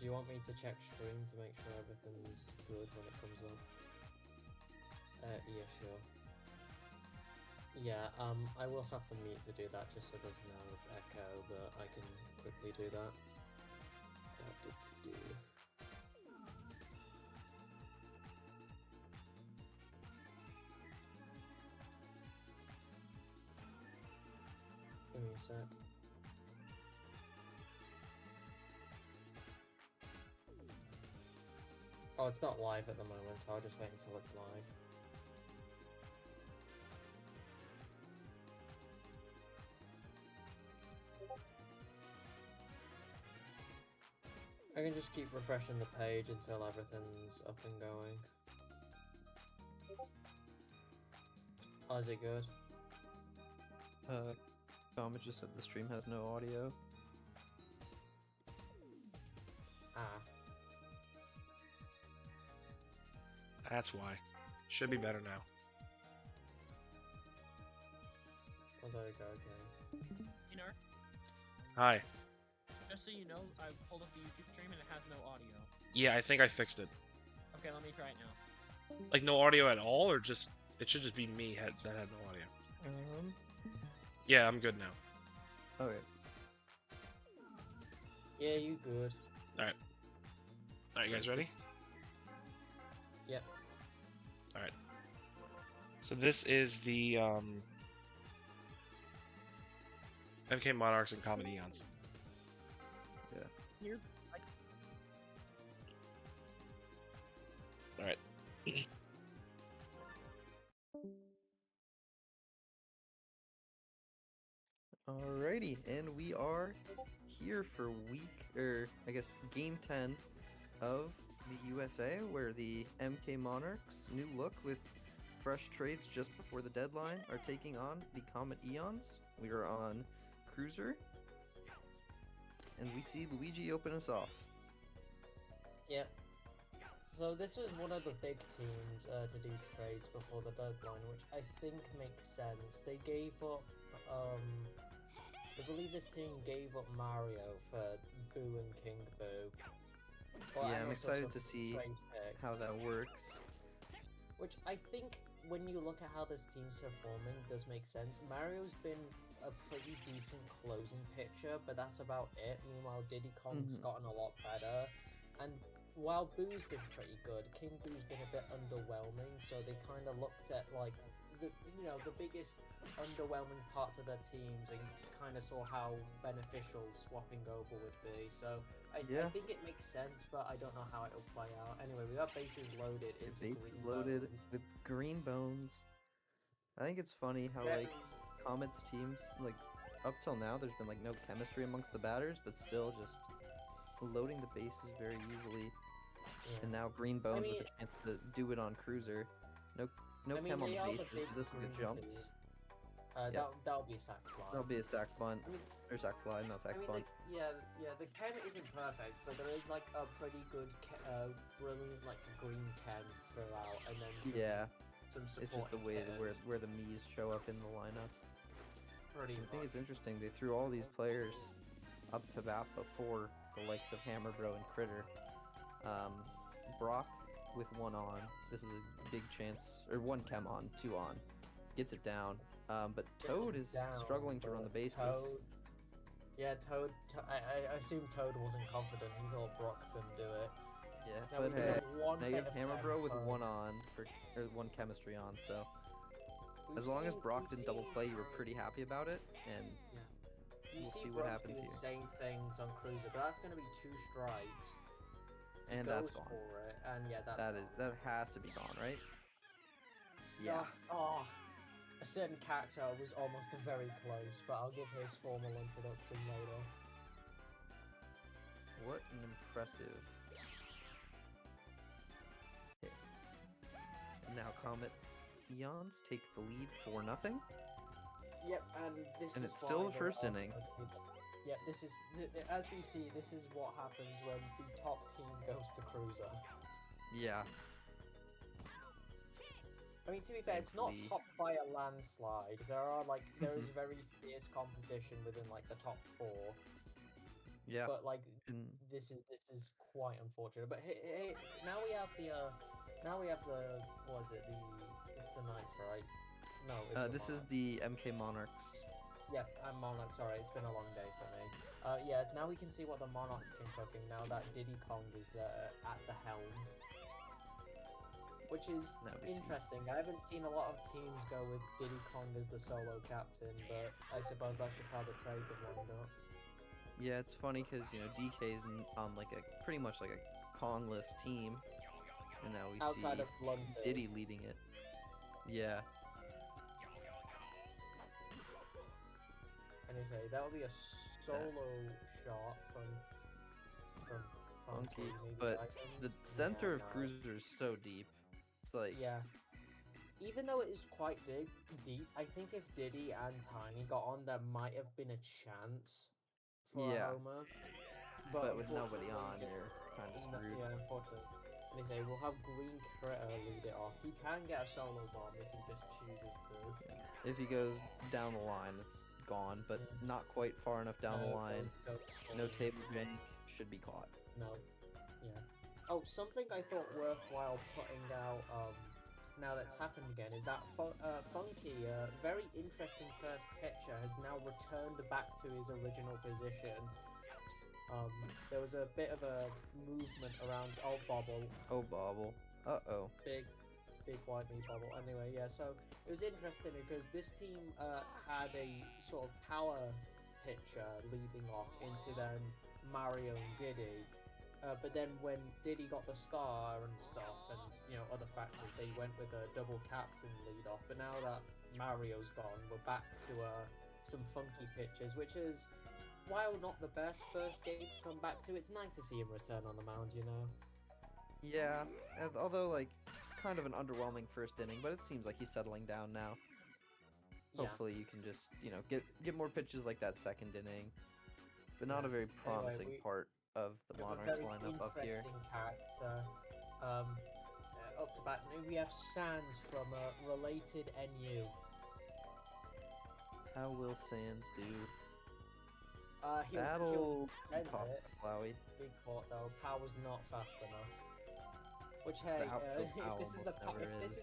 Do you want me to check stream to make sure everything's good when it comes up? Yeah, sure. Yeah, I will have to mute to do that just so there's no echo, but I can quickly do that. Give me a sec. Oh, it's not live at the moment, so I'll just wait until it's live. I can just keep refreshing the page until everything's up and going. Oh, is it good? Comet just said the stream has no audio. Ah. That's why. Should be better now. Oh, there we go, okay. You know, Hi. just so you know, I pulled up the YouTube stream and it has no audio. Yeah, I think I fixed it. Okay, let me try it now. Like, no audio at all, or just... It should just be me that had no audio. Yeah, I'm good now. Okay. Yeah, you good. Alright. Alright, you guys ready? Yep. Alright. So this is the, MK Monarchs and Comet Eons. Yeah. Here, Alright. Alrighty, and we are here for I guess game 10 of the USA, where the MK Monarchs, new look with fresh trades just before the deadline, are taking on the Comet Eons. We are on Cruiser, and we see Luigi open us off. Yep. So this was one of the big teams to do trades before the deadline, which I think makes sense. They gave up, I believe this team gave up Mario for Boo and King Boo. Well, Yeah, and I'm also excited some to see trade picks. how that works. Which I think, when you look at how this team's performing, does make sense. Mario's been a pretty decent closing pitcher, but that's about it. Meanwhile, Diddy Kong's gotten a lot better. And while Boo's been pretty good, King Boo's been a bit underwhelming, so they kind of looked at, like, the biggest underwhelming parts of their teams and kind of saw how beneficial swapping over would be. So I think it makes sense, but I don't know how it'll play out. Anyway, we got bases loaded into Bases green loaded bones. with green bones. I think it's funny how, like, Comet's teams, like, up till now, there's been, like, no chemistry amongst the batters, but still just loading the bases very easily. Yeah. And now green bones I mean, with a chance to do it on Cruiser. No chem on the bases. This will get jumped. That'll be a sack fly. That'll be a sack bunt. I mean, or sack fly, no sack bunt. The chem isn't perfect, but there is like a pretty good, brilliant like green chem throughout, and then some support. It's just the way where the Mii's show up in the lineup. Pretty I think it's interesting. They threw all these players up to bat before the likes of Hammer Bro and Critter. Brock with one on. This is a big chance, or one chem on, two on. Gets it down. But Toad is struggling to run the bases. Toad. I assume Toad wasn't confident. He thought Brock couldn't do it. Yeah, now but hey, now you have of Hammer Bro with chem one on, or one chemistry on, so as long as Brock didn't double play, you were pretty happy about it, and we'll see what happens here. Same things on Cruiser, but that's going to be 2 strikes. And that's gone. For it, and that has to be gone, right? Yeah. A certain character was almost very close, but I'll give his formal introduction later. What an impressive. Okay. Now Comet Eons take the lead 4-0. Yep, and it's still the first inning. Yep, this is, as we see, this is what happens when the top team goes to Cruiser. Yeah. I mean, to be fair, it's not topped by a landslide. There is very fierce competition within, like, the top 4. Yeah. But like And this is quite unfortunate. But hey, now we have the what is it? It's the Knights, right? No, it's the this is Monarchs. the MK Monarchs. Yeah, I'm Monarch. Sorry, it's been a long day for me. Yeah, now we can see what the Monarchs can cooking now that Diddy Kong is at the helm, which is Now we see. interesting. I haven't seen a lot of teams go with Diddy Kong as the solo captain, but I suppose that's just how the trades have lined up. Yeah, it's funny because DK's on like a pretty much like a Kongless team, and now we Outside see of Blunted. Diddy leading it. Yeah. And you say that would be a solo shot from Funky, maybe but Dyson? the center Yeah, of no. Cruiser is so deep. It's like, Yeah. Even though it is quite deep, I think if Diddy and Tiny got on, there might have been a chance for a yeah, homer. but with nobody unfortunately, on, you're kind of screwed. Yeah, unfortunately. And they say we'll have Green Critter lead it off. He can get a solo bomb if he just chooses to. If he goes down the line, it's gone, but not quite far enough down the line. No table jank, should be caught. No. Yeah. Oh, something I thought worthwhile putting out, now that's happened again, is that Funky, very interesting first pitcher, has now returned back to his original position. There was a bit of a movement around, Bobble. Oh, Bobble. Uh-oh. Big white meat Bobble. Anyway, yeah, so it was interesting because this team had a sort of power pitcher leading off into then Mario and Diddy. But then when Diddy got the star and stuff and, other factors, they went with a double captain lead off. But now that Mario's gone, we're back to some funky pitches, which is, while not the best first game to come back to, it's nice to see him return on the mound, Yeah, although, like, kind of an underwhelming first inning, but it seems like he's settling down now. Yeah. Hopefully you can just, get more pitches like that second inning. But not a very promising part of the Monarchs lineup up here. Interesting character. Up to bat, we have Sans from related NU. How will Sans do? He'll be caught by Flowey. Big caught though. Power's not fast enough. Which, hey, if this is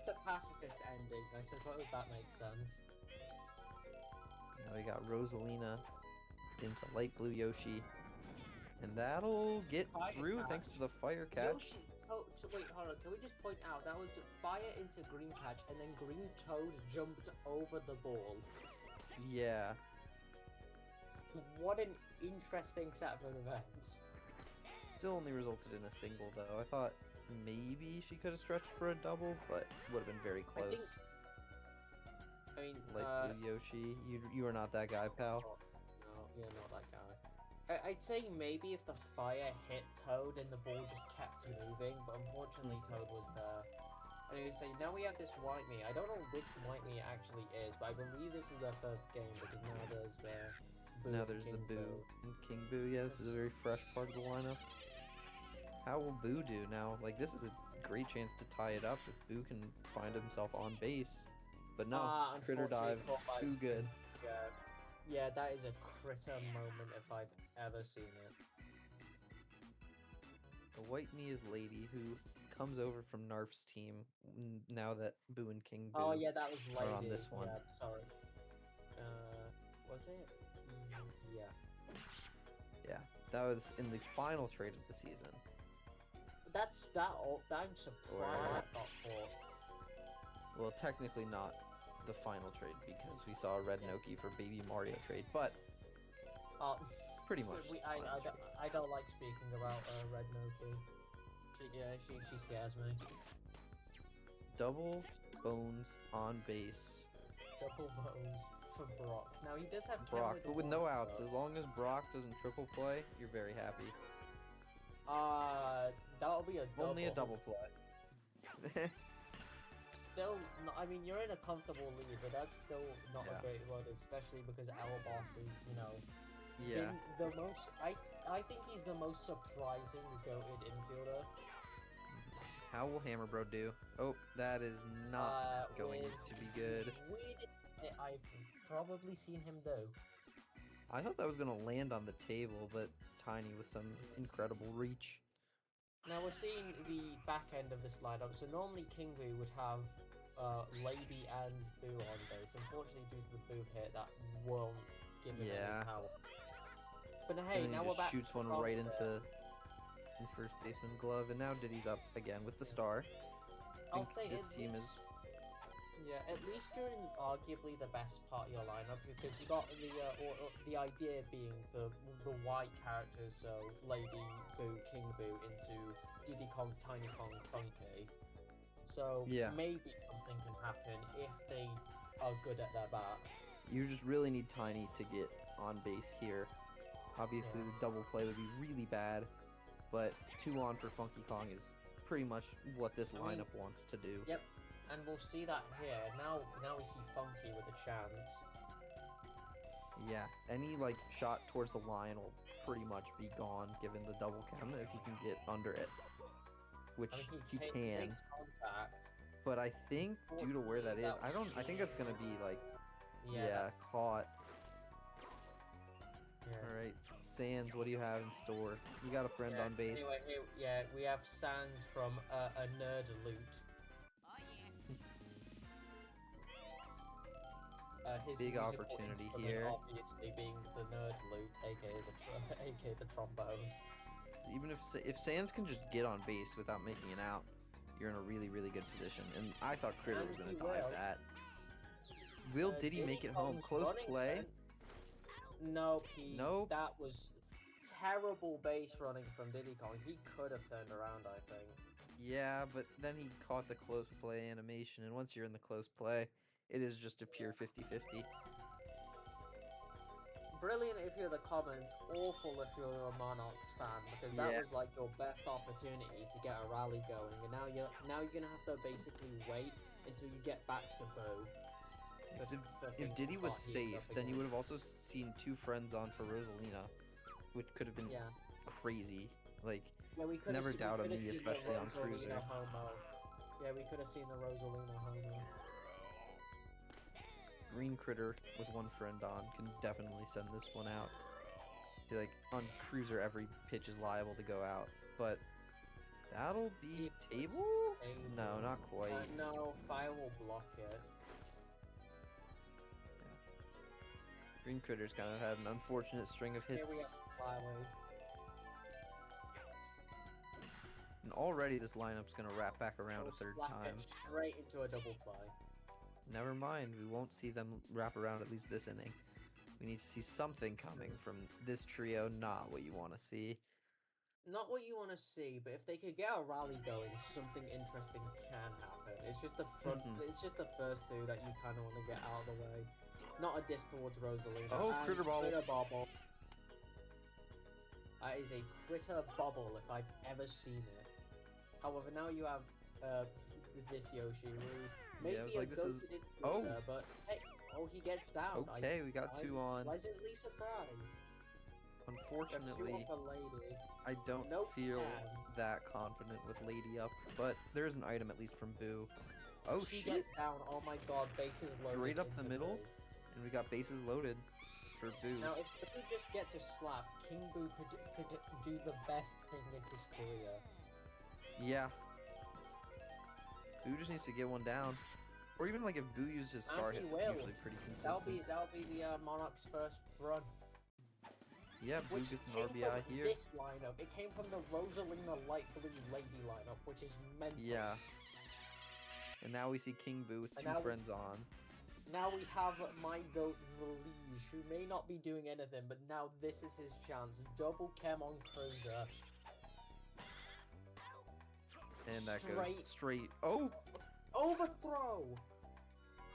a pacifist ending, I suppose that makes sense. Now we got Rosalina into light blue Yoshi. And that'll get through thanks to the fire catch. Wait, hold on. Can we just point out that was fire into green catch, and then green toad jumped over the ball. Yeah. What an interesting set of events. Still only resulted in a single, though. I thought maybe she could have stretched for a double, but would have been very close. I mean, like blue Yoshi, you are not that guy, pal. No, you're not that guy. I'd say maybe if the fire hit Toad and the ball just kept moving, but unfortunately Toad was there. Anyway, so now we have this White Me. I don't know which White Me it actually is, but I believe this is their first game because now there's Boo. Now there's the Boo and King Boo. Yeah, this is a very fresh part of the lineup. How will Boo do now? Like, this is a great chance to tie it up if Boo can find himself on base. But no, Critter Dive, too good. Yeah, that is a critter moment if I've ever seen it. The White Me is Lady, who comes over from Narf's team now that Boo and King Boo Oh yeah, that was Lady. are on this one. Yeah, sorry. Was it? Yeah. Yeah, that was in the final trade of the season. I'm surprised I got caught. Well, technically not the final trade because we saw a Red Noki for Baby Mario trade, but pretty much. I don't like speaking about Red Noki. She scares me. Double bones on base. Double bones for Brock. Now he does have Brock, but with no outs. Though. As long as Brock doesn't triple play, you're very happy. That'll be a double. Only a double play. Still, I mean, you're in a comfortable lead, but that's still not a great run, especially because Boss is, being the most. I think he's the most surprising goated infielder. How will Hammerbro do? Oh, that is not going to be good. I've probably seen him do. I thought that was gonna land on the table, but Tiny with some incredible reach. Now we're seeing the back end of this lineup. So normally King Boo would have Lady and Boo on base. Unfortunately, due to the Boo hit, that won't give him any power. But hey, and then now he we're just back. shoots one right into the first baseman glove, and now Diddy's up again with the star. I'll say this team is. Yeah, at least you're in arguably the best part of your lineup because you got the idea being the white characters, so Lady Boo, King Boo into Diddy Kong, Tiny Kong, Funky. So maybe something can happen if they are good at their bat. You just really need Tiny to get on base here. Obviously, the double play would be really bad, but 2 on for Funky Kong is pretty much what this lineup wants to do. Yep. And we'll see that here. Now we see Funky with a chance. Yeah, any like shot towards the line will pretty much be gone given the double cam if you can get under it, which he can. But I think due to where that is, I think that's gonna be like caught. Yeah. All right, Sans, what do you have in store? You got a friend on base. Anyway, we have Sans from a nerd loot. His big opportunity here. Obviously being the nerd loot, aka the trombone. Even if Sans can just get on base without making an out, you're in a really good position. And I thought Critter was going to dive that. Will Diddy make it home? Close play. Nope. That was terrible base running from Diddy Kong. He could have turned around, I think. Yeah, but then he caught the close play animation, and once you're in the close play, it is just a pure 50-50. Brilliant if you're the comments, awful if you're a Monarchs fan, because that was like your best opportunity to get a rally going, and now you're gonna have to basically wait until you get back to Boo. If Diddy was safe, then you would have also seen 2 friends on for Rosalina, which could have been crazy. Like, we never doubt him, especially on Cruiser. Yeah, we could have seen the Rosalina homo. Green Critter with 1 friend on can definitely send this one out. Like, on Cruiser, every pitch is liable to go out, but that'll be table? No, not quite. No, Fire will block it. Green Critter's kind of had an unfortunate string of hits. Here we have Flyway. And already this lineup's gonna wrap back around a 3rd time. Straight into a double play. Never mind, we won't see them wrap around at least this inning. We need to see something coming from this trio, not what you want to see. Not what you want to see, but if they could get a rally going, something interesting can happen. It's just the front. It's just the first 2 that you kind of want to get out of the way. Not a diss towards Rosalina. Oh, Critter Bobble. Critter Bobble. That is a Critter Bobble if I've ever seen it. However, now you have this Yoshi. Maybe like this is. But hey, he gets down. Okay, we got 2 on. Pleasantly surprised. Unfortunately, I don't feel that confident with Lady up, but there is an item at least from Boo. Oh, she gets down. Oh my god, bases loaded. Right up the middle, and we got bases loaded for Boo. Now, if Boo just gets a slap, King Boo could do the best thing in his career. Yeah. Boo just needs to get one down. Or even like if Boo uses his star hit, it's usually pretty consistent. That'll be the Monarch's first run. Yeah, Boo gets an RBI here. This lineup, it came from the Rosalina Light Blue Lady lineup, which is mental. Yeah. And now we see King Boo with 2 friends on. Now we have my goat, the Liege, who may not be doing anything, but now this is his chance. Double chem on Cruiser. And that goes straight. Oh! Overthrow!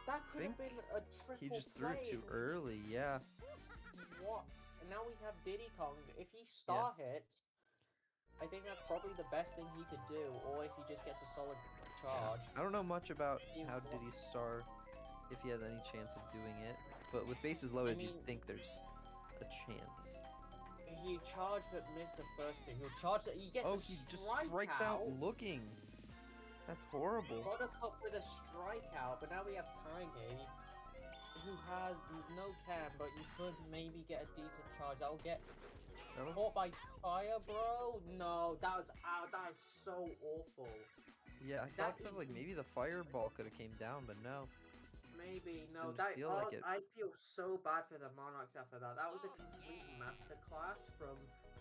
That could have been a triple He just threw it too early, yeah. What? And now we have Diddy Kong. If he star hits, I think that's probably the best thing he could do, or if he just gets a solid charge. I don't know much about how Diddy star, if he has any chance of doing it, but with bases loaded, you'd think there's a chance. He charged but missed the first thing. He'll charge that he gets he just strikes out looking. That's horrible. Buttercup with a strikeout, but now we have Tiny. who has no cam, but you could maybe get a decent charge. That'll get That'll- caught by fire, bro. No, that was that is so awful. Yeah, I That thought that is like maybe the fireball could have came down, but no. maybe Just no. didn't That feel like it. I feel so bad for the Monarchs after that. That was a complete masterclass from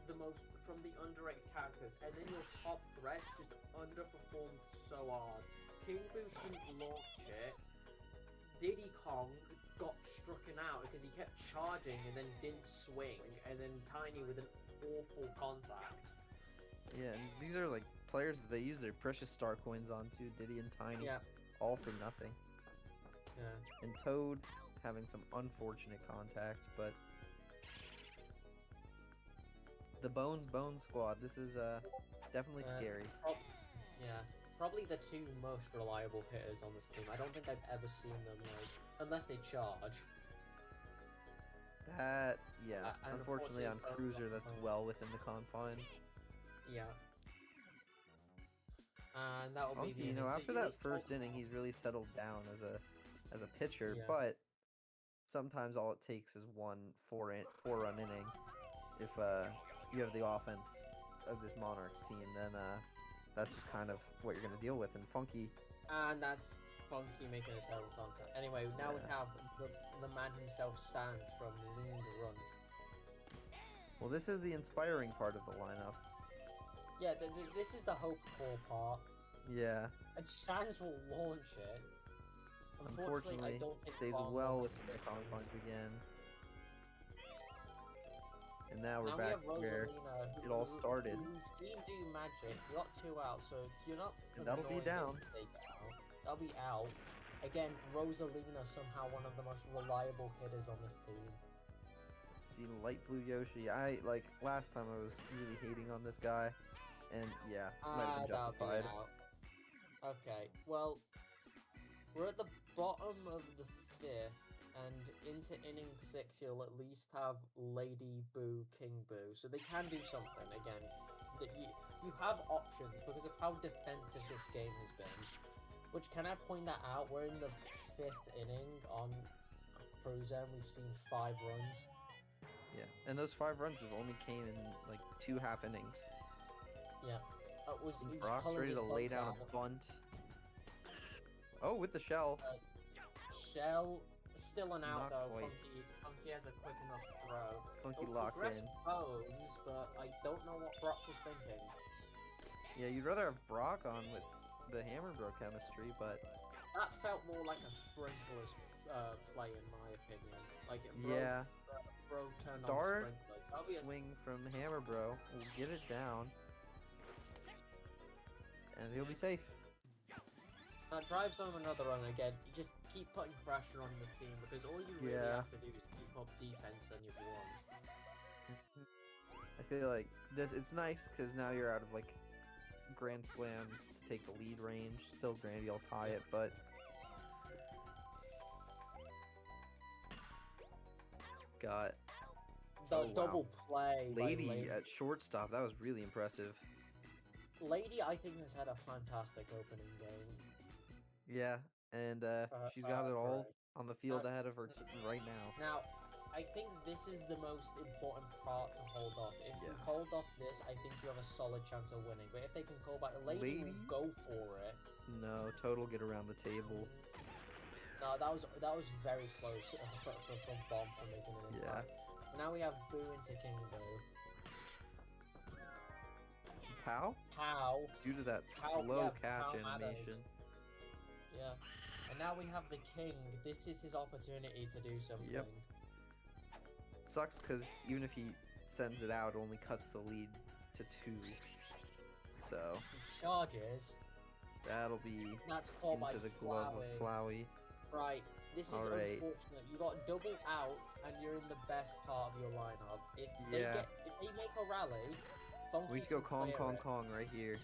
the underrated characters, and then your top threats just underperformed so hard. King Boo couldn't launch it. Diddy Kong got strucken out because he kept charging and then didn't swing, and then Tiny with an awful contact. Yeah, and these are like players that they use their precious star coins onto, Diddy and Tiny, Yeah, all for nothing. yeah. And Toad having some unfortunate contact, but the Bones Squad, this is definitely scary. Yeah, probably the two most reliable hitters on this team. I don't think I've ever seen them unless they charge. That, yeah, and unfortunately on unfortunately, Cruiser that's well within the confines. Yeah. And that will be Funky, the you know, inning. So after you that least first hope- inning, he's really settled down as a pitcher, Yeah. but sometimes all it takes is one four-run inning. If you have the offense of this Monarchs team, then that's just kind of what you're gonna deal with. And Funky, And that's Funky making a terrible contact. Anyway, now we Yeah. have the man himself, Sand from Loon Runt. well, this is the inspiring part of the lineup. Yeah, this is the hope core part. Yeah, And Sands will launch it. unfortunately, I don't think stays Bond well will within the hit confines things. again. And now we're Now back we have where Rosalina, it all started. Who's seen do magic. You got 2 out, so you're not. And that'll be annoying down. if you take it out. That'll be out. Again, Rosalina somehow one of the most reliable hitters on this team. See light blue Yoshi. I like last time I was really hating on this guy, and yeah, might have been That'll be justified. out. Okay, well, we're at the bottom of the 5th, and into inning 6, you'll at least have Lady Boo, King Boo, so they can do something again. That you have options because of how defensive this game has been. Which, can I point that out? We're in the 5th inning on Cruiser, and we've seen 5 runs. Yeah, and those 5 runs have only came in like 2 half innings. Yeah. He's Brock's pulling ready his to lay bunts down out. a bunt. Oh, with the shell. Shell, still an out Not though. quite. Funky has a quick enough throw. Funky locked progressive in. bones, but I don't know what Brock was thinking. Yeah, you'd rather have Brock on with the Hammer Bro chemistry, but That felt more like a sprinkler's play in my opinion. Like yeah, bro turned Dart on the sprinklers. That'll be a swing from Hammer Bro will get it down, and he'll be safe. drives home another run again. You just keep putting pressure on the team because all you really Yeah. have to do is keep up defense and you've won. I feel like it's nice because now you're out of like Grand Slam to take the lead range. Still Grandy will tie it, but got The Oh, wow. double play by Lady at shortstop. That was really impressive. Lady, I think, has had a fantastic opening game. Yeah, and she's got it all on the field ahead of her right now. Now, I think this is the most important part to hold off. If you Yeah. hold off this, I think you have a solid chance of winning. But if they can call back, Lady will Lady? go for it. No, Total get around the table. No, that was very close from Bomb for making an Yeah. impact. But now we have Boo into King Boo. Pow? Pow. Due to that Pow, slow yeah, catch Pow matters. animation. Yeah. And now we have the King. This is his opportunity to do something. Yep. Sucks because even if he sends it out, it only cuts the lead to 2. So He charges. that'll be That's caught by into the glove of Flowey. Flowey. Right. This is Alright. unfortunate. You got double out, and you're in the best part of your lineup. If they Yeah. if they make a rally, Funky We need to go can Kong, clear Kong, it. Kong right here.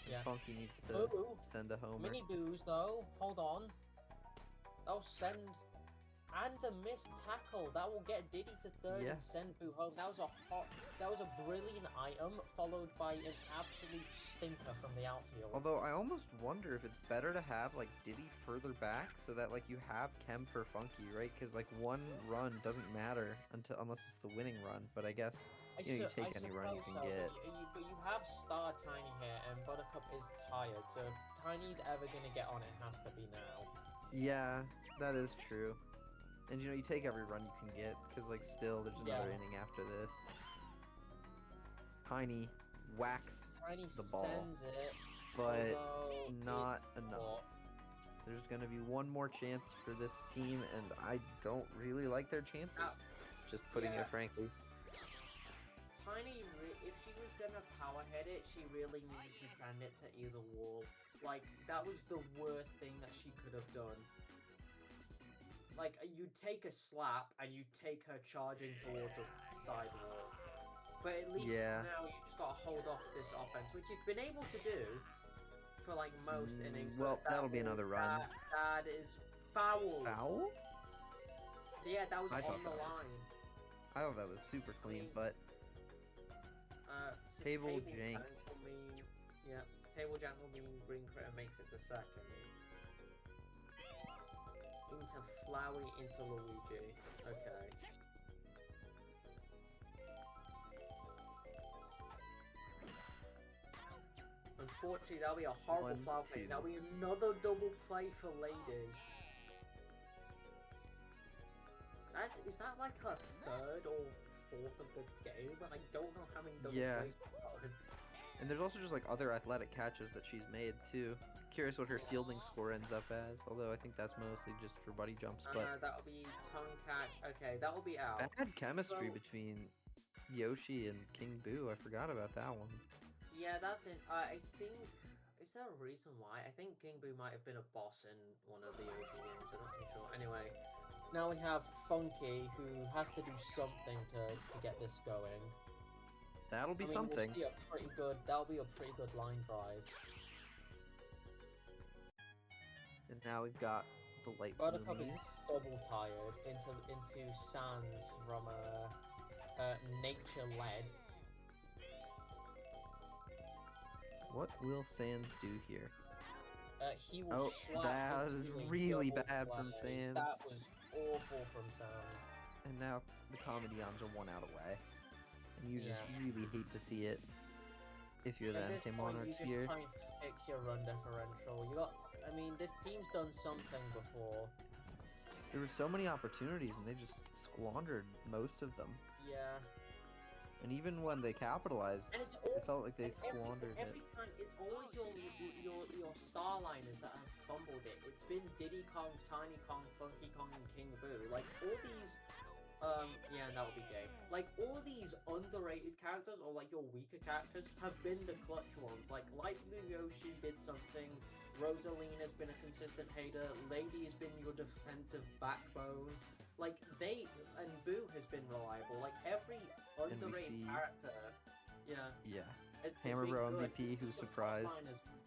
Yeah. Funky needs to Boo. send a homer. Mini boos though. Hold on. That'll send And the missed tackle that will get Diddy to third Yeah. and send Boo home. That was a brilliant item followed by an absolute stinker from the outfield. Although I almost wonder if it's better to have like Diddy further back so that like you have Chem for Funky, right? Because like one run doesn't matter unless it's the winning run. But I guess you take any run you can get. But you have Star Tiny here, and Buttercup is tired. So if Tiny's ever gonna get on, it has to be now. Yeah, that is true. And you take every run you can get, because like still there's another inning after this. Tiny whacks Tiny the ball, sends it, but not enough. There's gonna be one more chance for this team, and I don't really like their chances. Just putting it frankly. Tiny, if she was gonna power head it, she really needed to send it to either wall. Like, that was the worst thing that she could have done. Like, you take a slap and you take her charging towards a side wall. But at least now you just gotta hold off this offense, which you've been able to do for like most innings. Well, that'll be another run. That is foul. Foul? Yeah, that was on the line. I thought that was super clean, but so table jank. Table jank will mean Green Critter makes it to second. Into Flowey, into Luigi. Okay. Unfortunately, that'll be a horrible foul play. That'll be another double play for Lady. Is that like her third or fourth of the game? I don't know how many double plays we've gotten. And there's also just like other athletic catches that she's made too. Curious what her fielding score ends up as, although I think that's mostly just for buddy jumps. But that'll be tongue catch. Okay, that'll be out. Bad chemistry between Yoshi and King Boo. I forgot about that one. Yeah, that's it. I think. Is there a reason why? I think King Boo might have been a boss in one of the Yoshi games. I'm not too sure. Anyway, now we have Funky, who has to do something to get this going. That'll be something. We'll see that'll be a pretty good line drive. And now we've got the late Buttercup is bloomies. double tired into Sans from Nature Led. What will Sans do here? He will slap that was really bad from Sans. That was awful from Sans. And now the Comedians are 1 out away. And you just really hate to see it if you're the MK Monarchs here. You just try and fix your run differential. This team's done something before. There were so many opportunities and they just squandered most of them. Yeah. And even when they capitalized, it felt like they squandered every time, it's always your star liners that have fumbled it. It's been Diddy Kong, Tiny Kong, Funky Kong, and King Boo. Like, all these... that would be gay. Like, all these underrated characters, or like your weaker characters, have been the clutch ones. Like Blue Yoshi did something, Rosalina's been a consistent hater, Lady's been your defensive backbone. Like, and Boo has been reliable. Like, every underrated character, Hammer Bro MVP who's surprised.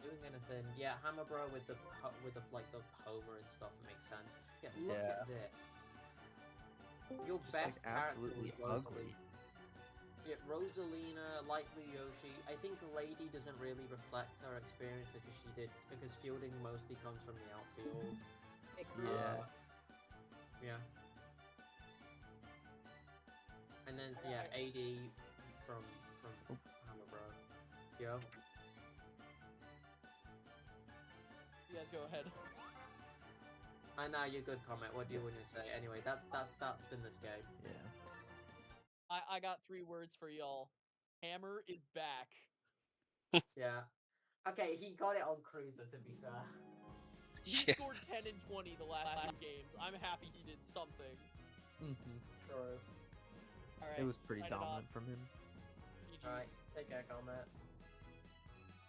Doing anything. Yeah, Hammer Bro with the like the Homer and stuff makes sense. Yeah, look at this. Your just best like absolutely ugly. Yeah, Rosalina, like Blue Yoshi. I think Lady doesn't really reflect her experience because fielding mostly comes from the outfield. Yeah. And then AD from Hammer Bro. Yo. You guys go ahead. I know you're good comment. What do you want to say? Anyway, that's been this game. Yeah. I got 3 words for y'all. Hammer is back. Yeah. Okay, he got it on Cruiser, to be fair. He scored 10 and 20 the last 2 games. I'm happy he did something. True. All right, it was pretty dominant from him. Alright, take care, comment.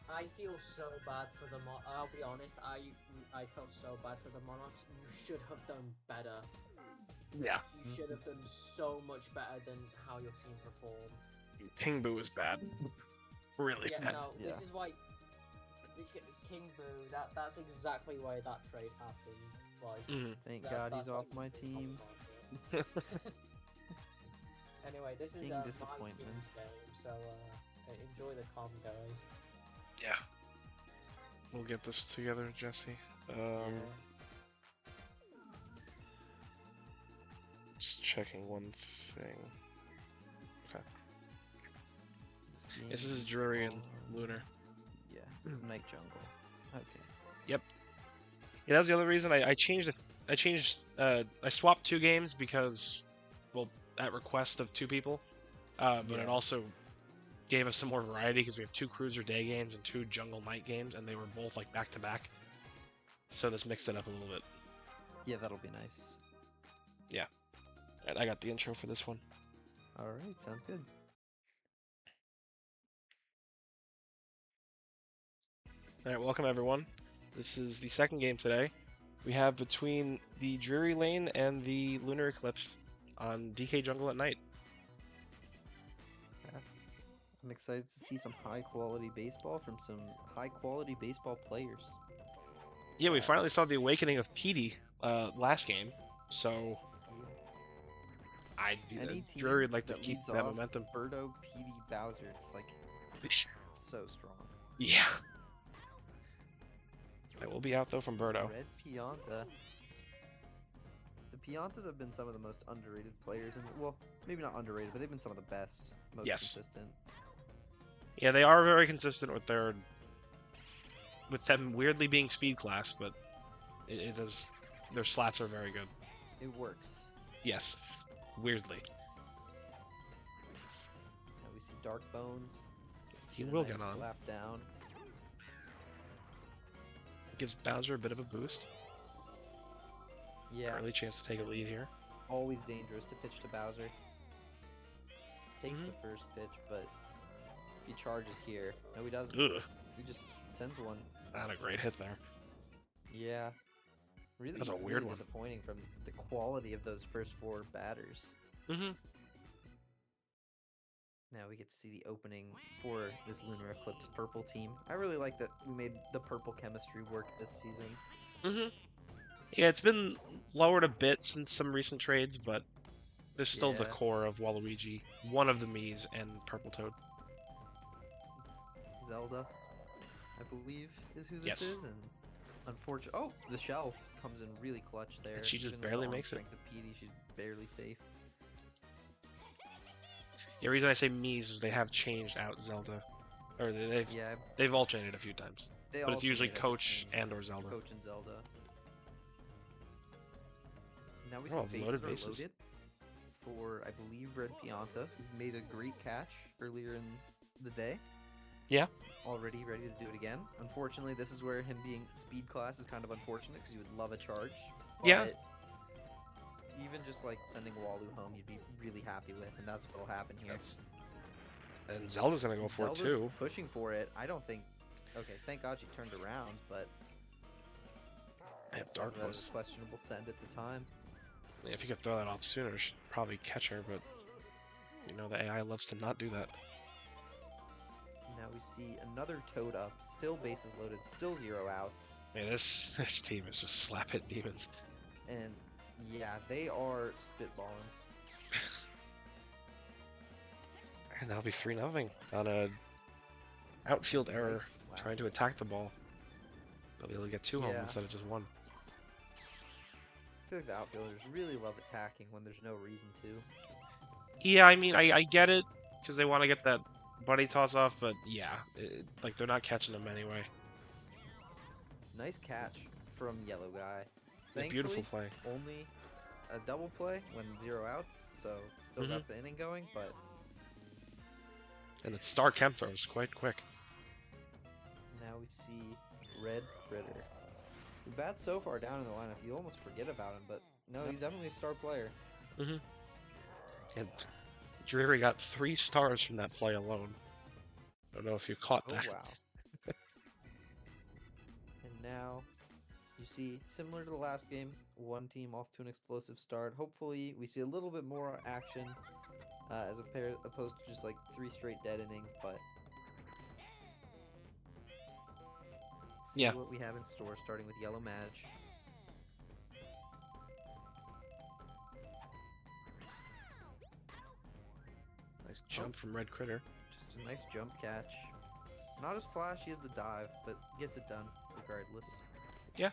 I feel so bad for the I'll be honest, I felt so bad for the Monarchs. You should have done better. Yeah. You should have done so much better than how your team performed. King Boo is bad. Really bad. This is why King Boo. That's exactly why that trade happened. Like, Thank that's- God that's he's off why my you team. can Anyway, this is King my disappointment. team's game, so enjoy the com, guys. Yeah. We'll get this together, Jesse. Just checking one thing. Okay. This is Drury and Lunar. Yeah, Night Jungle. Okay. Yep. Yeah, that was the other reason I changed. I swapped 2 games because, well, at request of 2 people. But it Yeah. also gave us some more variety because we have 2 cruiser day games and 2 jungle night games, and they were both like back to back. So this mixed it up a little bit. Yeah, that'll be nice. And I got the intro for this one. All right, sounds good. All right, welcome everyone. This is the second game today. We have between the Drury Lane and the Lunar Eclipse on DK Jungle at night. I'm excited to see some high quality baseball from some high quality baseball players. Yeah, we finally saw the awakening of Petey last game, so Any Drury team would like to that keep leads that off momentum. Birdo, Petey, Bowser, it's like so strong. Yeah. I will be out though from Birdo. Red Pianta. The Piantas have been some of the most underrated players, and well, maybe not underrated, but they've been some of the best, most Yes. consistent. Yeah, they are very consistent with them weirdly being speed class, but it does. Their slats are very good. It works. Yes, weirdly. Now we see Dark Bones. He get a will nice get on. slap down. Gives Bowser a bit of a boost. Yeah, Early chance to take a lead here. always dangerous to pitch to Bowser. Takes Mhm. the first pitch, but he charges here. No, he doesn't. Ugh, He just sends one. not a great hit there. Yeah. Really, That's a weird really one. disappointing from the quality of those first 4 batters. Mm-hmm. Now we get to see the opening for this Lunar Eclipse purple team. I really like that we made the purple chemistry work this season. Mm-hmm. Yeah, it's been lowered a bit since some recent trades, but there's still the Yeah. core of Waluigi, one of the Miis, and Purple Toad. Zelda, I believe, is who this Yes. is, and unfortunately, oh, the shell comes in really clutch there. And she just Even with the barely arm makes it. strength of Petey, she's barely safe. The reason I say Miis is they have changed out Zelda, or Yeah, they've alternated a few times, they but it's usually alternate Coach between and or Zelda. Coach and Zelda. Now we see Oh, bases loaded are bases. loaded for, I believe, Red Pianta, who made a great catch earlier in the day. Yeah. Already ready to do it again. Unfortunately, this is where him being speed class is kind of unfortunate because you would love a charge. Yeah. But even just like sending Walu home, you'd be really happy with, and that's what'll happen here. And Zelda's gonna go for Zelda's it too. pushing for it. I don't think. Okay, thank God she turned around, but Yeah, Dark that was was. a questionable send at the time. If you could throw that off sooner, she'd probably catch her, but you know the AI loves to not do that. Now we see another Toad up, still bases loaded, still 0 outs, Man, this this team is just slap hit demons. and yeah, they are spitballing. And that'll be 3-0 on a outfield error Nice slap. trying to attack the ball. They'll be able to get 2 home Yeah. instead of just 1. I feel like the outfielders really love attacking when there's no reason to. Yeah, I mean, I get it because they want to get that buddy toss off, but yeah, like they're not catching them anyway. Nice catch from Yellow Guy. A beautiful Thankfully, play. only a double play when 0 outs, so still Mhm. got the inning going, but And the Star Kemp throw is quite quick. now we see Red Critter. Who bats so far down in the lineup, you almost forget about him, but no, he's definitely a star player. And Drury got 3 stars from that play alone. Don't know if you caught Oh, that. wow. And now, you see, similar to the last game, one team off to an explosive start. Hopefully, we see a little bit more action as opposed to just like 3 straight dead innings, but see Yeah. what we have in store, starting with Yellow Madge. Nice jump from Red Critter. Just a nice jump catch. Not as flashy as the dive, but gets it done regardless. Yeah.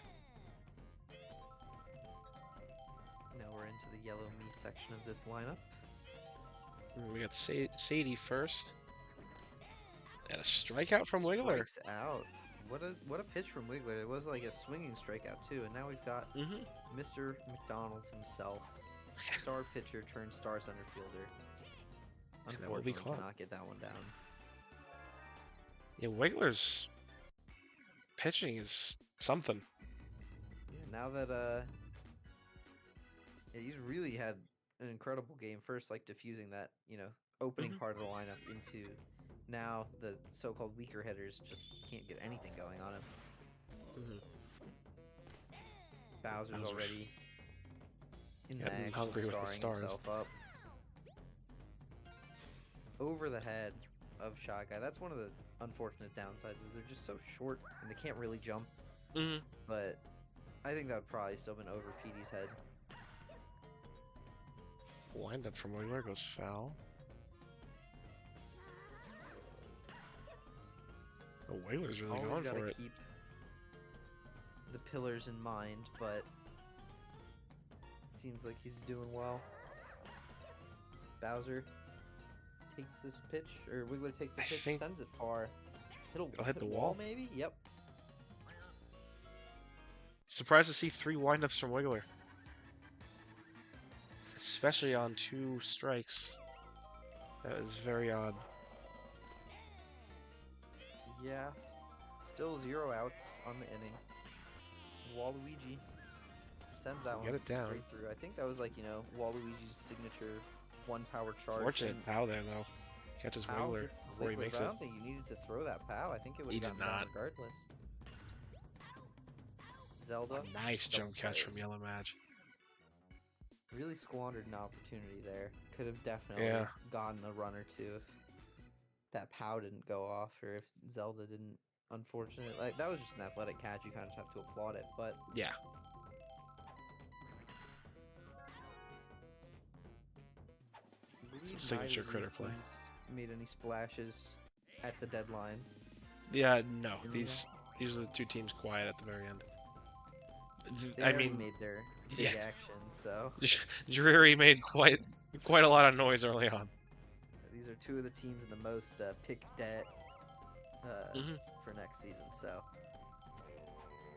Now we're into the yellow me section of this lineup. We got Sadie first. And a strikeout from Wiggler. Strikes out. What a pitch from Wiggler. It was like a swinging strikeout too, and now we've got Mr. McDonald himself, star pitcher turned star center fielder. And that will be Unfortunately, caught. cannot get that one down. Yeah, Wiggler's pitching is something. Yeah, now that yeah, he's really had an incredible game. First, like diffusing that opening part of the lineup into now the so-called weaker hitters just can't get anything going on him. Bowser's Bowser's already in the getting action, hungry with the starring stars. himself up. Over the head of Shot Guy. That's one of the unfortunate downsides is they're just so short and they can't really jump. But I think that would probably still been over PD's head. Wind up from Wiggler goes foul. Oh, Wiggler's really Always going gotta for it. keep the pillars in mind, but it seems like he's doing well. Bowser takes this pitch, or Wiggler takes the I pitch, think sends it far. it'll hit hit the a wall. maybe? Yep. Surprised to see 3 windups from Wiggler. Especially on 2 strikes. That was very odd. Yeah. Still 0 outs on the inning. Waluigi sends that one Get it down. straight through. I think that was like, Waluigi's signature 1 power charge. Fortunate and pow there though. Catches Pow Wiggler gets before he Wiggler, makes but it. I don't think you needed to throw that pow. I think it would He have did gotten down not. regardless. Zelda Nice double jump catch plays. from Yellow Madge. Really squandered an opportunity there. Could have definitely Yeah. gotten a run or two if that pow didn't go off, or if Zelda didn't. Unfortunate, like that was just an athletic catch. You kind of just have to applaud it, but Yeah. I believe Some signature neither of critter these play. teams made any splashes at the deadline. Yeah, no. Yeah. These are the 2 teams quiet at the very end. They I already mean, made their big yeah. action, so Drury made quite a lot of noise early on. these are 2 of the teams in the most pick debt for next season. So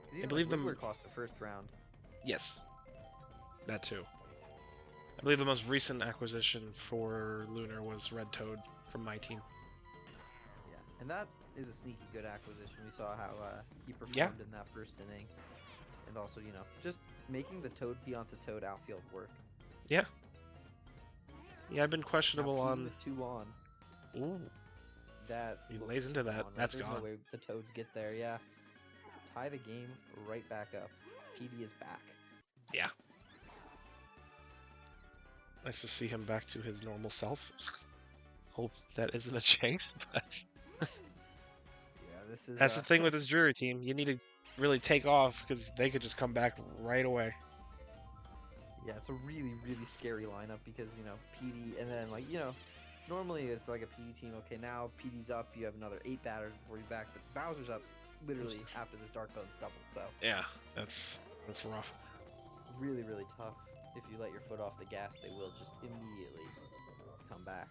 'cause even, believe like, them- Wiggler cost the first round. Yes. That too. I believe the most recent acquisition for Lunar was Red Toad from my team. Yeah, and that is a sneaky good acquisition. We saw how he performed Yeah. in that first inning, and also just making the Toad P onto Toad outfield work. Yeah, I've been Now questionable P on. with 2 on. Ooh, That He looks lays into that. gone, right? That's There's gone. no way the Toads get there. Yeah, tie the game right back up. PD is back. yeah. Nice to see him back to his normal self. Hope that isn't a jinx, but Yeah, this is. that's the thing with this Drury team. You need to really take off because they could just come back right away. Yeah, it's a really, really scary lineup because, PD, and then, normally it's like a PD team. Okay, now PD's up, you have another 8 batters before you're back, but Bowser's up literally after this Dark Bones double, so Yeah, that's rough. really, really tough. If you let your foot off the gas, they will just immediately come back.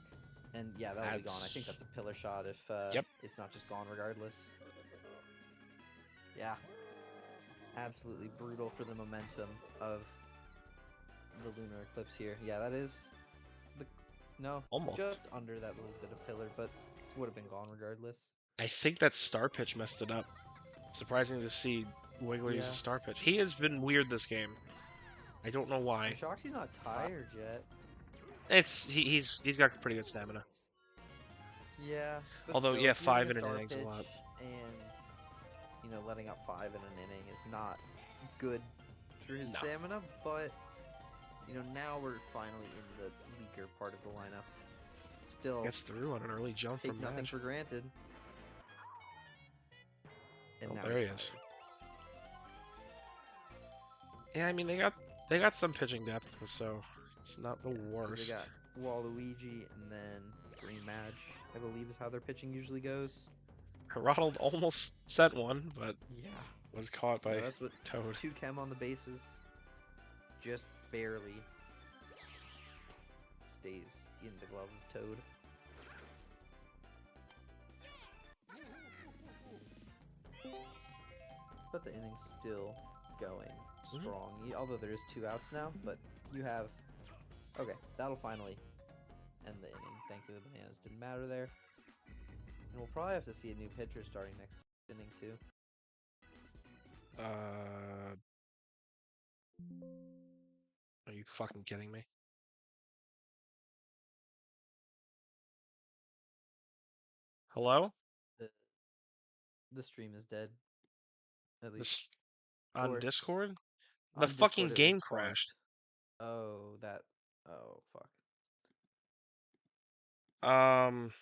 And yeah, that'll be gone. I think that's a pillar shot if Yep. it's not just gone regardless. Yeah. Absolutely brutal for the momentum of the lunar eclipse here. Yeah, that is Almost. just under that little bit of pillar, but would have been gone regardless. I think that star pitch messed it up. Surprising to see Wiggler use Yeah. a star pitch. He has been weird this game. I don't know I'm why. shocked he's not tired yet. He's got pretty good stamina. Yeah. but Although, still, yeah, if you're 5 in in an star inning's a lot. pitch and letting up 5 in an inning is not good for his No. stamina, but now we're finally in the weaker part of the lineup. Still Gets through on an early jump take from nothing Madge. for granted. And Oh, now there he's he is. tired. Yeah, I mean they got some pitching depth, so it's not the 'Cause worst. they got Waluigi and then Green Madge, I believe is how their pitching usually goes. Ronald almost sent one, but Yeah. was caught No, by that's what Toad. 2 chem on the bases. Just barely stays in the glove of Toad. But the inning's still going strong. Although there is 2 outs now, but you have... Okay, that'll finally end the inning. Thankfully the bananas didn't matter there. And we'll probably have to see a new pitcher starting next inning too. Are you fucking kidding me? Hello? The stream is dead. At least. This on Or Discord? The on Discord fucking it was game paused. crashed. Oh, that... Oh, fuck. Um.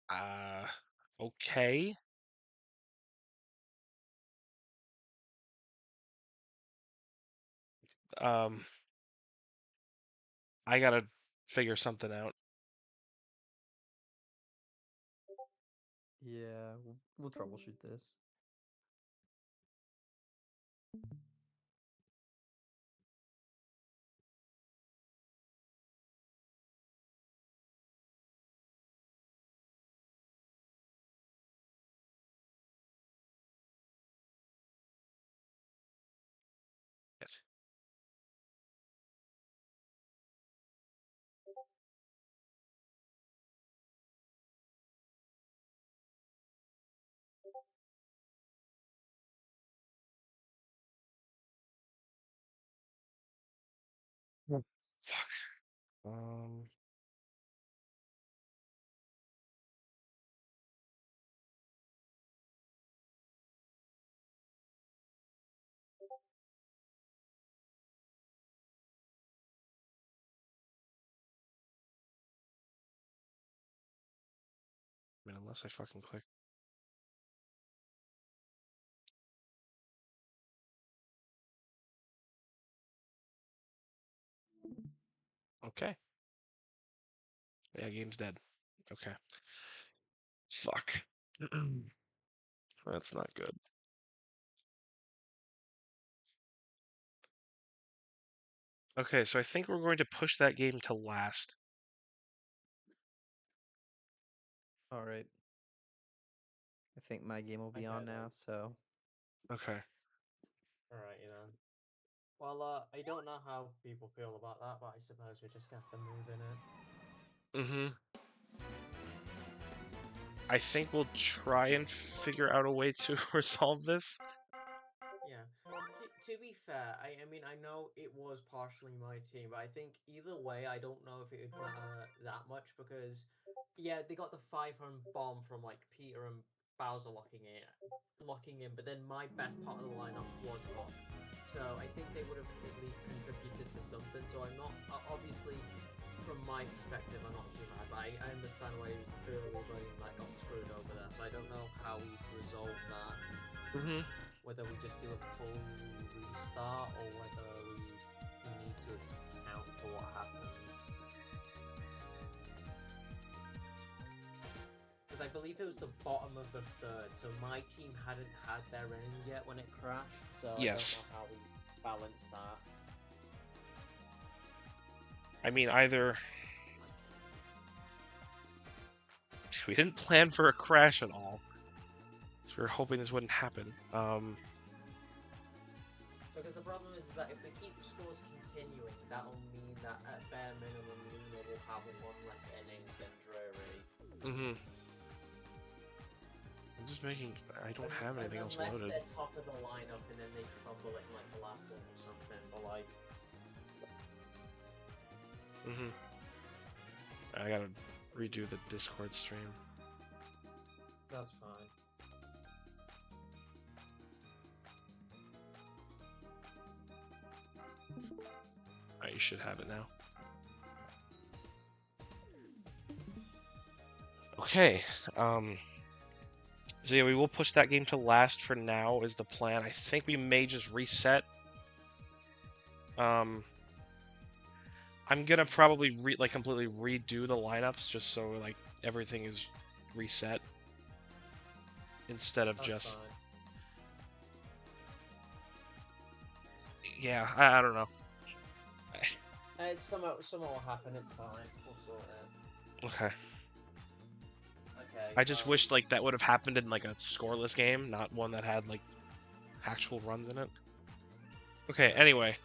Uh. Okay. Um. I gotta figure something out. Yeah, we'll troubleshoot this. Yes. Fuck. Um. I mean, unless I fucking click. Okay. Yeah, game's dead. Okay. Fuck. That's not good. Okay, so I think we're going to push that game to last. Alright. I think my game will be Okay, on now, then. so... Okay. Alrighty then. Well, I don't know how people feel about that, but I suppose we're just gonna have to move in it. Mm-hmm. I think we'll try and figure out a way to resolve this. Yeah. To be fair, I mean, I know it was partially my team, but I think either way, I don't know if it would matter that much because, yeah, they got the 500 bomb from like Peter and Bowser locking in, but then my best part of the lineup was Hook. So I think they would have at least contributed to something. So I'm not obviously from my perspective, I'm not too mad, but I understand why everybody like got screwed over there. So I don't know how we resolve that. Mm-hmm. Whether we just do a full restart or whether we need to account for what happened. Because I believe it was the bottom of the third, so my team hadn't had their inning yet when it crashed, so Yes. I don't know how we balance that. I mean, either we didn't plan for a crash at all, so we were hoping this wouldn't happen. Because the problem is that if we keep scores continuing, that'll mean that at bare minimum, Luna will have one less inning than Drury. Mm-hmm. I'm just making. I don't have anything else unless loaded. they're top of the lineup and then they fumble it in like the last one or something, but like. Mm-hmm. I gotta redo the Discord stream. That's fine. Alright, you should have it now. Okay. So yeah, we will push that game to last for now is the plan. I think we may just reset. I'm gonna probably completely redo the lineups just so like everything is reset instead of That's just fine. yeah. I don't know. Something will happen. It's fine. We'll sort it. Okay. Okay. I just wished like that would have happened in like a scoreless game, not one that had like actual runs in it. Okay. Anyway,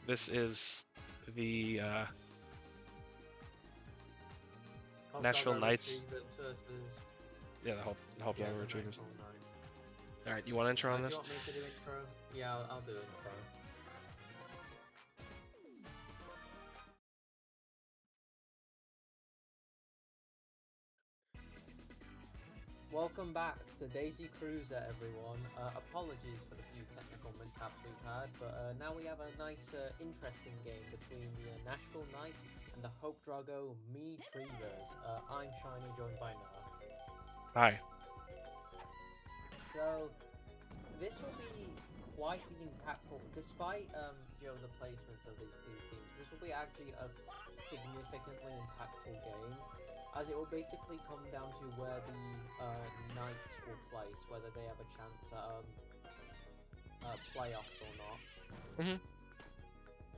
this is the Natural Knights. Yeah, the Hope Diver Retrievers. All right, you want to intro on Do this? you want me to do intro? Yeah, I'll do intro. Welcome back to Daisy Cruiser, everyone. Apologies for the few technical mishaps we've had, but now we have a nice, interesting game between the Nashville Knights and the Hope Drago Retrievers. I'm Shiny, joined by Nerf. Hi. So, this will be quite the impactful, despite the placements of these two teams. This will be actually a significantly impactful game, as it will basically come down to where the Knights will place, whether they have a chance at playoffs or not. Mhm.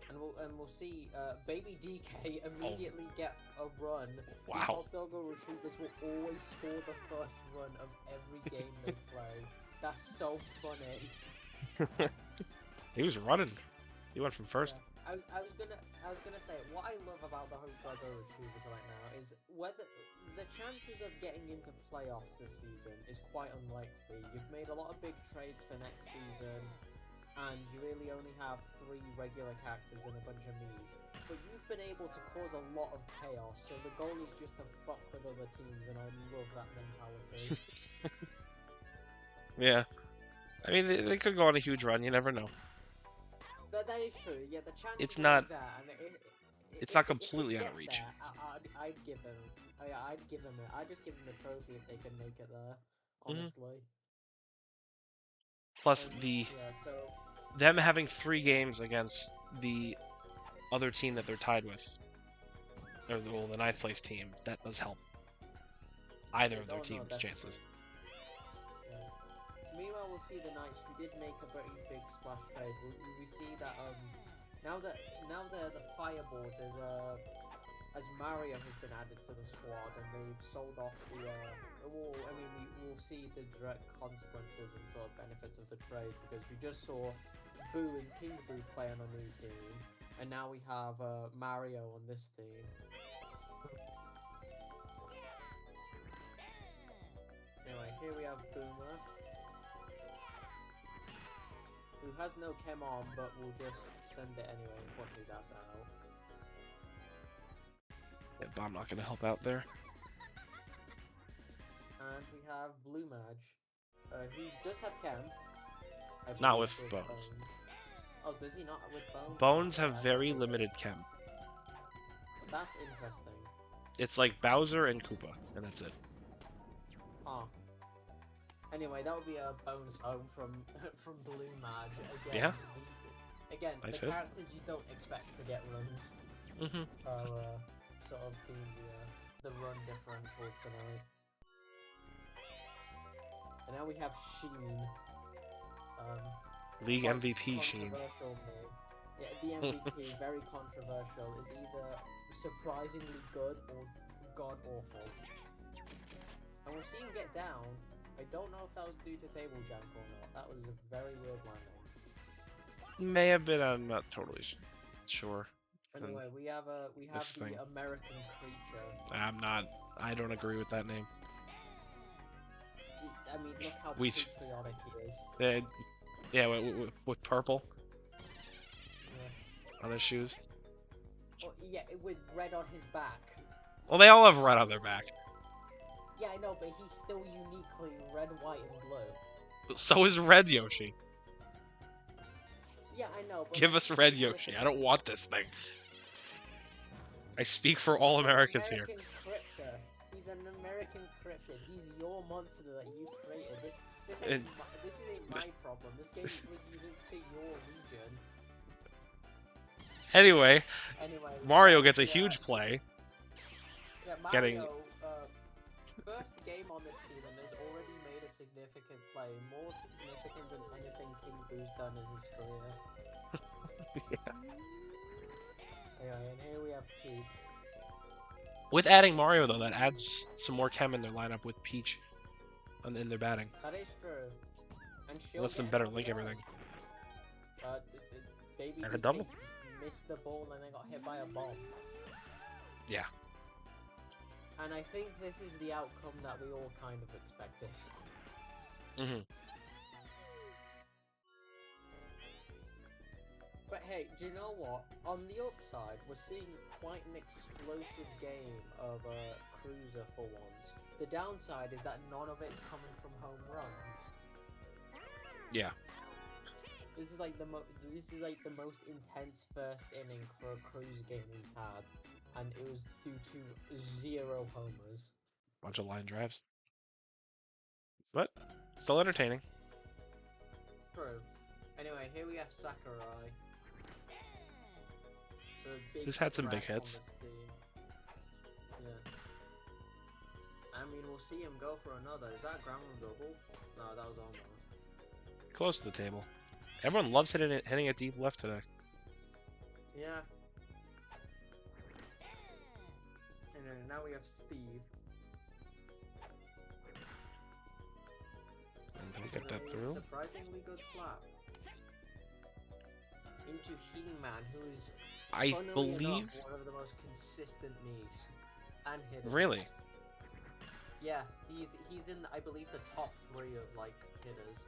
And we'll see. Baby DK immediately get a run. Wow. These Hot Doggo Retrievers will always score the first run of every game they play. That's so funny. He was running. He went from first. Yeah. I was gonna say what I love about the Hope Doggo Retrievers right now is whether the chances of getting into playoffs this season is quite unlikely. You've made a lot of big trades for next season, and you really only have 3 regular characters and a bunch of Miis. But you've been able to cause a lot of chaos, so the goal is just to fuck with other teams, and I love that mentality. Yeah. I mean, they could go on a huge run. You never know. That is true. Yeah, the chance. It's not. There, and It's not completely out of reach. I'd give him. I'd give him it. I'd just give him a trophy if they can make it there. Honestly. Plus Yeah, so them having 3 games against the other team that they're tied with, or the 9th place team, that does help either of their team's chances. Yeah. Meanwhile, we'll see the Knights who did make a pretty big splash trade. We see that now that the Fireballs is as Mario has been added to the squad and they've sold off the we'll see the direct consequences and sort of benefits of the trade, because we just saw Boo and King Boo play on a new team, and now we have Mario on this team. Anyway, here we have Boomer, who has no chem on, but we'll just send it anyway once he does out. Yeah, but I'm not going to help out there. And we have Blue Mage, who does have chem. Not with Bones. Oh, does he not with Bones? Bones have very limited chem. That's interesting. It's like Bowser and Koopa, and that's it. Oh. Anyway, that would be a Bones home from Blue Mage. Again, Yeah. Again, Nice the hit. characters you don't expect to get runs are sort of being the run differentials tonight. And now we have Sheen. League MVP Sheen. Controversial mid. Yeah, the MVP, very controversial, is either surprisingly good or god awful. And we'll see him get down. I don't know if that was due to table jank or not. That was a very weird lineup. May have been. I'm not totally sure. Anyway, we have the thing. American creature. I'm not. I don't agree with that name. I mean, look how We- patriotic he is. Yeah, with purple Yeah. on his shoes. Oh, yeah, with red on his back. Well, they all have red on their back. Yeah, I know, but he's still uniquely red, white, and blue. So is Red Yoshi. Yeah, I know. But Give us Red Yoshi. I don't want this thing. I speak for all Americans here. American Crypto. He's an American cryptid. He's your monster that you created. This isn't my problem. This game was unique to your region. Anyway, Anyway, Mario gets a huge play. Yeah, Mario, Getting first game on this team and has already made a significant play, more significant than anything King Boo's done in his career. Anyway, and here we have Peach. With adding Mario though, that adds some more chem in their lineup with Peach in their batting. That is true. And she'll Lets them get better another link one. everything. Baby And a DK double. missed the ball and then got hit by a bomb. Yeah. And I think this is the outcome that we all kind of expected. Mhm. But hey, do you know what? On the upside, we're seeing quite an explosive game of Cruiser for once. The downside is that none of it's coming from home runs. Yeah. This is like the most intense first inning for a Cruiser game we've had, and it was due to 0 homers. Bunch of line drives. But still entertaining. True. Anyway, here we have Sakurai. The big Who's had some big threat on hits. this team. Yeah. I mean, we'll see him go for another. Is that ground rule double? No, that was almost. Close to the table. Everyone loves hitting it deep left today. Yeah. And then now we have Steve. And can we get that And a through? Surprisingly good slap. Into He-Man, who is I funnily believe. enough, one of the most consistent knees and hitters. Really? Yeah, he's in, I believe, the top 3 of like hitters,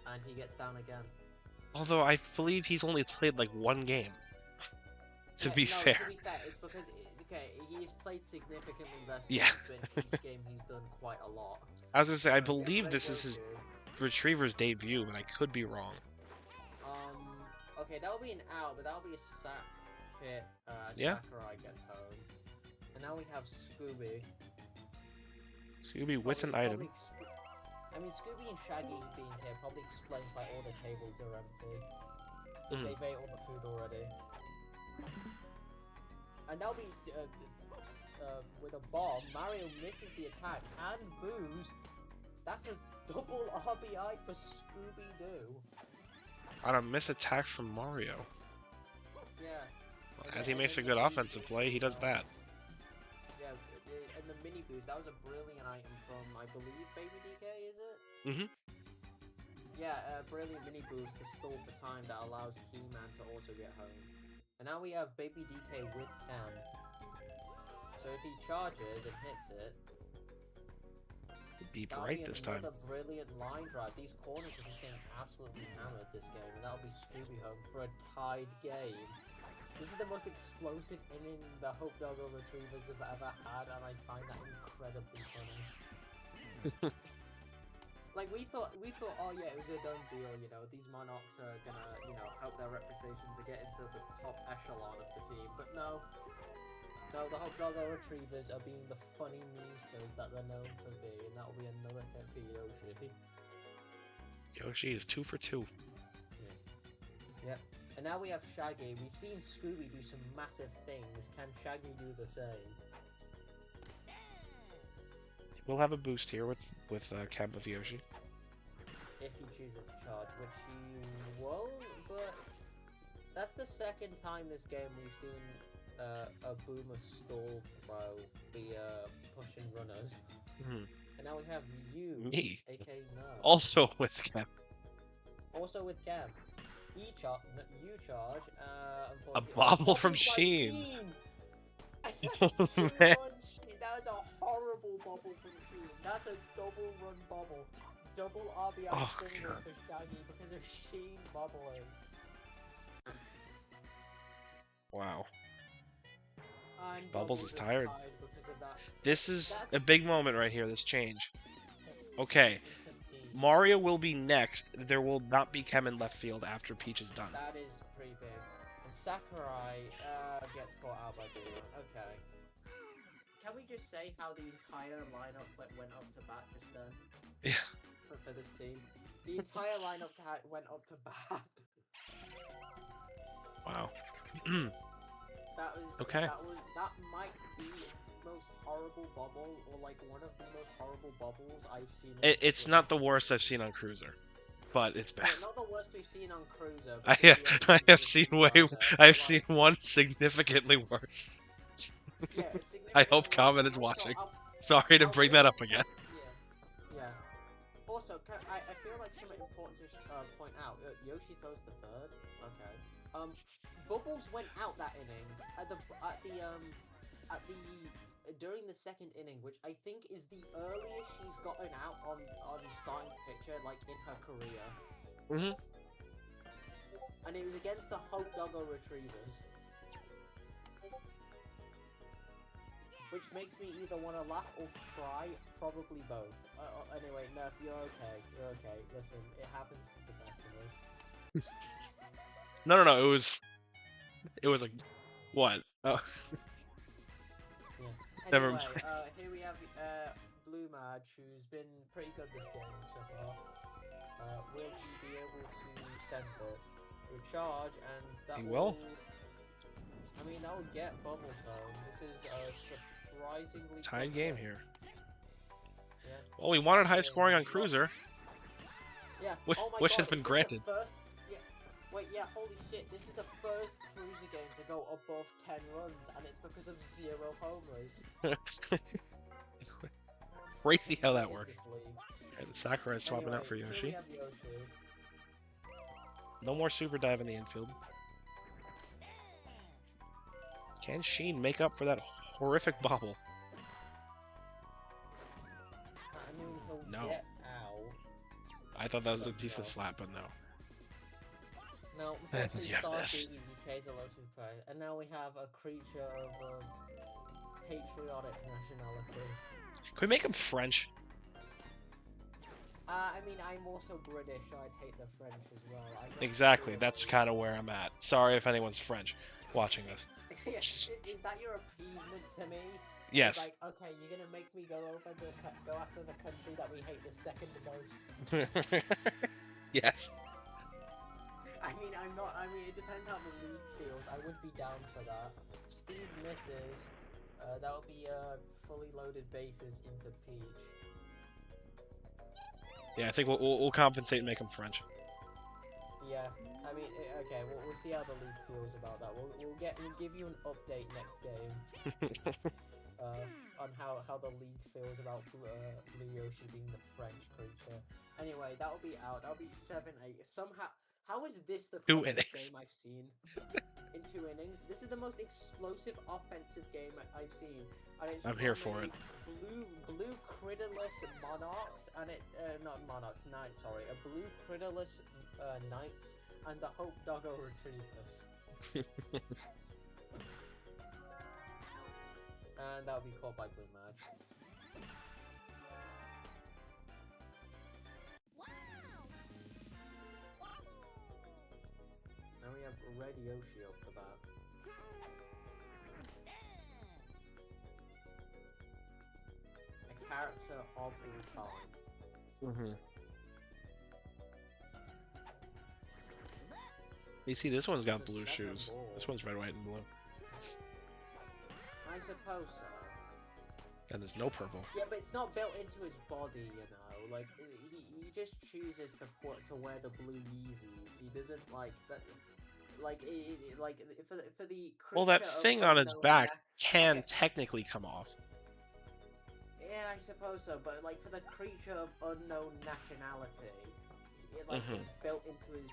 and he gets down again. Although I believe he's only played like one game. To be fair. To be fair, it's because he's played significantly less. Yeah. But each game he's done quite a lot. I was gonna say I So, believe let's this go is his to- Retriever's debut, but I could be wrong. Okay, that'll be an out, but that'll be a sack hit. Yeah. Sakurai gets home, and now we have Scooby. Scooby with an Probably item. I mean, Scooby and Shaggy being here probably explains why all the tables are empty. Mm. They've ate all the food already. And that'll be with a bomb. Mario misses the attack and boos. That's a double RBI for Scooby-Doo. On a miss attack from Mario. Yeah. As he makes a good offensive play, he does that. Yeah, and the mini boost, that was a brilliant item from, I believe, Baby DK, is it? Mhm. Yeah, a brilliant mini boost to stall for time that allows He-Man to also get home. And now we have Baby DK with Cam. So if he charges and hits it, Be that'll bright be this time. another brilliant line drive. These corners are just getting absolutely hammered this game, and that'll be Scooby home for a tied game. This is the most explosive inning the Hope Doggo Retrievers have ever had, and I find that incredibly funny. Like we thought, oh yeah, it was a done deal. You know, these Monarchs are gonna, help their reputations to get into the top echelon of the team. But no, the Hope Doggo Retrievers are being the funny monsters that they're known for being, and that'll be another hit for Yoshi. Yoshi is 2 for 2. Yep. And now we have Shaggy. We've seen Scooby do some massive things. Can Shaggy do the same? We'll have a boost here with Cam with Yoshi. If he chooses to charge, which he won't, but that's the second time this game we've seen a boomer stall throw be pushing runners. Mhm. And now we have you, Me. aka No. Also with Cam. Also with Cam. You charge, A unfortunately. bobble from by Sheen. That's 2-1 Man. Sheen. That was a horrible bobble from Sheen. That's a double run bobble. Double RBI Oh, single God. for Shaggy because of Sheen bobbling. Wow. And Bubbles is tired. because of that. This is a That's- big moment right here, this change. Okay. Mario will be next. There will not be Chem in left field after Peach is done. That is pretty big. And Sakurai gets caught out by Boo. Okay. can we just say how the entire lineup went up to bat just then? Yeah. For this team, the entire lineup went up to bat. Wow. That was Okay. that might be the most horrible bubble, or like one of the most horrible bubbles I've seen. It's not the worst I've seen on Cruiser, but it's bad. Yeah, not the worst we've seen on Cruiser. I have seen I've seen one significantly worse. Yeah, I hope Comet is watching. Sorry to bring that up again. Yeah. Also, I feel like something important to point out. Yoshi throws the third. Okay. Bubbles went out that inning during the second inning, which I think is the earliest she's gotten out on starting pitcher like in her career. Mhm. And it was against the Hope Doggo Retrievers. Which makes me either want to laugh or cry, probably both. Anyway, Nerf, you're okay. You're okay. Listen, it happens to the best of us. No. It was like what? Oh. Yeah. Never Anyway, mind. here we have Blue Madge, who's been pretty good this game so far. Will he be able to send it to a charge, and that He will. I mean, that will get Bubbles home. This is a surprisingly Tied close game here. Yeah. Well, we wanted high scoring on Cruiser, Yeah. which, Oh my which God, has been is this the granted. first... Yeah. Wait, yeah, holy shit, this is the first Cruiser game to go above 10 runs, and it's because of 0 homers. Crazy how that What is works. this league? And Sakurai is swapping out for Anyway, here Yoshi. we have Yoshi. No more super dive in the infield. Can Sheen make up for that horrific bobble? I mean, he'll No. get out. I thought that was a decent slap, but no. No, And unfortunately, you have this. Stargate UK's a low super, and now we have a creature of patriotic nationality. Can we make him French? I mean, I'm also British, so I'd hate the French as well. I'm not Exactly, sure that's if- kind of where I'm at. Sorry if anyone's French watching this. Is that your appeasement to me? Yes. Like, okay, you're gonna make me go after the country that we hate the second most. Yes. I mean, it depends how the league feels. I would be down for that. Steve misses. That would be fully loaded bases into Peach. Yeah, I think we'll compensate and make him French. Yeah, I mean, okay, we'll see how the league feels about that. We'll give you an update next game. On how the league feels about Blue Yoshi being the French creature. Anyway, that'll be out. That'll be 7-8. Somehow, how is this the 2 closest innings. game I've seen in 2 innings? This is the most explosive offensive game I've seen. And it's I'm here from for a it. Blue Critterless Monarchs and not Monarchs, Knights. Sorry, a Blue Critterless Knights and the Hope Doggo Retrievers. And that'll be caught by Blue Madge. Now we have Red Yoshi up for that. A character of all time. Mm-hmm. You see, this one's got It's a blue second shoes. ball. This one's red, white, and blue. I suppose so. And there's no purple. Yeah, but it's not built into his body, you know. Like he just chooses to wear the blue Yeezys. He doesn't like that. Like for the. Well, that creature of thing on his unknown back na- can Okay. technically come off. Yeah, I suppose so. But like for the creature of unknown nationality, it's built into his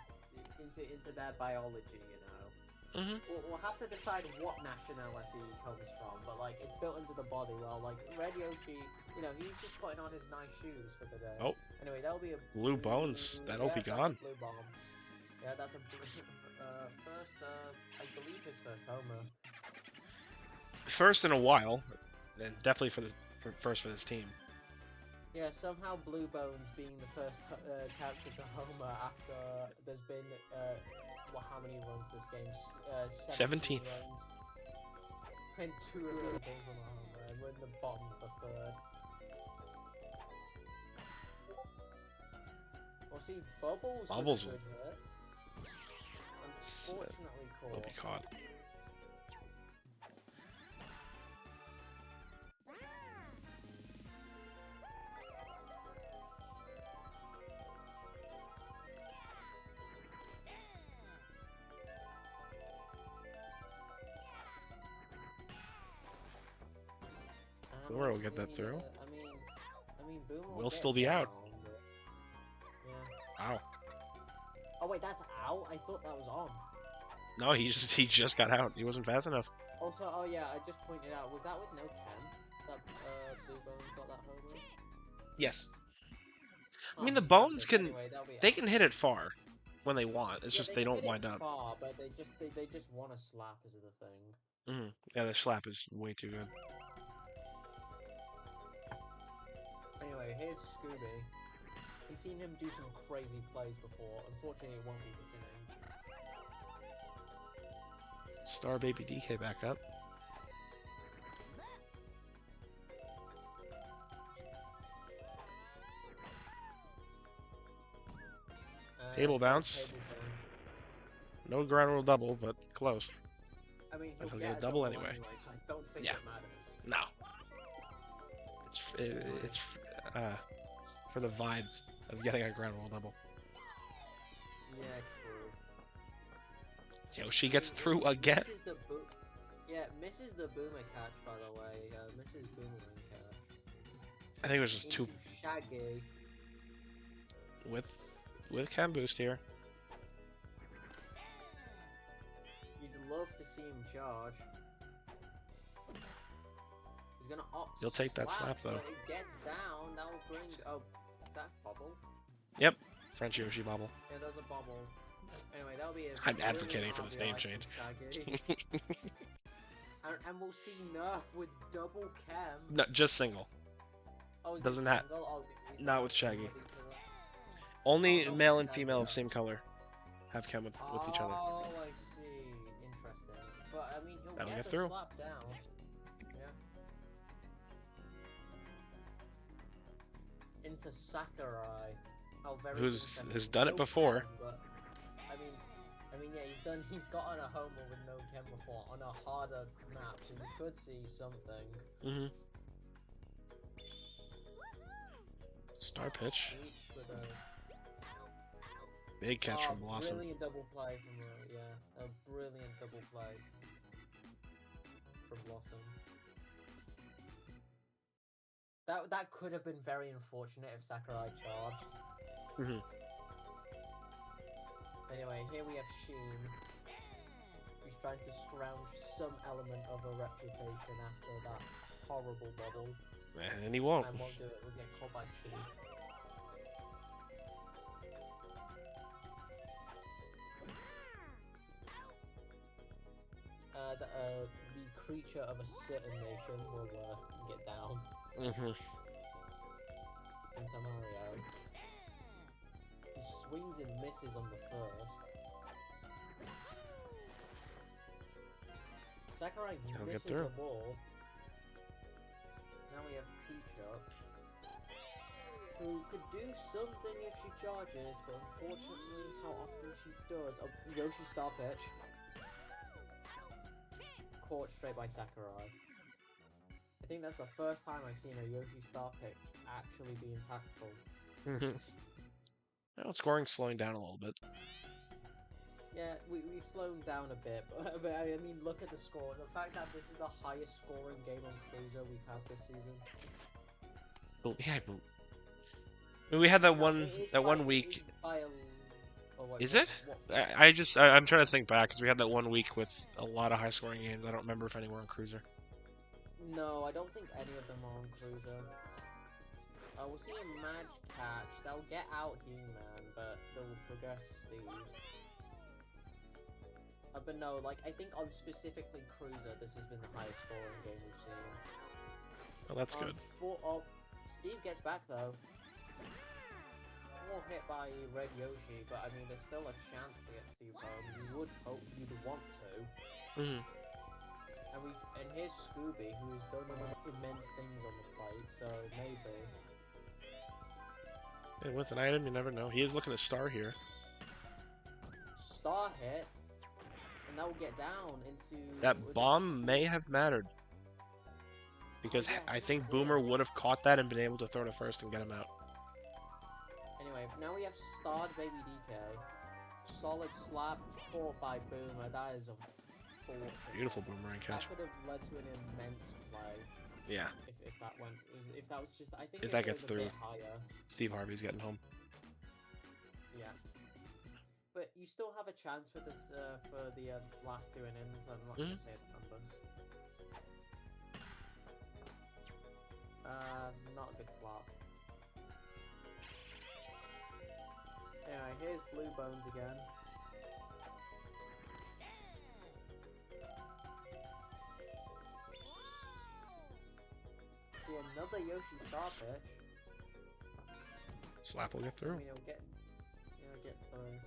into their biology, you know. Mm-hmm. We'll have to decide what nationality he comes from, but like it's built into the body. Well, like Red Yoshi, you know, he's just putting on his nice shoes for the day. Oh. Anyway, that'll be a Blue bones. That'll be that's a gone. blue bomb. Yeah, that's a first. I believe his first homer. First in a while, and definitely first for this team. Yeah, somehow Blue Bones being the first character to homer after there's been how many runs this game? 17 17. runs. And 2 of them came from a homer. and we're in the bottom of the third. Well, see, Bubbles Bubbles with a good hit. Unfortunately will be caught. caught. Boomer will get that through. I mean, Boomer Will will get still be out. down, but... Yeah. Ow. Oh wait, that's out? I thought that was on. No, he just got out. He wasn't fast enough. Also, oh yeah, I just pointed out, was that with no chem? That Blue Bones got that home run? Yes. I Oh, mean, the Bones impressive. can Anyway, that'll be they out. can hit it far when they want. It's Yeah, just they don't can hit wind it up. far, but they just want to slap is the thing. Yeah, the slap is way too good. Anyway, here's Scooby. He's seen him do some crazy plays before. Unfortunately, it won't be this inning. Star Baby DK back up. Table bounce. Table bounce. No ground rule double, but close. I mean, But he'll he'll get a double double anyway. So I don't think Yeah. it matters. No. It's for the vibes of getting a ground rule double. Yeah, true. Yoshi gets through again. Misses the misses the boomer catch, by the way. Misses boomerang catch. I think it was just two Into Shaggy. with cam boost here. You'd love to see him charge. He's gonna opt. He'll take that slap, though. But it gets down. That will bring. Oh, is that bubble? Yep, French Yoshi bobble. Yeah, there's a bubble. Anyway, that'll be. I'm advocating for this name change. And we'll see Nerf with double chem. No, just single. Oh, is doesn't it have- single? Oh, is not that with Shaggy. with each other? Only Oh, male and okay, female of yeah. same color have chem with each other. Oh, I see. Interesting. But I mean, he'll That'll get get the through. slap down. Yeah. Into Sakurai. How very Who's interesting. has done it No before. chem, but I mean, yeah, he's gotten a homer with no chem before on a harder map, so you could see something. Star pitch. Reach with a Big catch from Blossom. Brilliant double play from a brilliant double play from Blossom. That could have been very unfortunate if Sakurai charged. Anyway, here we have Sheen. He's trying to scrounge some element of a reputation after that horrible bubble. And he won't. And won't do it. We'll get caught by Steve. The creature of a certain nation will get down into Mario. He swings and misses on the first. Sakurai He'll get misses through. the ball. Now we have Peach up, who could do something if she charges, but unfortunately, how often she does. Oh, Yoshi star pitch. Caught straight by Sakurai. I think that's the first time I've seen a Yoshi star pitch actually be impactful. Well, scoring's slowing down a little bit. Yeah, we've slowed down a bit, but I mean, look at the score. The fact that this is the highest scoring game on Cruiser we've had this season. Yeah, I mean, we had that No, one it is that by- one it week. is by a- oh, wait, Is what- it? what- I'm trying to think back because we had that one week with a lot of high scoring games. I don't remember if any were on Cruiser. No, I don't think any of them are on Cruiser. We'll see a match catch. They'll get out He-Man, but they'll progress Steve. But no, like, I think on specifically Cruiser, this has been the highest scoring game we've seen. Well, that's good. Steve gets back, though. More hit by Red Yoshi, but I mean, there's still a chance to get Steve home. You would hope you'd want to. And here's Scooby, who's done immense things on the plate, so maybe. Hey, with an item, you never know. He is looking to star here. Star hit, and that will get down into... That bomb may have mattered. Because yeah, I think Boomer would have caught that and been able to throw to first and get him out. Anyway, now we have starred Baby DK. Solid slap caught by Boomer. That is a fortune. Beautiful boomerang catch. That could have led to an immense play. Yeah. If that went, if that was just, I think If it that gets goes a through, bit higher. Steve Harvey's getting home. Yeah. But you still have a chance for this, for the last two innings. I'm not gonna say the numbers. Not a good slap. Anyway, here's Blue Bones again. See, another Yoshi star pitch. Slap will get I through. mean, it'll get through.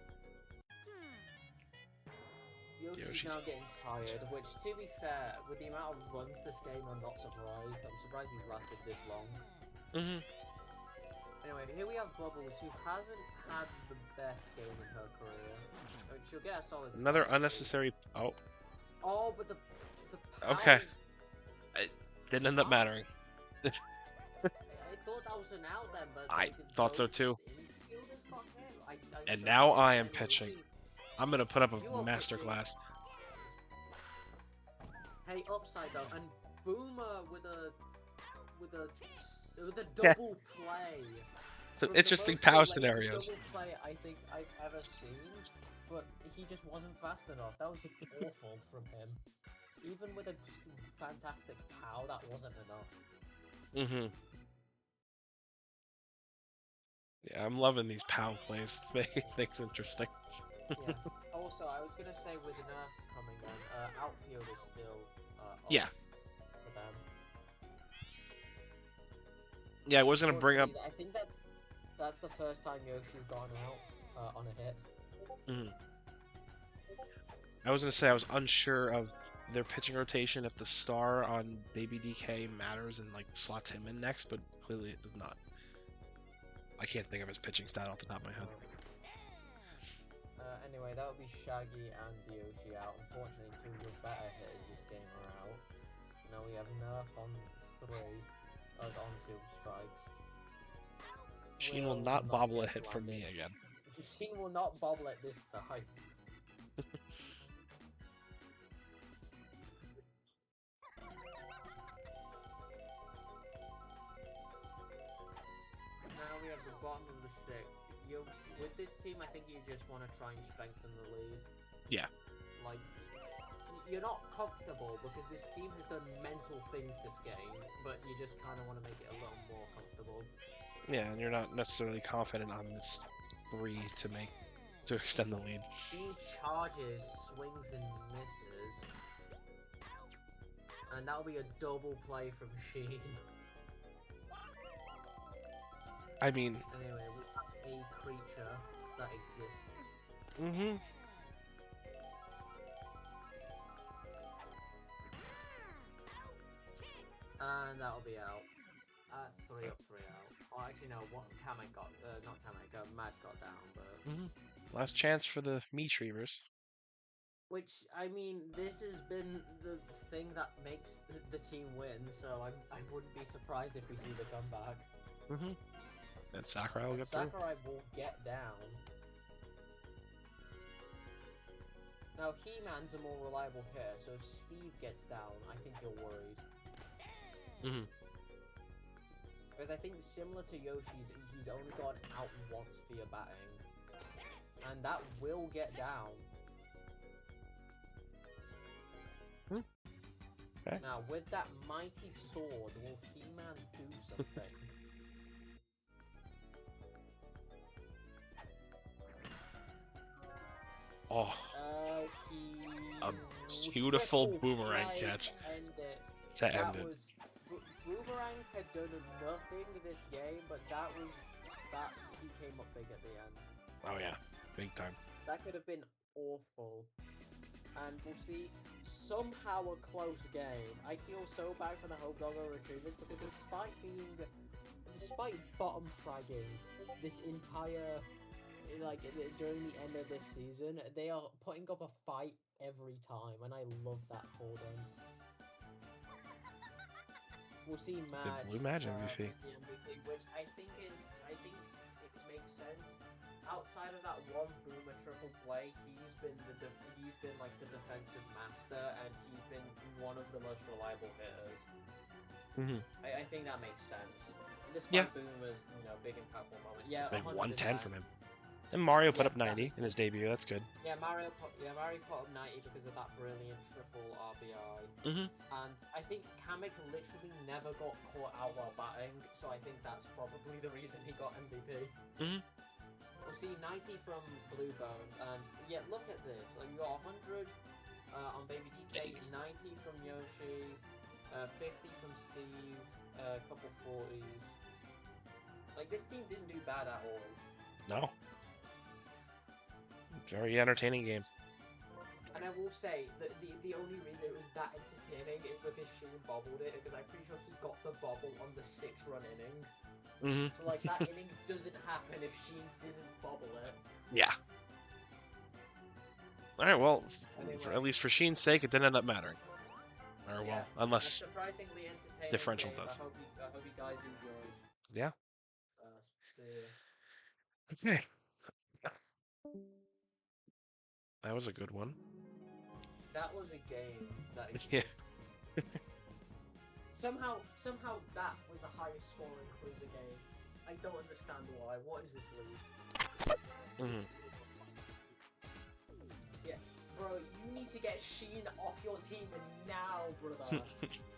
Yoshi's now getting tired, which, to be fair, with the amount of runs this game, I'm not surprised. I'm surprised he's lasted this long. Anyway, here we have Bubbles, who hasn't had the best game in her career. She'll get a solid Another start, unnecessary... Oh, Oh, but the okay. power- It didn't end up mattering. I thought that was an out then, but I like, thought so those too. infielders got hit. And so now I am anyway, pitching. see- I'm gonna put up You a are masterclass. Hey, upside down, and Boomer with a Yeah. double play. So From the interesting most power delayed scenarios. Double play I think I've ever seen, but he just wasn't fast enough. That was awful from him. Even with a fantastic pow, that wasn't enough. Yeah, I'm loving these pound plays. It's making things interesting. Yeah. Also, I was gonna say with Nerf coming on, outfield is still Yeah. for them. Yeah, I was gonna bring up. I think that's the first time Yoshi's gone out on a hit. I was gonna say I was unsure of their pitching rotation if the star on Baby DK matters and like slots him in next, but clearly it does not. I can't think of his pitching stat off the top of my head. Anyway, that would be Shaggy and Yoshi out. Unfortunately, two of the better hitters this game are out. Now we have Nerf on 3, on 2 strikes. Sheen will not bobble a hit from me again. Sheen will not bobble it this time. Now we have the bottom of the 6th. With this team, I think you just want to try and strengthen the lead. Yeah. Like, you're not comfortable because this team has done mental things this game, but you just kind of want to make it a little more comfortable. Yeah, and you're not necessarily confident on this 3 to extend the lead. Sheen charges, swings and misses. And that'll be a double play from Sheen. I mean, Anyway, we have a creature that exists. And that'll be out. That's 3 up, 3 out. Oh, actually no, what Kamek got, not Kamek, Madge got down, but... Last chance for the Retrievers. Which, I mean, this has been the thing that makes the team win, so I wouldn't be surprised if we see the comeback. And Sakurai will get through. Sakurai will get down. Now, He-Man's a more reliable hitter, so if Steve gets down, I think you're worried. Because I think similar to Yoshi's, he's only gone out once via batting. And that will get down. Okay. Now, with that mighty sword, will He-Man do something? Oh, a beautiful boomerang catch to end it. Boomerang had done nothing this game, but he came up big at the end. Oh yeah, big time. That could have been awful. And we'll see somehow a close game. I feel so bad for the Hope Doggo Retrievers because despite bottom fragging this entire, like, during the end of this season, they are putting up a fight every time, and I love that for them. We'll see Madge, Blue Madge MVP. the MVP, which I think it makes sense. Outside of that one boomer triple play, he's been like the defensive master, and he's been one of the most reliable hitters. I think that makes sense. Despite Boomer's, big impactful moment. Yeah, Like 110 110 from him. And Mario put up 90 in his debut. That's good. Yeah, Mario put up 90 because of that brilliant triple RBI. And I think Kamek literally never got caught out while batting, so I think that's probably the reason he got MVP. We'll see 90 from Blue Bones, and yeah, look at this. Like, you got 100 on Baby DK, 90 from Yoshi, 50 from Steve, a couple 40s. Like, this team didn't do bad at all. No. Very entertaining game. And I will say that the only reason it was that entertaining is because Sheen bobbled it, because I'm pretty sure he got the bobble on the 6-run inning. So, like, that inning doesn't happen if Sheen didn't bobble it. Yeah. Alright, well, Anyway. at least for Sheen's sake, it didn't end up mattering. Or, well, Yeah, unless... a surprisingly entertaining differential game. does. I hope you guys enjoyed. Yeah. See ya. Okay. That was a good one. That was a game that is Yeah. just... somehow that was the highest scoring cruiser game. I don't understand why. What is this league? Yeah, bro, you need to get Sheen off your team now, brother.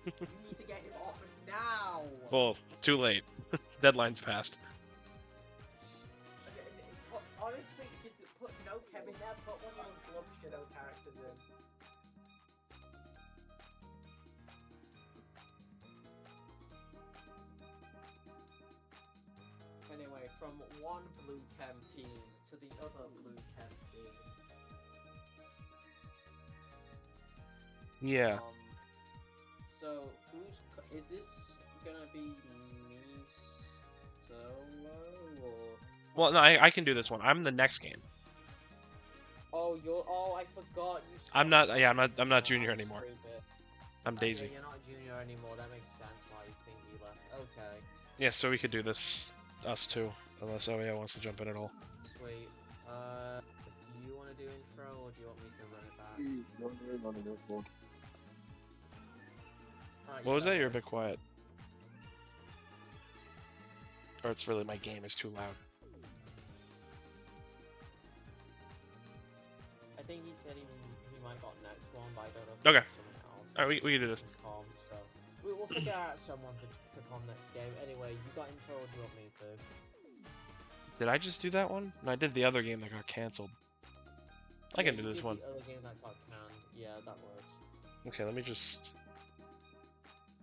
You need to get him off now. Well, too late. Deadline's passed. Honestly, just put no Kevin there, put one of those Glove Shadow characters in. Anyway, from one blue chem team to the other blue chem team. Yeah. So, is this gonna be me solo or? Well, no, I can do this one. I'm the next game. Oh, I forgot you. I'm not junior anymore. Stupid. I'm Daisy. Okay, you're not junior anymore. That makes sense why you think you left. Okay. Yeah, so we could do this, us too, unless OEO wants to jump in at all. Sweet. Do you want to do intro or do you want me to run it back? Alright, What was you that? go You're a bit first. quiet. Or it's really my game is too loud. I think he said he might got next one, but I don't know if Okay. there's someone else. Alright, we can do this. Com, so we'll figure out someone to com next game. Anyway, you got intro or do you want me to? Did I just do that one? No, I did the other game that got cancelled. I can do you this did one. The other game that got canned. Yeah, that works. Okay, let me just...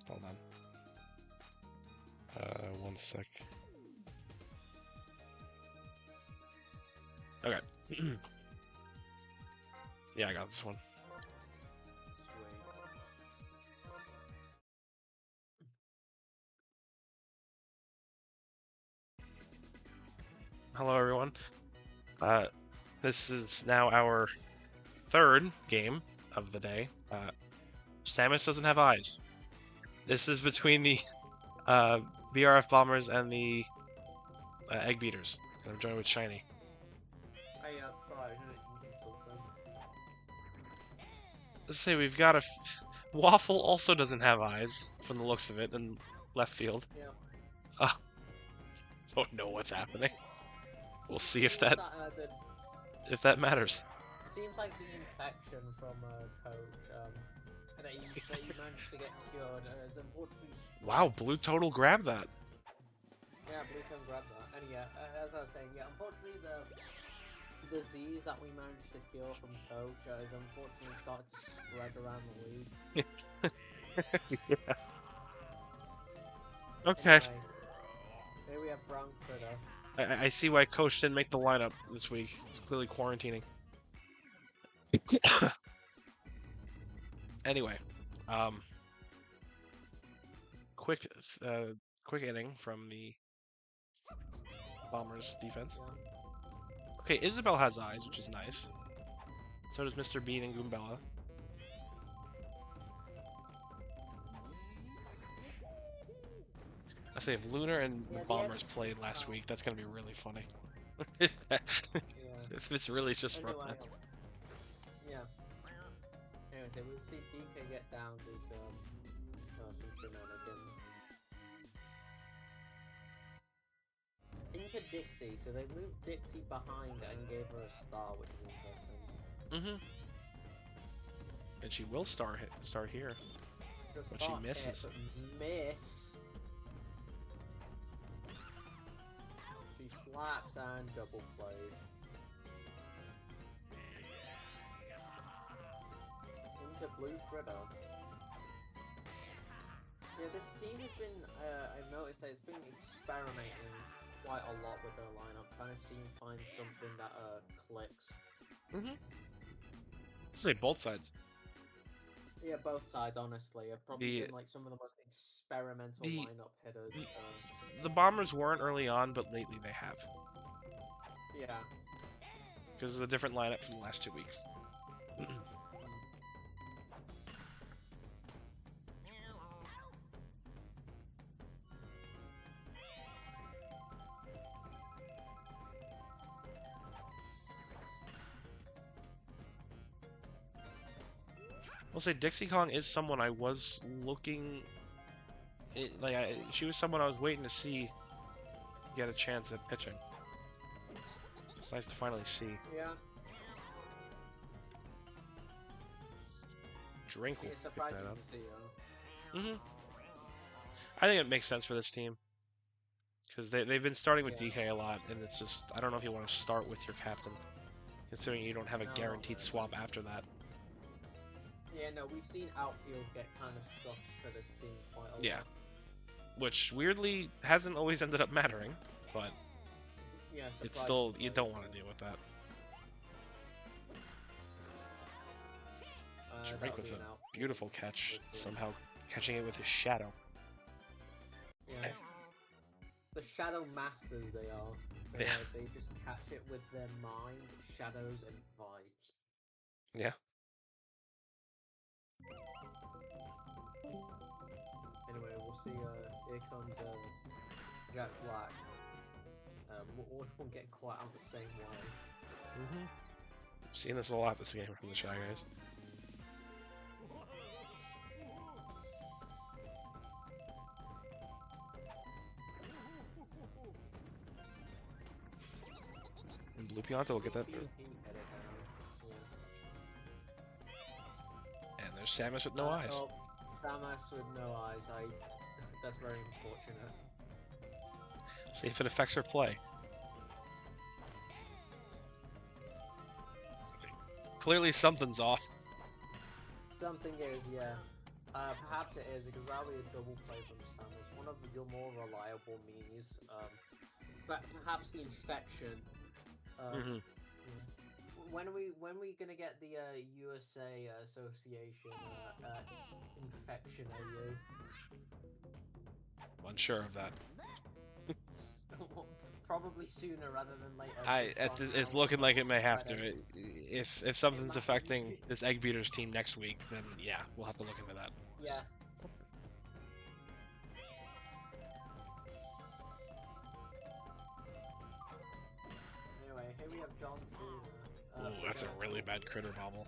Hold on. 1 sec. Okay. Yeah, I got this one. Sweet. Hello, everyone. This is now our third game of the day. Samus doesn't have eyes. This is between the BRF Bombers and the Egg Beaters. I'm joined with Shiny. Hey, sorry, you can talk then. Let's say we've got Waffle also doesn't have eyes, from the looks of it, in left field. Yeah. Don't know what's happening. We'll see if that the if that matters. seems like the infection from Coach that you managed to get cured is unfortunately. Wow, Blue Total grabbed that. Yeah, Blue Cone grabbed that. And yeah, as I was saying, yeah, unfortunately the disease that we managed to cure from Coach is unfortunately started to spread around the league. Yeah. Okay. Anyway, here we have Brown Critter. I see why Coach didn't make the lineup this week. He's clearly quarantining. Anyway, quick inning from the Bombers defense. Yeah. Okay, Isabel has eyes, which is nice. So does Mr. Bean and Goombella. I say if Lunar and the Yeah, the Bombers end played is last about- week, that's gonna be really funny. Yeah. If it's really just from Anyway, that. yeah. Anyway, so we'll see DK get down due to some shenanigans. Into Dixie, so they moved Dixie behind and gave her a star, which is interesting. And she will start here. She'll But she start misses. Hit, but miss. She slaps and double plays. Into Blue Critter. Yeah, this team has been, I've noticed that it's been experimenting quite a lot with their lineup, trying to find something that clicks. Say both sides. Yeah, both sides, honestly, have probably The- been like some of the most experimental the- lineup hitters. The Bombers weren't early on, but lately they have. Yeah. Because of the different lineup from the last 2 weeks. I'll say Dixie Kong is someone I was looking. She was someone I was waiting to see get a chance at pitching. It's nice to finally see. Yeah. Drink will Yeah, pick surprising that up. to see, I think it makes sense for this team. Because they've been starting with Yeah. DK a lot, and it's just, I don't know if you want to start with your captain. Considering you don't have a No, guaranteed not swap after that. Yeah, no, we've seen outfield get kind of stuck for this team quite a Yeah. lot. Which, weirdly, hasn't always ended up mattering. But Yeah, it's still, you surprisingly, don't want to deal with that. Drake that'll with be a an outfield. beautiful catch, With the- somehow catching it with his shadow. Yeah. The shadow masters they are. Yeah. They just catch it with their mind, shadows, and vibes. Yeah. Anyway, we'll see. Here comes Jack Black. We'll get quite out the same way. Seen this a lot this game from the Shy Guys. And Blue Pianta will get that through. He hit it down. Yeah. And there's Samus with no eyes. Oh, Samus with no eyes. That's very unfortunate. See if it affects her play. Clearly something's off. Something is, yeah. Perhaps it is, because that'll be a double play from Samus. One of your more reliable memes. But perhaps the infection. Mhm. When are we gonna get the USA Association infection AU? Unsure of that. Probably sooner rather than later. It's looking like it may have to. Spreading. If something's might- affecting this Egg Beaters team next week, then yeah, we'll have to look into that. Yeah. Anyway, here we have John Cena. Ooh, that's a really bad critter bobble.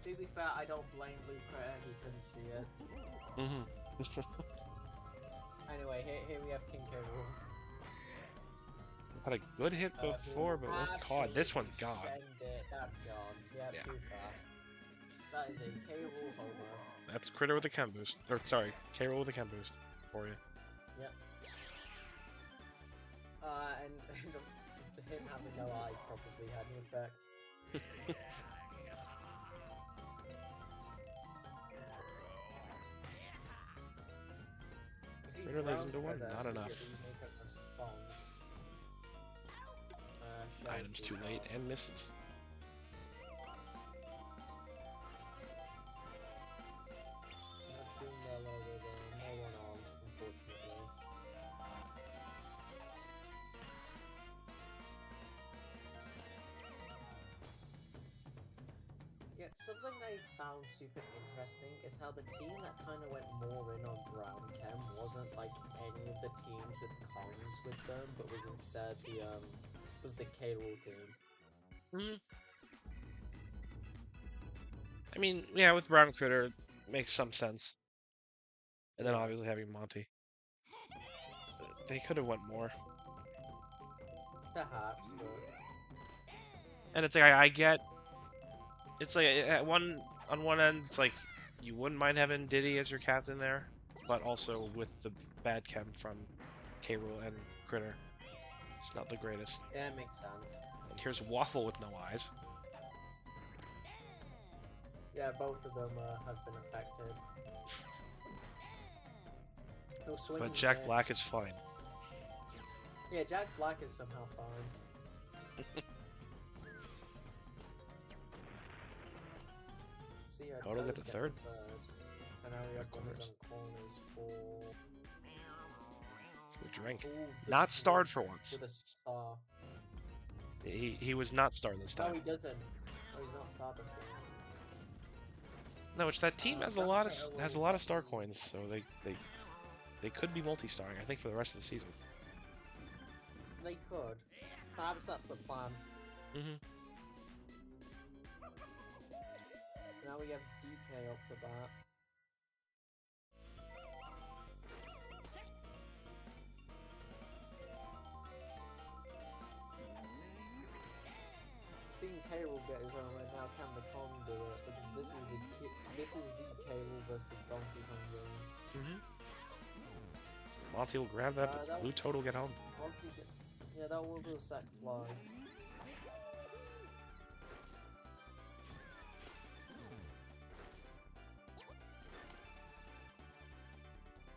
To be fair, I don't blame Blue Critter, he couldn't see it. Anyway, here we have King K. Rool. Had a good hit before, but was caught. This one's gone. That's gone. Yeah, Yeah. too fast. That is a K. Rool homer. That's critter with a chem boost. Or sorry, K-roll with a chem boost for you. Yep. And him having no eyes probably had an effect. Is he Critter lays ground into one? critter? Not Does enough. he make a response? Items too late and misses. Yeah, something I found super interesting is how the team that kind of went more in on Brown Chem wasn't like any of the teams with Kongs with them, but was instead the K-Rool team. Mhm. I mean, yeah, with Brown Critter, it makes some sense. And then Yeah. obviously having Monty. They could have went more. Perhaps, but And it's like I get, it's like at on one end, it's like you wouldn't mind having Diddy as your captain there, but also with the bad chem from K-Rool and Critter, it's not the greatest. yeah, it makes sense. And here's Waffle with no eyes. Yeah, both of them have been affected. No swinging But Jack miss. Black is fine. Yeah, Jack Black is somehow fine. See, Total get the third. And now we have Of course. runners on corners for... For a drink. Ooh, Not good starred swing for once. with a star. He was not starred this No, time. he doesn't. Oh, he's not starred this game. No, which that team has a That's lot of quite a has a little- lot of star coins, so they could be multi-starring. I think for the rest of the season. They could. Perhaps that's the plan. Mm-hmm. Now we have DK up to bat. Seeing K-Rool get his own right now, can the Kong do it? Because this is the K-Rool versus Donkey Kong game. Mm-hmm. Monty will grab that, but that Blue Toad will get home. Monty get, yeah, that will do a sack fly.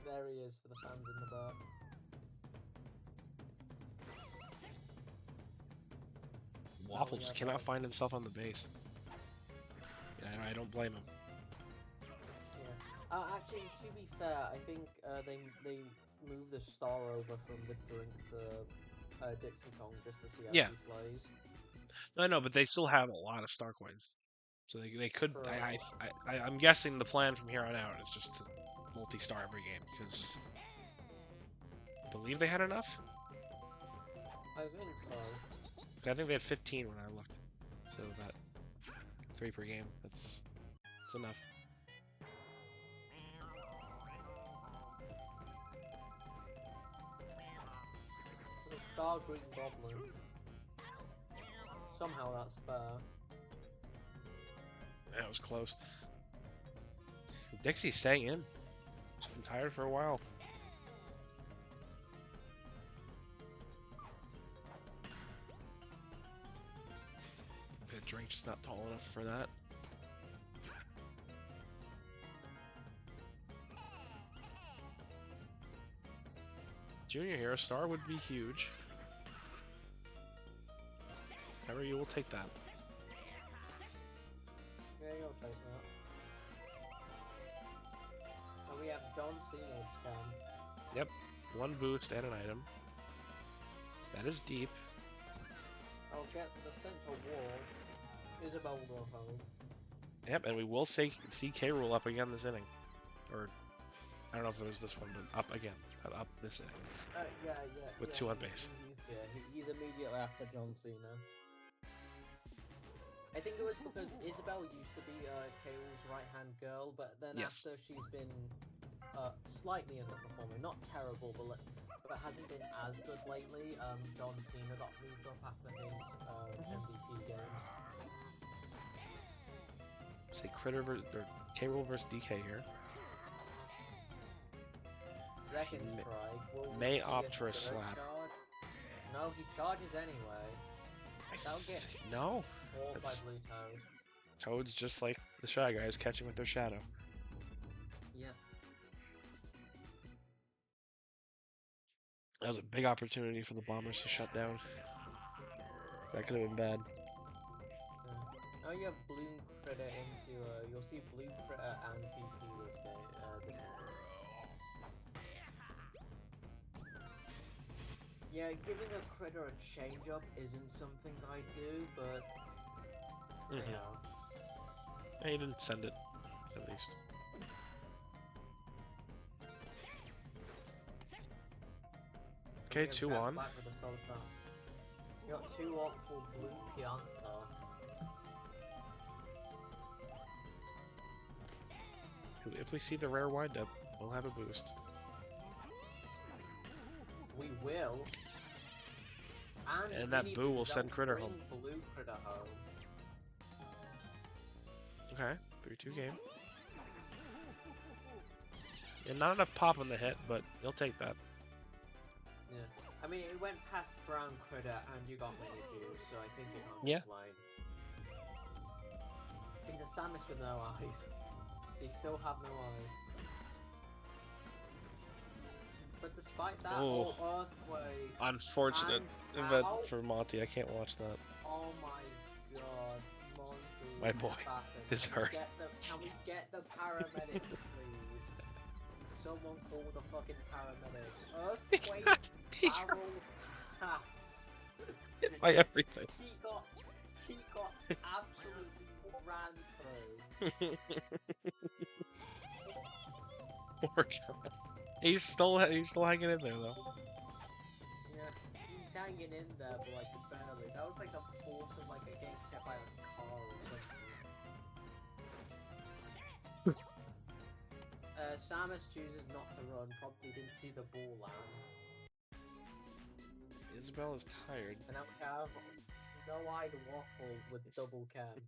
There he is for the fans in the back. Waffle we just have cannot that. find himself on the base. Yeah, I don't blame him. Yeah. Actually, to be fair, I think they moved the star over from the drink to Dixie Kong just to see how Yeah. he plays. No, I know, but they still have a lot of star coins, so they could. True. I'm guessing the plan from here on out is just to multi-star every game because I believe they had enough. I think so. I think they had 15 when I looked, so that 3 per game. That's enough. So the star green goblin. Somehow that's fair. That was close. Dixie's staying in. She's been tired for a while. The drink just not tall enough for that. Junior Hero Star would be huge. However, you will take that. Yeah, you'll take that. And we have John Cena with 10. Yep, 1 boost and an item. That is deep. I'll get the center wall. Isabel will go home. Yep, and we will see K-Rool up again this inning. Or, I don't know if it was this one, but up again. Up this inning. Yeah. With 2 on base. He's immediately after John Cena. I think it was because Isabel used to be K-Rool's right-hand girl, but then Yes. after she's been slightly underperforming, not terrible, but hasn't been as good lately. John Cena got moved up after his MVP games. Say Critter versus or K-Rool versus DK here. Second May- strike. Will we may see opt for a third slap. charge? No, he charges anyway. That'll get No. caught by That's- Blue Toad. Toad's just like the Shy Guys catching with their shadow. Yeah. That was a big opportunity for the Bombers to shut down. That could have been bad. Now you have Bloom Critter into you'll see Bloom Critter and PP this game this inning. Yeah, giving a critter a change up isn't something I do, but you Mhm. know. He didn't send it, at least. Okay, 2 on. Back with the solid start. You got 2 up for Blue Pianta. If we see the rare windup, we'll have a boost. We will. And that mini boo will boos, send that'll Critter bring home. Blue Critter home. Okay, 3-2 game. And not enough pop on the hit, but you'll take that. Yeah. I mean, it went past Brown Critter and you got mini boos, so I think it can't Yeah. complain. It's a Samus with no eyes. They still have no eyes. But despite that, Oh. Earthquake. Unfortunate And event ow. for Monty. I can't watch that. Oh my god, Monty. My boy Batten. is hurt. Can we get the paramedics, please? Someone call the fucking paramedics. Earthquake, He barrel. Ha. by everything. He got absolutely ran through. Poor guy. He's still hanging in there though. Yeah, he's hanging in there, but like barely. That was like the force of like a getting hit by a car or something. Samus chooses not to run. Probably didn't see the ball land. Isabel is tired. And now we have no-eyed waffle with double cam.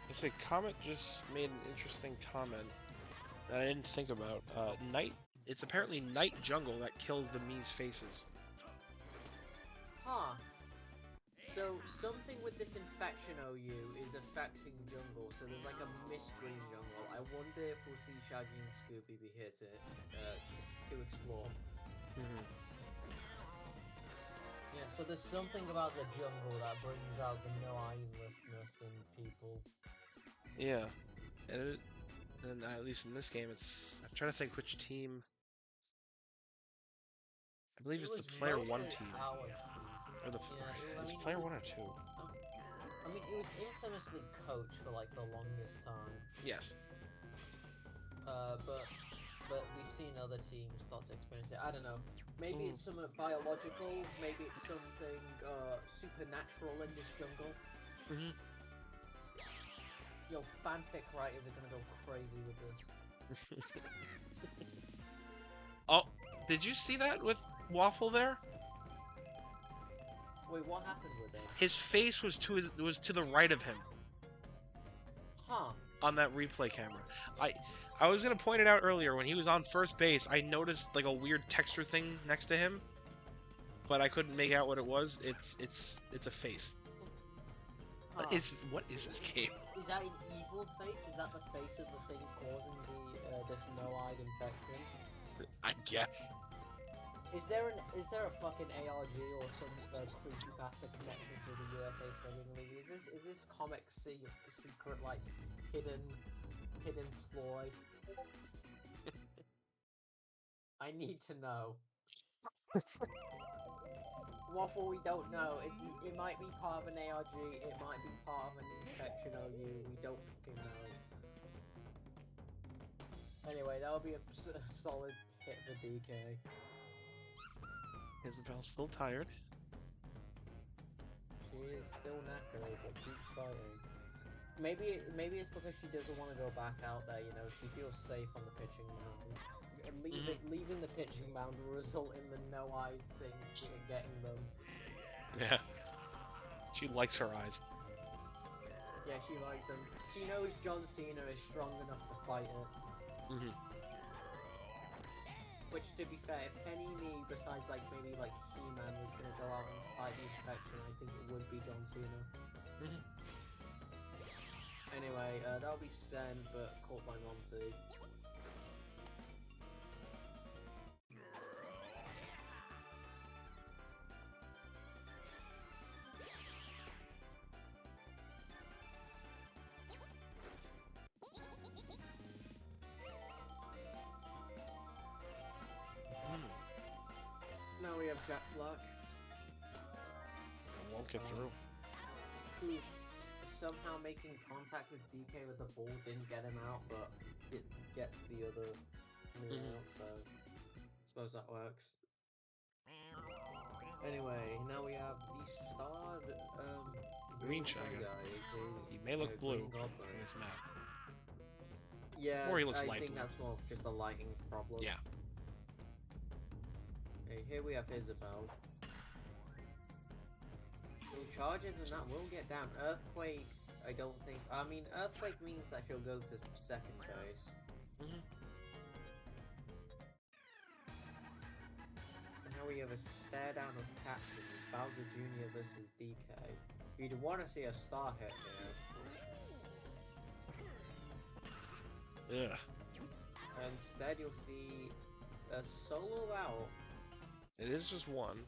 Actually, Comet just made an interesting comment that I didn't think about. It's apparently night jungle that kills the Mii's faces. Huh. So something with this infection OU is affecting jungle. So there's like a misgreen jungle. I wonder if we'll see Shaggy and Scooby be here to explore. Yeah, so there's something about the jungle that brings out the no-eyelessness in people. Yeah, and at least in this game, I'm trying to think which team. I believe it's the player 1 team. Or the it's player 1 or 2. I mean, it was infamously Coach for like the longest time. Yes. But we've seen other teams start to experience it. I don't know. Maybe it's something biological. Maybe it's something supernatural in this jungle. Yo, fanfic writers are gonna go crazy with this. Oh, did you see that with Waffle there? Wait, what happened with it? His face was to the right of him. Huh. On that replay camera. I was gonna point it out earlier when he was on first base. I noticed like a weird texture thing next to him, but I couldn't make out what it was. It's a face. Huh. What is this game? Is that an evil face? Is that the face of the thing causing this no-eyed infection? I guess. Is there a fucking ARG or some creepypasta connected to the USA Slugging League? Is this comic secret like hidden ploy? I need to know. Waffle, we don't know. It might be part of an ARG. It might be part of an infection OU. We don't fucking know. Anyway, that'll be a solid hit for DK. Isabel's still tired. She is still knackered, but keeps fighting. Maybe it's because she doesn't want to go back out there. You know, she feels safe on the pitching mound. Leaving the pitching mound will result in the no-eye thing getting them. Yeah. She likes her eyes. Yeah, she likes them. She knows John Cena is strong enough to fight it. Which, to be fair, if any me besides like maybe like He-Man was gonna go out and fight the infection, I think it would be John Cena. Anyway, that'll be sent, but caught by Monty. Now we have Jack Black. Won't get through. Goku somehow making contact with DK with the ball didn't get him out, but it gets the other move out, so I suppose that works. Anyway, now we have the starred Green guy. Shaga. He may look blue in this map. Yeah, Or he looks I light think blue. that's more of just a lighting problem. Yeah. Okay, here we have Isabel. Who charges and that will get down. Earthquake, I don't think. I mean, Earthquake means that she'll go to second base. Mhm. And now we have a stare down of captains. Bowser Jr. versus DK. You'd want to see a star hit here. Ugh. Instead, you'll see a solo out. It is just one.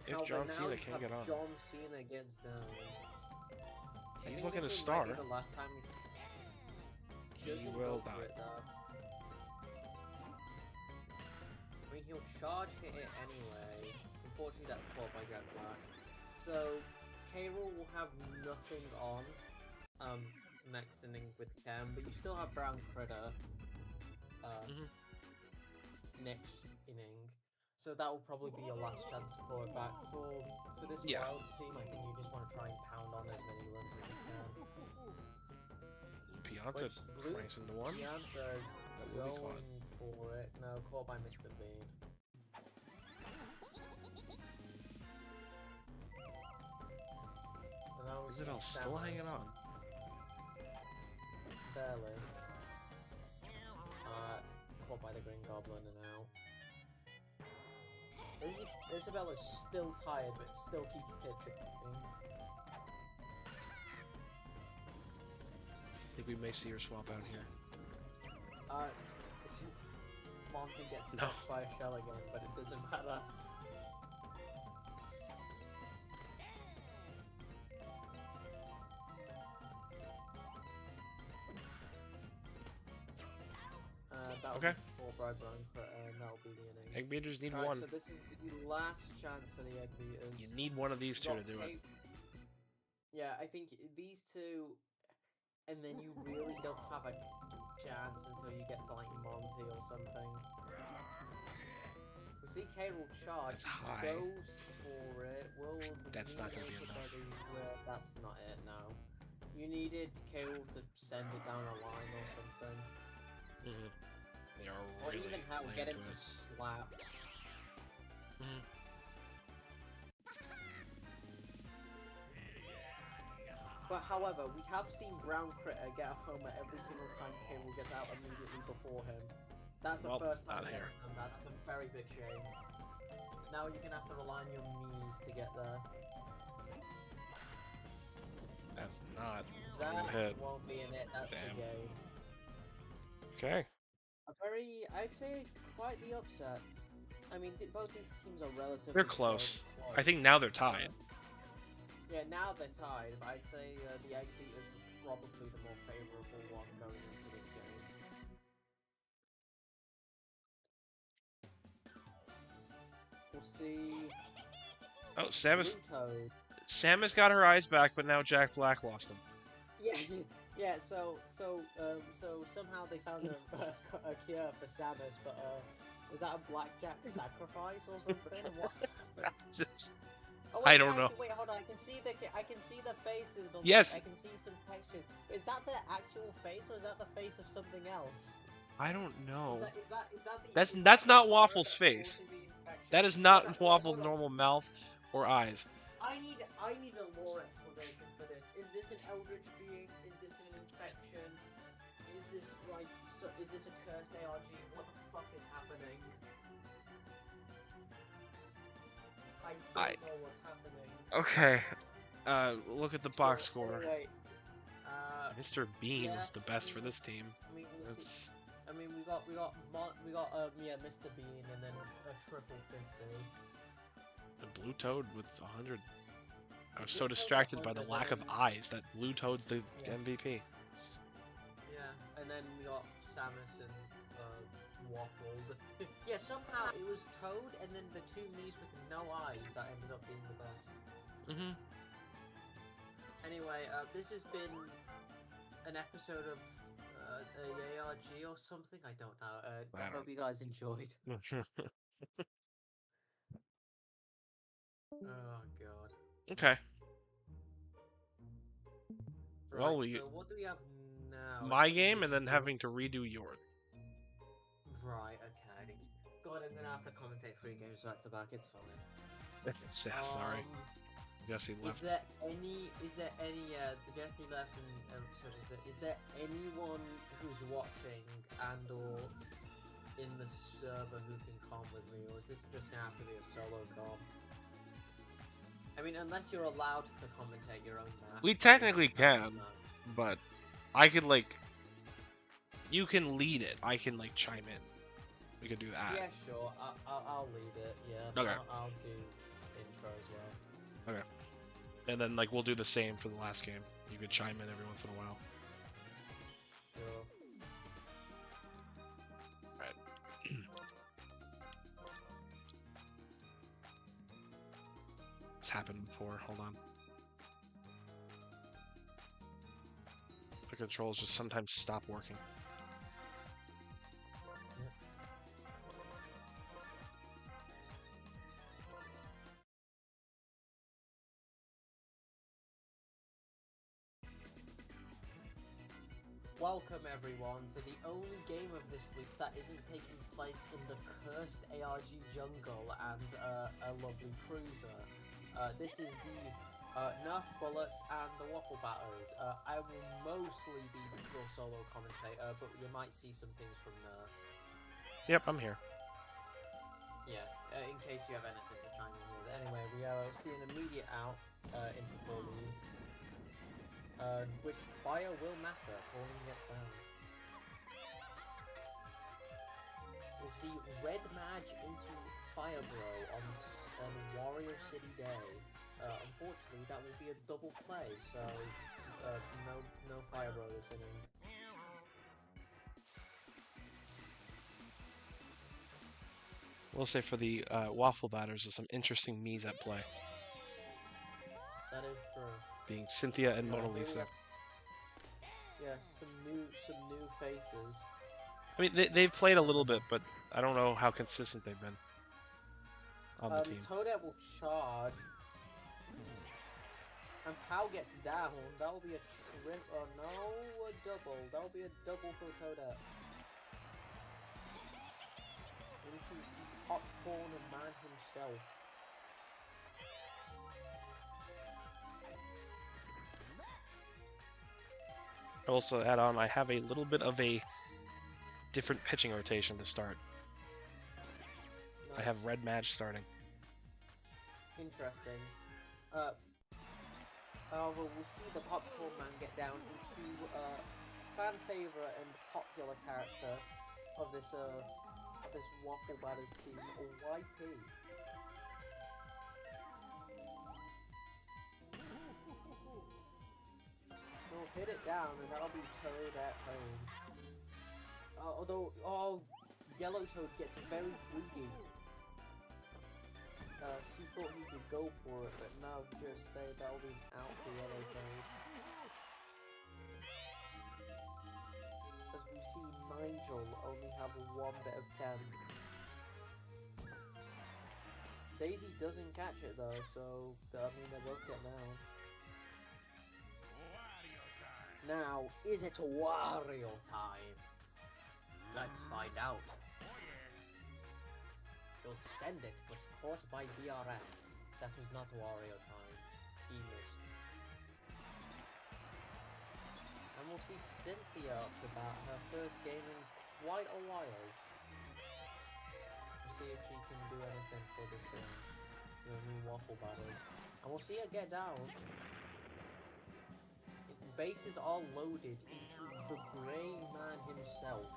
If Now, John but now Cena you can have get on. John Cena gets down. I He's think looking to this star. might be the last time He doesn't will go for die. it, though. I mean, he'll charge hit it anyway. Unfortunately, that's caught by Jet Black. So, K-Rool will have nothing on next inning with Chem, but you still have Brown Critter Mhm. next inning. So that will probably be your last chance to pull it back. For this Yeah. Wilds team, I think you just want to try and pound on as many runs as you can. Pianta Which Blue cranks into one. Pianta's will be caught. going for it. No, caught by Mr. Bean. And now we Isabel see still Samus. hanging on. Barely. Caught by the Green Goblin and out. Isabella's still tired, but still keeps pitching. I think we may see her swap out here. Monty gets No. touched by a shell again, but it doesn't matter. That'll Okay. be for Brightburn, and that'll be the inning. Egg beaters need Right, one. so this is the last chance for the Egg Beaters. You need one of these two to do it. Yeah, I think these two, and then you really don't have a chance until you get to like Monty or something. We see K-Rool charge, It's high. goes for it, will That's not gonna be need enough. That's not it, no. You needed K-Rool to send it down a line or something. Mhm. They are Or really even how laying get him to to it. slap. Mhm. But however, we have seen Brown Critter get a homer every single time K-Rool gets out immediately before him. That's the Well, first time not he's here. done that. That's a very big shame. Now you're gonna have to rely on your knees to get there. That's not a That good hit. won't be in it. That's Damn. the game. Okay. I'd say, quite the upset. I mean, both these teams are relatively They're close. I think now they're tied. Yeah, now they're tied, but I'd say the Egg Beaters were probably the more favourable one going into this game. We'll see. Oh, Samus. Blue Toad. Samus got her eyes back, but now Jack Black lost them. Yeah, yeah. So somehow they found a cure for Samus, but was that a blackjack sacrifice or something? What? Oh, I don't know. Wait, hold on. I can see the faces. On Yes. I can see some texture. Is that the actual face, or is that the face of something else? I don't know. Is that the? That's not the Waffle's aura face. causing the infection? That is Wait, not wait, Waffle's hold on. normal mouth or eyes. I need a lore explanation for this. Is this an eldritch being? Is this an infection? Is this is this a cursed ARG? What the fuck is happening? I don't know what's happening. Okay. Look at the box score. Wait. Mr. Bean yeah, was the best for I mean, this team. I mean, we'll see. That's We got Mr. Bean and then a triple 50. the Blue Toad with 100. I was so Blue Toad distracted by the 100, lack of and- eyes that Blue Toad's the Yeah. MVP. Yeah, and then we got Samus and Waffle. Yeah, somehow it was Toad and then the two Miis with no eyes that ended up being the best. Mm-hmm. Anyway, this has been an episode of a ARG or something. I don't know. I hope you guys enjoyed. Oh god. Okay. Right. Well, we So what do we have now? my game and then having to redo yours. Right. Okay. God, I'm gonna have to commentate 3 games back to back. It's fine. Yeah, sorry, Jesse Is left. there any? Jesse left, and so is there anyone who's watching and or in the server who can com with me, or is this just gonna have to be a solo com? I mean, unless you're allowed to commentate your own match. We technically can, but I could like. You can lead it. I can like chime in. We could do that. Yeah, sure. I'll lead it. Yeah. Okay. I'll do intro as well. Okay. And then like we'll do the same for the last game. You could chime in every once in a while. Sure. Right. It's happened before. Hold on. The controls just sometimes stop working. Welcome everyone to the only game of this week that isn't taking place in the cursed ARG jungle and a lovely cruiser. This is the Nerf Bullets and the Waffle Batters. I will mostly be your solo commentator, but you might see some things from Nerf. Yep, I'm here. Yeah, in case you have anything to chime in with. Anyway, we are seeing immediate out into Pauline. Which fire will matter. Pauline gets down. We'll see Red Mage into Firebro on Warrior City Day. Unfortunately, that will be a double play, so no Firebro this inning. We'll say for the waffle batters, there's some interesting Mii's at play. That is true. Being Cynthia and Mona Lisa. Yeah, some new faces. I mean, they've played a little bit, but I don't know how consistent they've been on the team. Toadette will charge. And Pau gets down. That'll be a trim. Oh no, a double. That'll be a double for Toadette. Into Popcorn and Man himself. Also, add on, I have a little bit of a different pitching rotation to start. Nice. I have Red Mage starting. Interesting. However, we'll see the Popcorn Man get down into fan favorite and popular character of this Waffle Batters team, YP. He'll hit it down, and that'll be Toad at home. Although, Yellow Toad gets very greedy. He thought he could go for it, but now that'll be out for Yellow Toad. As we see Nigel only have one bit of chem. Daisy doesn't catch it though, so they both get down. Now, is it Wario time? Let's find out. He'll send it, but caught by BRF. That was not Wario time. He missed. And we'll see Cynthia up to bat, her first game in quite a while. We'll see if she can do anything for this new Waffle Batters. And we'll see her get down. Bases are loaded into the Grey Man himself.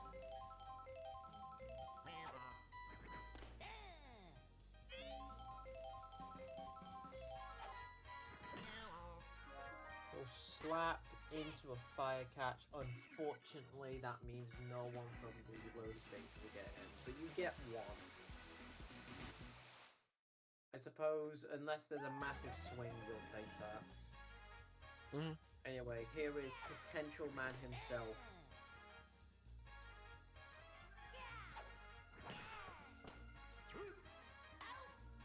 He'll slap into a fire catch. Unfortunately, that means no one from the loaded base will get him, but you get one. I suppose, unless there's a massive swing, you'll take that. Mhm. Anyway, here is Potential Man himself.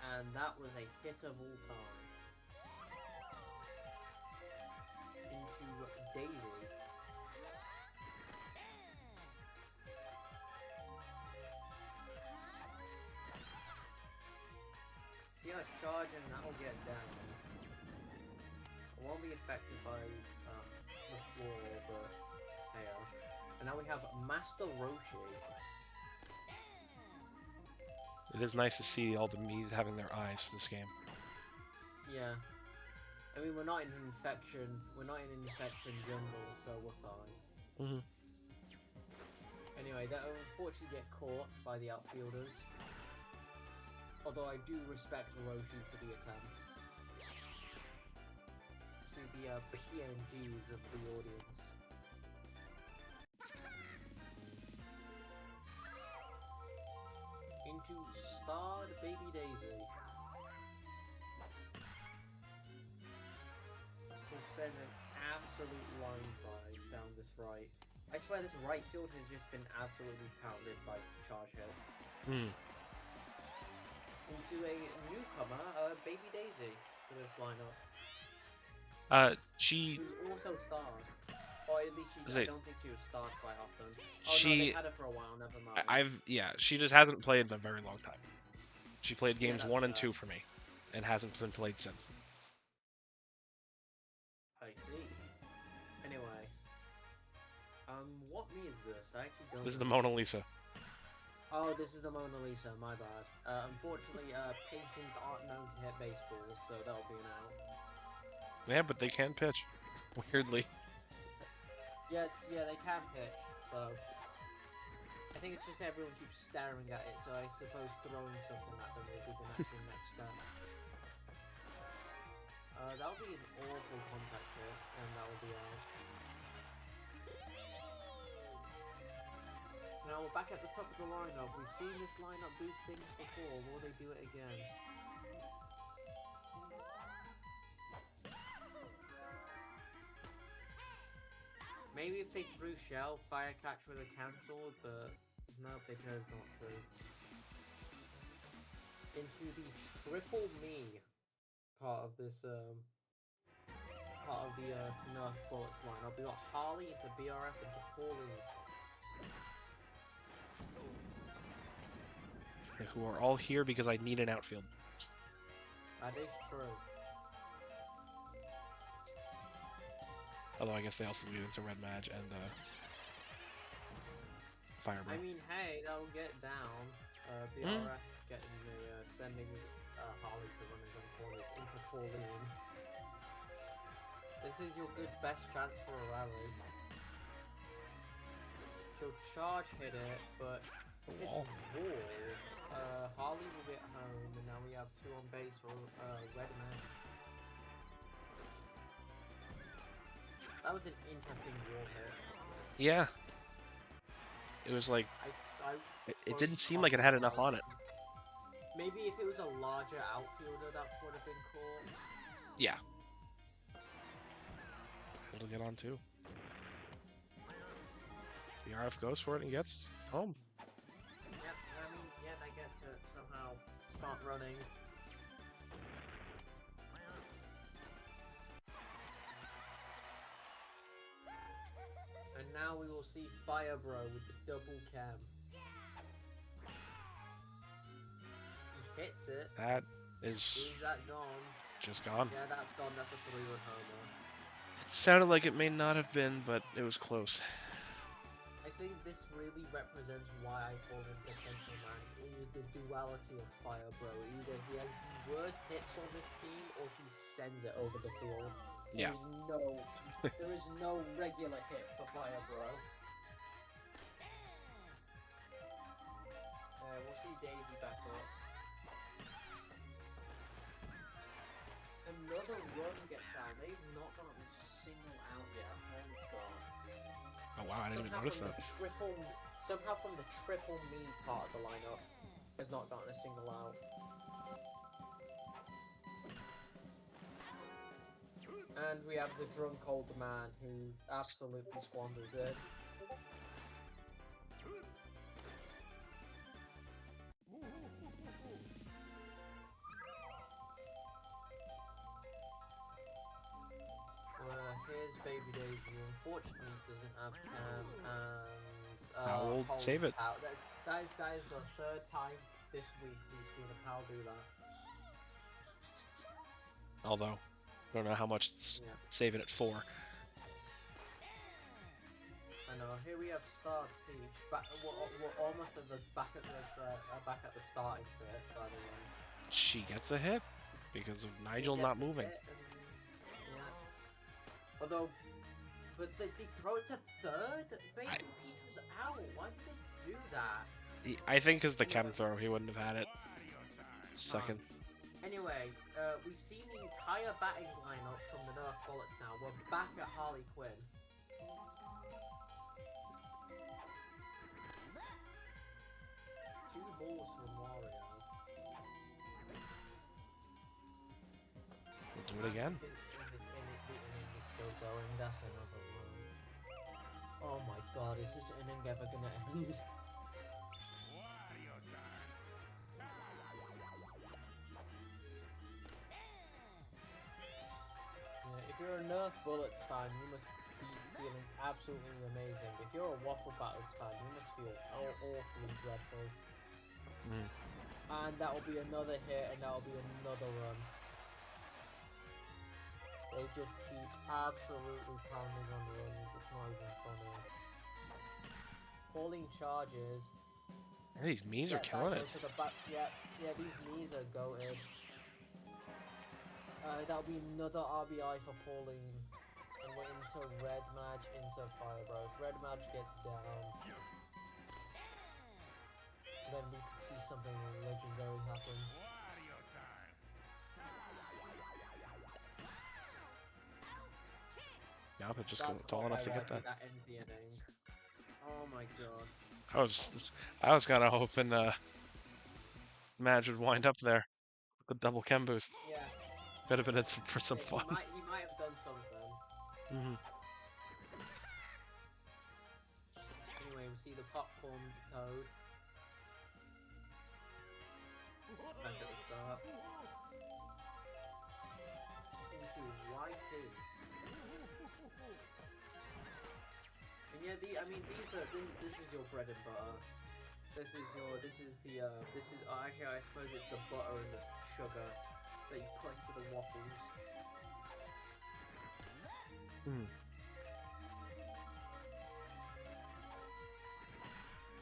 And that was a hit of all time. Into Daisy. See how charge and that'll get down. It won't be affected by the floor, but hey. And now we have Master Roshi. It is nice to see all the Mii's having their eyes for this game. Yeah. I mean, we're not in an infection. We're not in an infection jungle, so we're fine. Mhm. Anyway, they unfortunately get caught by the outfielders. Although I do respect Roshi for the attempt. To the PNGs of the audience. Into Starred Baby Daisy. We'll send an absolute line drive down this right. I swear this right field has just been absolutely pounded by charge hits. Into a newcomer, Baby Daisy, for this lineup. She Who's also starred. Or at least she's, I don't think she was starred quite often. Oh no, they've had her for a while, never mind. She just hasn't played in a very long time. She played games that's 1 and fair. 2 for me, and hasn't been played since. I see. Anyway. What me is this? I actually don't This is the know. Mona Lisa. Oh, this is the Mona Lisa, my bad. Unfortunately, paintings aren't known to hit baseballs, so that'll be an out. Yeah, but they can pitch. Weirdly. Yeah, they can pitch, so... I think it's just everyone keeps staring at it, so I suppose throwing something at them will be the natural next step. That'll be an awful contact hit, and that'll be out. Now we're back at the top of the lineup. We've seen this lineup do things before. Will they do it again? Maybe if they threw Shell, Fire Catch would have cancelled, but no, they chose not to. Into the Triple Me part of this, part of the Nerf Bullets lineup. We got Harley into BRF into Pauline. Who are all here because I need an outfield. That is true. Although I guess they also lead into Red Mage and Firebird. I mean, hey, that'll get down. BRF getting the sending Harley to run his own corners into Pauline. This is your good best chance for a rally. She'll charge hit it, but hits wall. Harley will get home, and now we have 2 on base for Red Mage. That was an interesting wall hit. Yeah. It was like... It didn't seem like it had enough on it. Maybe if it was a larger outfielder, that would have been cool. Yeah. It'll get on too. The RF goes for it and gets home. Yep, I mean, yeah, that gets it somehow. Start running. And now we will see Fire Bro with the double cam. He hits it. That is... Is that gone? Just gone. Yeah, that's gone. That's a 3-run homer. It sounded like it may not have been, but it was close. I think this really represents why I call him Potential Man. It is the duality of Fire Bro. Either he has the worst hits on this team, or he sends it over the field. Yeah. There is no regular hit for Fire Bro. We'll see Daisy back up. Another run gets down. They've not gotten a single out yet. Oh god. Oh wow, I didn't even notice that. Somehow from the Triple Me part of the lineup has not gotten a single out. And we have the drunk old man who absolutely squanders it. Here's Baby Daisy. Unfortunately, doesn't have Cam and Owl, Holy save it. Cow. That is the third time this week we've seen a pal do that. Although, I don't know how much it's Yeah. saving it for. I know. Here we have Star Peach. We're almost at the back at the starting bit, by the way. She gets a hit because of Nigel He not gets a moving. hit and, yeah. Although, but they throw it to third. Baby Peach was out. Why did they do that? I think because the chem throw, he wouldn't have had it. Second. Anyway, we've seen the entire batting lineup from the Nerf Bullets now. We're back at Harley Quinn. Two balls from Wario. We'll do it again. The inning is still going. That's another one. Oh my god, is this inning ever gonna end? If you're a Nerf Bullets fan, you must be feeling absolutely amazing. If you're a Waffle Batters fan, you must feel awfully dreadful. And that'll be another hit, and that'll be another run. They just keep absolutely pounding on the runs. It's not even funny. Pauline charges. Yeah, these Miis are killing it. Yeah, these Miis are goated. That'll be another RBI for Pauline. And we're into Red Mage, into Fire Bros. Red Mage gets down. Then we could see something legendary happen. Nope, it just goes tall enough to get that. That ends the inning. Oh my god. I was kind of hoping Madge would wind up there with a double chem boost. Yeah. Could have been in for some Yeah, fun. He might have done something. Anyway, we see the popcorn toad. Back at the start. Into YP. And yeah, this is your bread and butter. Actually, I suppose it's the butter and the sugar that you put into the waffles. You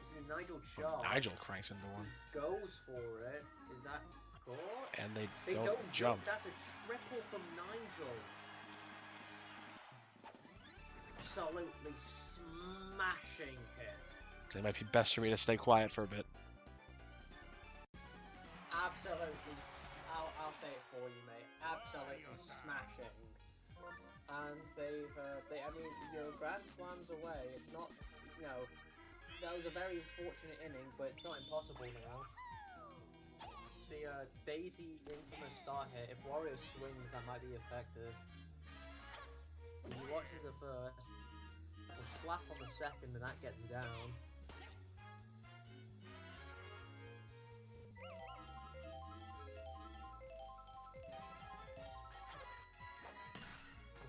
see Nigel charge. Nigel cranks into one. Goes for it. Is that caught? And they They don't jump. That's a triple from Nigel. Absolutely smashing hit. So it might be best for me to stay quiet for a bit. Absolutely, I'll say it for you, mate. Absolutely smashing. And I mean, Grand Slam's away. It's not, that was a very unfortunate inning, but it's not impossible now. See, Daisy infamous star hit. If Wario swings, that might be effective. If he watches the first, we'll slap on the second, and that gets down.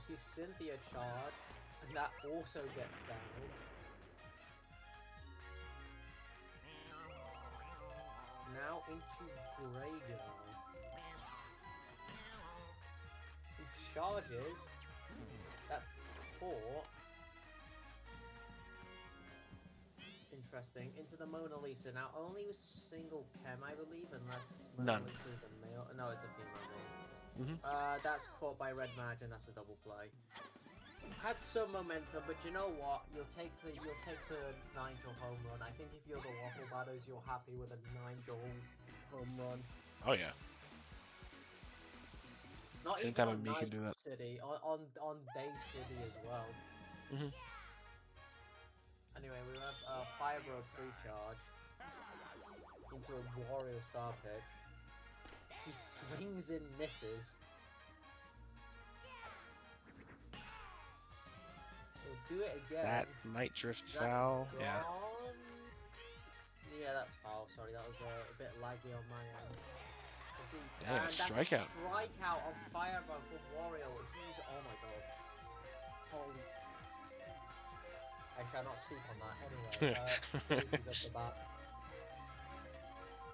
See Cynthia charge, and that also gets down. Now into Graveyard. He charges. That's 4. Interesting. Into the Mona Lisa. Now only with single chem, I believe, unless Mona None. Lisa's a male. No, it's a female name. Mm-hmm. That's caught by Red Mage, and that's a double play. Had some momentum, but you know what? You'll take the Nigel home run. I think if you're the Waffle Batters, you're happy with a Nigel home run. Oh yeah. Not even Anytime on me can do Nigel that. City, on Day City as well. Anyway, we have Fire Bro 3 charge into a Wario Star Pitch. He swings and misses. do it again. That might drift Is that foul. Yeah. gone? Yeah, that's foul. Sorry, that was a bit laggy on my end. We'll see. Dang, a And that's strikeout. a strikeout on Fireball for Wario. He's, oh my god. Holy. I shall not speak on that. Anyway, Daisy's up the bat.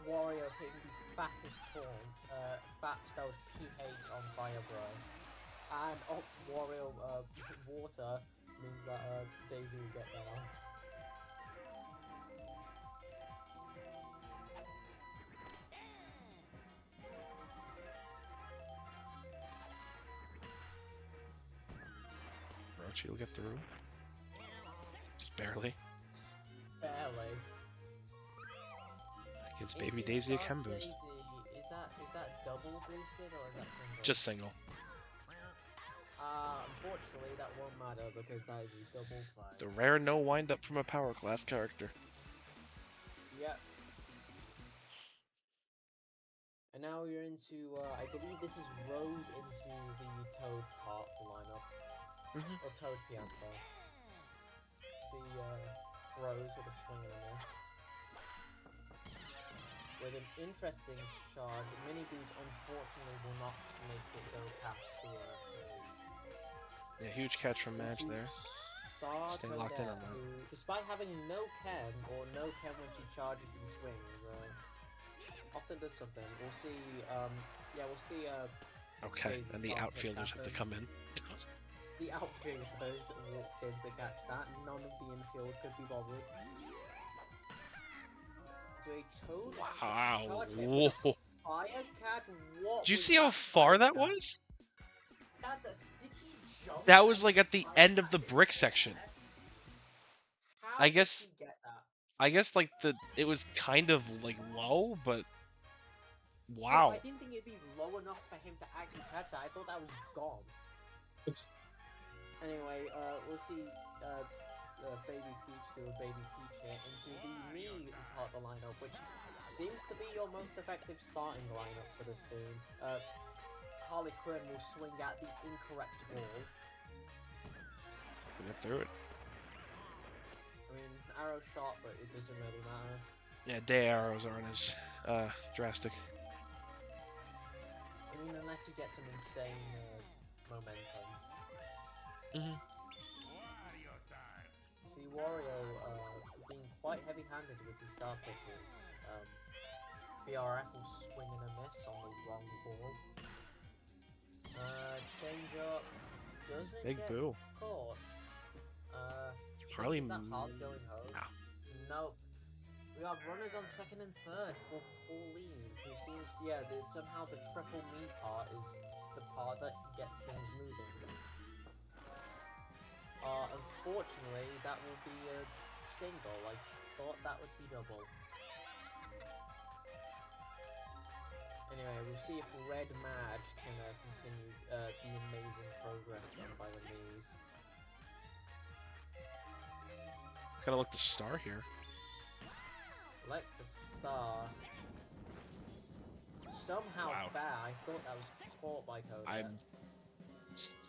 Wario hitting the fattest taunt, fat spelled PH on Fireball. And Wario water means that Daisy will get down. Rochi will get through. Just barely. Barely. Gives baby Daisy a chem boost. Daisy, is that double boosted or is that single? Just single. Unfortunately that won't matter because that is a double play. The rare no wind up from a power class character. Yep. And now you're into, I believe this is Rose into the Toad part of the lineup. Or Toad Pianta. See, Rose with a swing and a miss. With an interesting charge, Mini Boos unfortunately will not make it go past the Yeah, huge catch from Madge there. Staying locked in on that. Who, despite having no chem, or no chem when she charges and swings, often does something. We'll see, yeah, we'll see, Okay, Daisy's and the start pitch outfielders have to happen. come in. The outfielders walked in to catch that. None of the infield could be bothered. To a Toad Wow. charge hit Whoa. with a fire catch. What Did you was see how that far fire that catch? was? Did he jump? That was like at the end of the brick section. How I did guess- he get that? I guess like it was kind of like low, but No, wow. I didn't think it'd be low enough for him to actually catch that. I thought that was gone. Anyway, we'll see Baby Peach do a Baby Peach hit into the me part of the lineup, which seems to be your most effective starting lineup for this team. Harley Quinn will swing at the incorrect ball. Get through it. I mean, arrow shot, but it doesn't really matter. Yeah, day arrows aren't as drastic. I mean, unless you get some insane momentum. See, Wario being quite heavy-handed with his star pitches. BRF will swing and a miss on the wrong ball. Change up. Doesn't Big get boo. caught. Harley. Is that hard going home? No. Nope. We have runners on second and third for Pauline, who seems, yeah, somehow the triple me part is the part that gets things moving. Unfortunately, that will be a single. I thought that would be double. Anyway, we'll see if Red Madge can continue the amazing progress done by the Miis. Gotta look the star here. Lex the Star. Somehow Wow. fair. I thought that was caught by Koda. I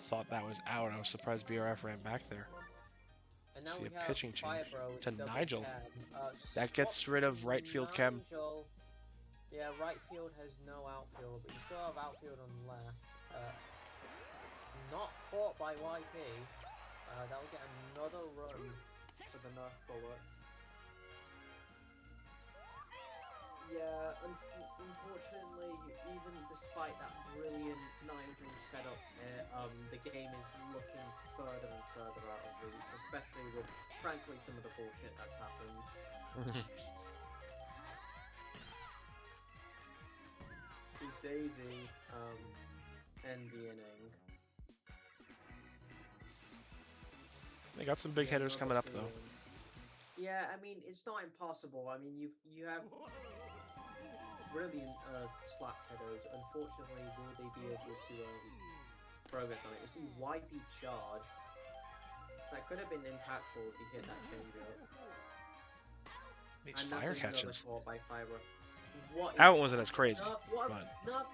thought that was out. I was surprised BRF ran back there. And now see we a have pitching change Firebro with to double Nigel. chem. That gets Swap rid of to right field chem. Nigel. Yeah, right field has no outfield, but you still have outfield on the left. Not caught by YP. That will get another run for the Nerf bullets. Yeah, unfortunately, even despite that brilliant Nigel setup here, the game is looking further and further out of reach, especially with, frankly, some of the bullshit that's happened. To Daisy, end the inning. They got some big hitters coming up though. Yeah, I mean, it's not impossible. I mean, you have brilliant slap hitters. Unfortunately, will they be able to progress on it? You see, YP charge. That could have been impactful if he hit that changeup. These And fire that's another catches. caught by Fiber. what is... That one wasn't as crazy. Nerf, but-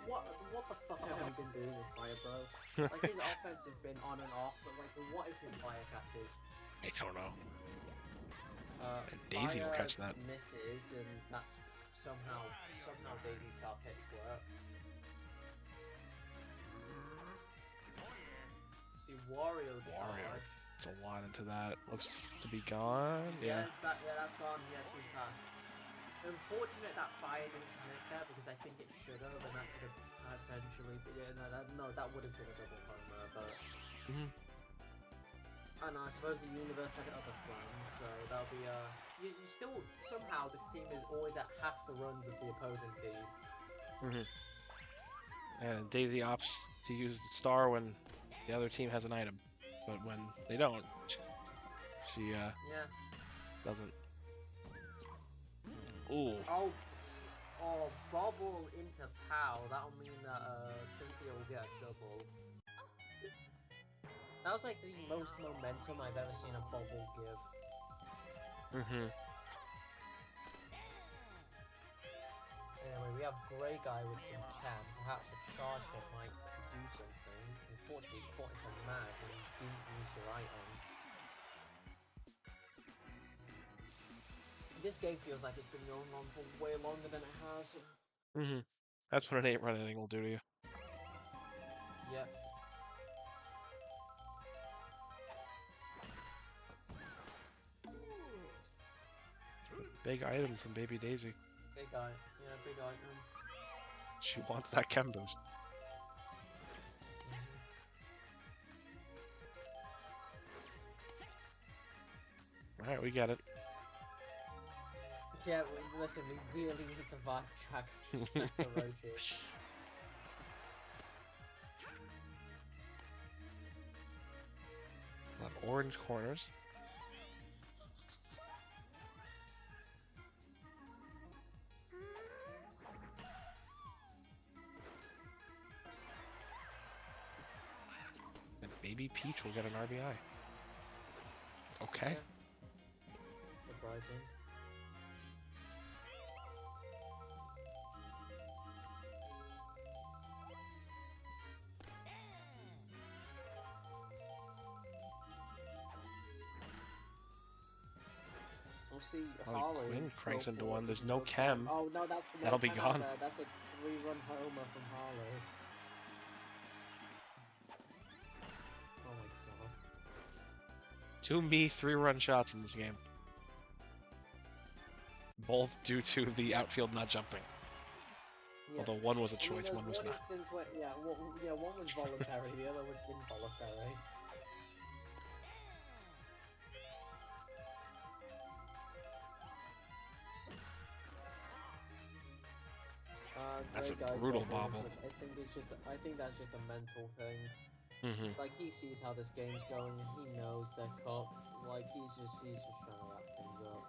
what the fuck have you been doing with Fire Bro? Like, his offense has been on and off, but like, what is his fire catches? I don't know. And Daisy will catch that. Misses, and that's somehow Daisy's star pitch worked. See, Wario charge. It's a lot into that. Looks to be gone. Yeah. That's gone. Yeah, too fast. Unfortunate that fire didn't connect there because I think it should have, and that could have potentially. But yeah, no, that would have been a double homer. But and I suppose the universe had other plans, so that'll be you still somehow this team is always at half the runs of the opposing team. And Daisy opts to use the star when the other team has an item, but when they don't, she doesn't. Ooh. Oh, bobble into POW. That'll mean that Cynthia will get a double. That was like the most momentum I've ever seen a bobble give. Anyway, we have Grey Guy with some cam. Perhaps a charge hit might do something. Unfortunately, caught into mag and didn't use your item. This game feels like it's been going on for way longer than it has. That's what an 8-run inning will do to you. Yep. Big item from Baby Daisy. Big item. Yeah, big item. She wants that chem boost. Alright, we get it. Yeah, listen, we really need to vibe track Mr. Roshi. Orange corners. And Baby Peach will get an RBI. Okay. Yeah. Surprising. We'll see. Harley Quinn cranks go into for one. it. There's no chem. Oh no, that's That'll be chem gone. there. That's a 3-run homer from Harley. Oh my god. 2 me 3-run shots in this game. Both due to the outfield not jumping. Yeah. Although one was a I mean, choice, there's one was not. instance where, one was voluntary, the other was involuntary. That's a Grey Guy brutal bobbles, bobble. which I think that's just a mental thing. Like, he sees how this game's going and he knows they're cooked. Like, he's just trying to wrap things up.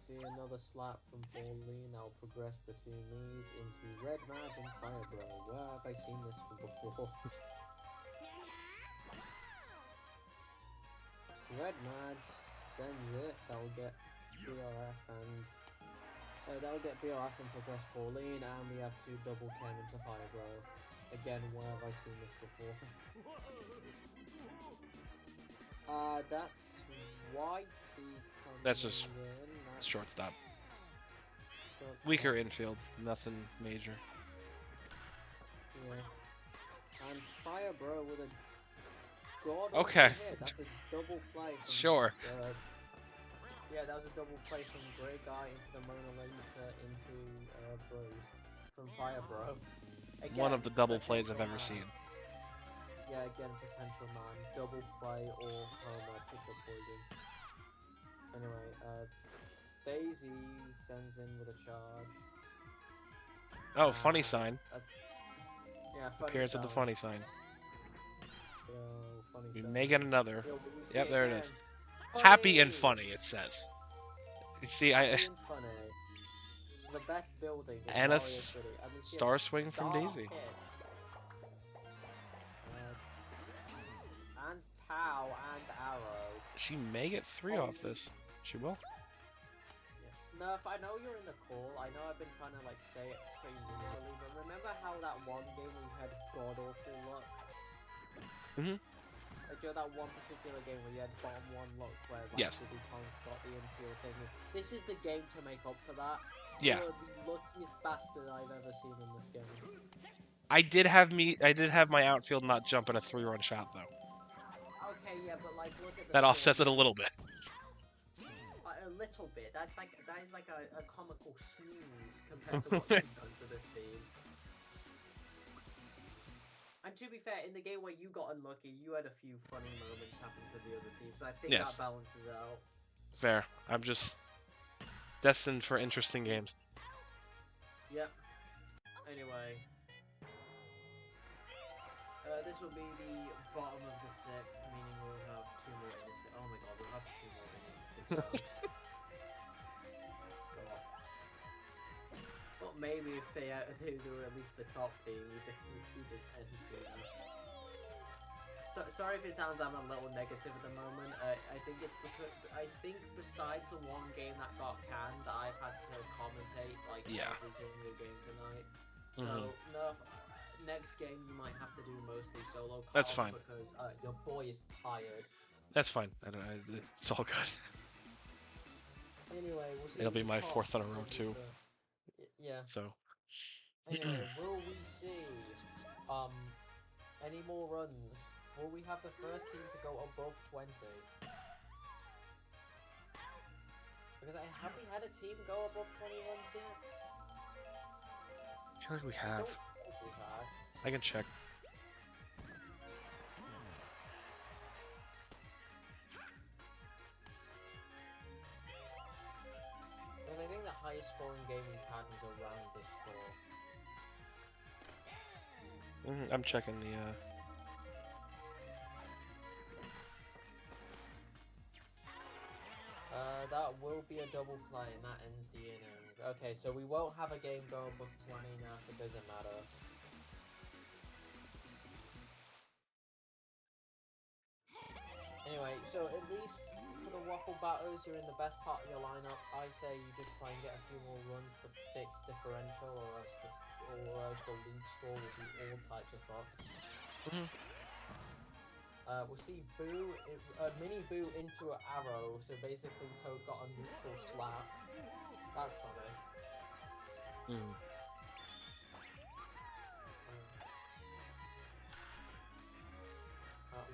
See, another slap from Pauline. I'll progress the two knees into Red Mage and Fire Bro. Where have I seen this from before? Red Mage sends it. That'll get BRF and that'll get BRF and progress Pauline, and we have to double chem into Fire Bro. Again, where have I seen this before? That's why That's just shortstop. Weaker infield, nothing major. Yeah. And Fire Bro with a god. Okay. Hit. That's a double play. From, Sure. Yeah, that was a double play from Grey Guy into the Mona Lisa into Bros from Fire Bro. Again, One of the double plays I've potential ever seen. Yeah, again, potential man. Double play or pick up poison. Anyway, Daisy sends in with a charge. Oh, funny sign. Yeah, funny Appearance sign. of the funny sign. Yo, funny We sign. may get another. Yo, but you see Yep, there it again. is. Happy and funny, it says. You see, Happy and funny. The best building in And a Mario City. I mean, see, star swing from star Daisy. hit. And POW and arrow. She may get 3 off this. She will. Nerf, I know you're in the call. I know I've been trying to like say it pretty literally, but remember how that one game we had god awful luck? Mhm. Like during that one particular game where you had bottom one luck where like Yes. Diddy Kong got the infield thing. This is the game to make up for that. Yeah. You're the luckiest bastard I've ever seen in this game. I did have my outfield not jump in a 3-run shot though. Okay, yeah, but like look at the That score. offsets it a little bit. A little bit. That is like a comical snooze compared to what you've done to this team. And to be fair, in the game where you got unlucky, you had a few funny moments happen to the other teams. I think Yes. that balances out. Fair. I'm just destined for interesting games. Yep. Anyway. This will be the bottom of the sixth, meaning we'll have 2 more innings. Oh my god, we'll have 2 more innings to go. But maybe if they do at least the top team, we see the end sooner. So sorry if it sounds I'm a little negative at the moment. I think it's because besides the one game that got canned, I've had to commentate like every single game tonight. So no, next game you might have to do mostly solo. That's fine because your boy is tired. That's fine. It's all good. Anyway, we'll see. It'll be my top 4th in a row too. Yeah. So. Anyway, will we see any more runs? Will we have the first team to go above 20? Because have we had a team go above 20 runs yet? I feel like we I have. don't think we have. I can check. Because I think the highest scoring game we've had was around this score. I'm checking the. That will be a double play, and that ends the inning. Okay, so we won't have a game go above 20 now. It doesn't matter. Anyway, so at least for the waffle batters, you're in the best part of your lineup. I say you just try and get a few more runs to fix differential, or else the lead score will be all types of fucked. We'll see mini boo into an arrow, so basically Toad got a neutral slap. That's funny.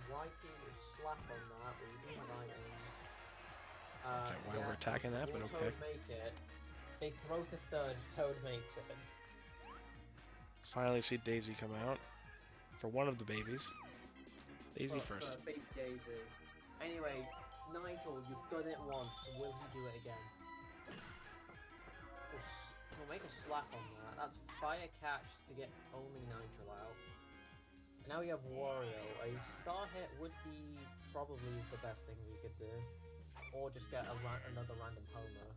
Wiping your slap on that, we do have items. Okay, why we're attacking that, but okay. Toad make it. They throw to third, Toad makes it. Finally see Daisy come out for one of the babies. Daisy first. Baby Daisy. Anyway, Nigel, you've done it once. Will he do it again? He'll make a slap on that. That's fire catch to get only Nigel out. And now we have Wario. A star hit would be probably the best thing we could do. Or just get another random homer.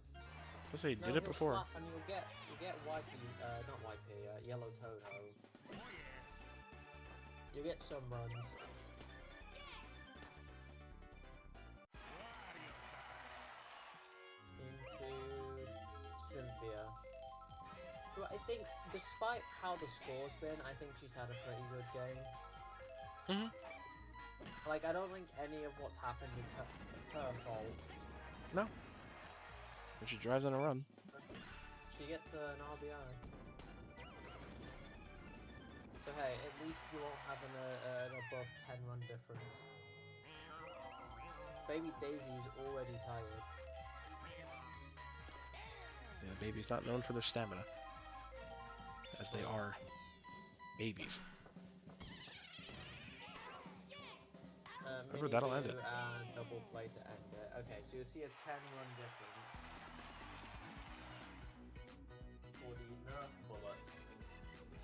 Let's see, did it before. Slap and you'll get not YP, Yellow Toto. You'll get some runs. Cynthia, who I think, despite how the score's been, I think she's had a pretty good game. Like, I don't think any of what's happened is her fault. No. But she drives on a run. She gets an RBI. So hey, at least you won't have an above 10 run difference. Baby Daisy's already tired. Yeah, baby's not known for their stamina, as they are babies. Remember, that'll end it. And double play to end it. Okay, so you'll see a 10-run difference for the Nerf bullets.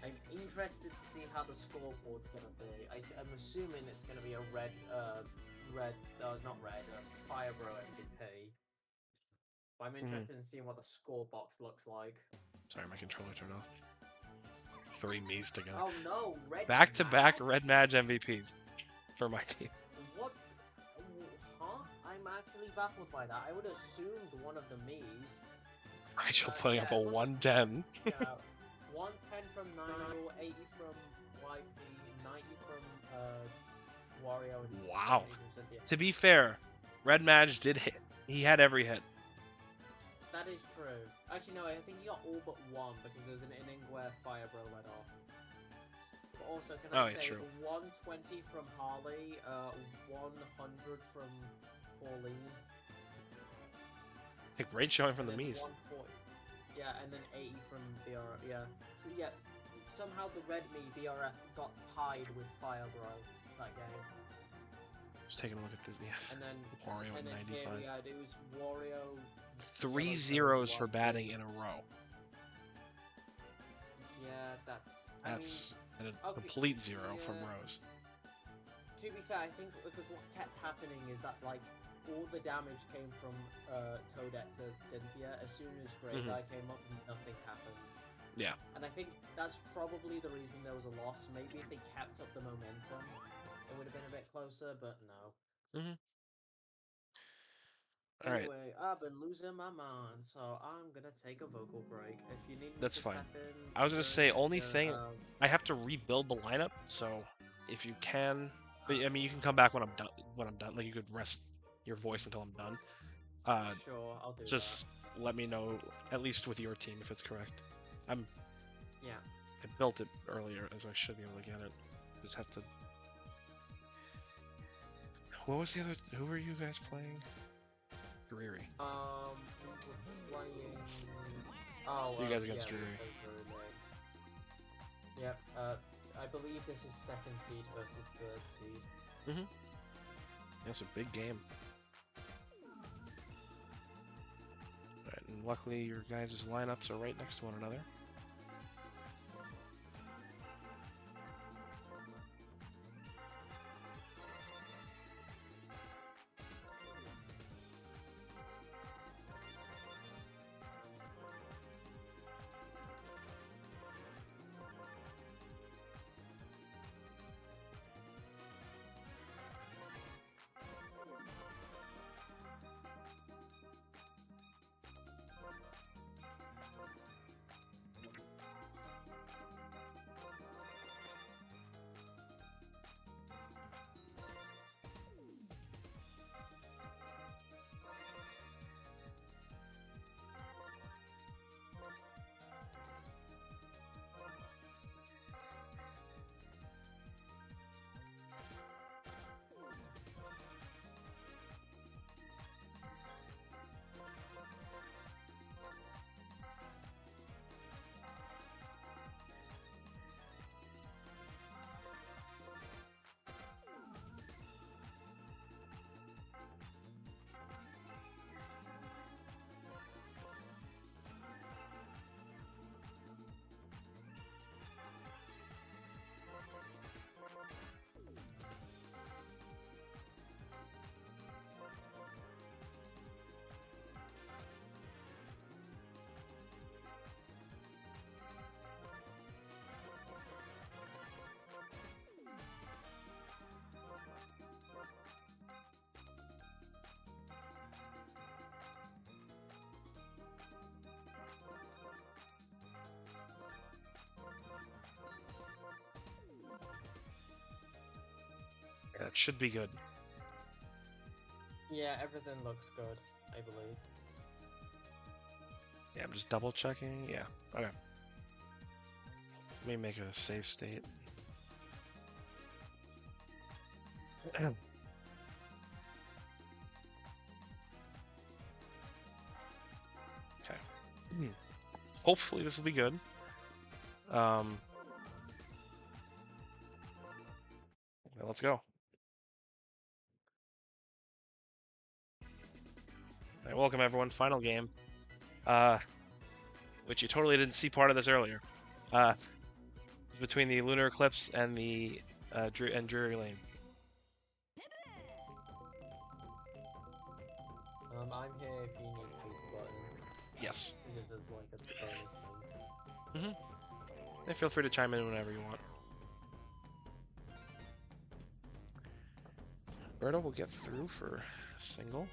I'm interested to see how the scoreboard's gonna be. I'm assuming it's gonna be a Fire Bro MVP. I'm interested in seeing what the score box looks like. Sorry, my controller turned off. 3 Miis together. Oh no, Back-to-back Red Madge MVPs for my team. What? Huh? I'm actually baffled by that. I would have assumed one of the Miis Rachel putting up a 110. Yeah, 110 from Nigel, 80 from YP, 90 from Wario, and Wow. 70 from Cynthia. To be fair, Red Mage did hit. He had every hit. That is true. Actually, no, I think he got all but one because there was an inning where Fire Bro led off. But also, can I say true. 120 from Harley, 100 from Pauline. A great showing from the and then Mies. 140. Yeah, and then 80 from BRF. Yeah. So yeah, somehow the Red Me BRF got tied with Fire Bro that game. Just taking a look at this. Yeah. And then Wario and at then here 95. we had it was Wario. 3 zeros for batting in a row. Yeah, that's. That's a okay, complete zero from yeah. Rose. To be fair, I think because what kept happening is that like all the damage came from Toadette to Cynthia. As soon as Grey Guy came up, nothing happened. Yeah. And I think that's probably the reason there was a loss. Maybe if they kept up the momentum, it would have been a bit closer, but no. All right. Anyway, I've been losing my mind, so I'm gonna take a vocal break. If you need me That's to fine. step in, I was gonna say, only yeah, thing, I have to rebuild the lineup, so if you can, but I mean, you can come back when I'm done. Like you could rest your voice until I'm done. Sure, I'll do Just let me know, at least with your team, if it's correct. that. Yeah. I built it earlier, so I should be able to get it. Just have to. What was the other? Who were you guys playing? Dreary. We were playing. Oh, So you guys against yeah, we Drury. played Drury. Yep. I believe this is second seed versus third seed. That's a big game. Alright, and luckily your guys' lineups are right next to one another. That should be good. Yeah, everything looks good, I believe. Yeah, I'm just double checking. Yeah, okay. Let me make a save state. Okay. Hopefully this will be good. Well, let's go. All right, welcome everyone. Final game. Which you totally didn't see part of this earlier. Between the Lunar Eclipse and the Drury Lane. I'm here if you need me to button. Yes. Because there's like a bonus thing. And feel free to chime in whenever you want. Berto will get through for a single.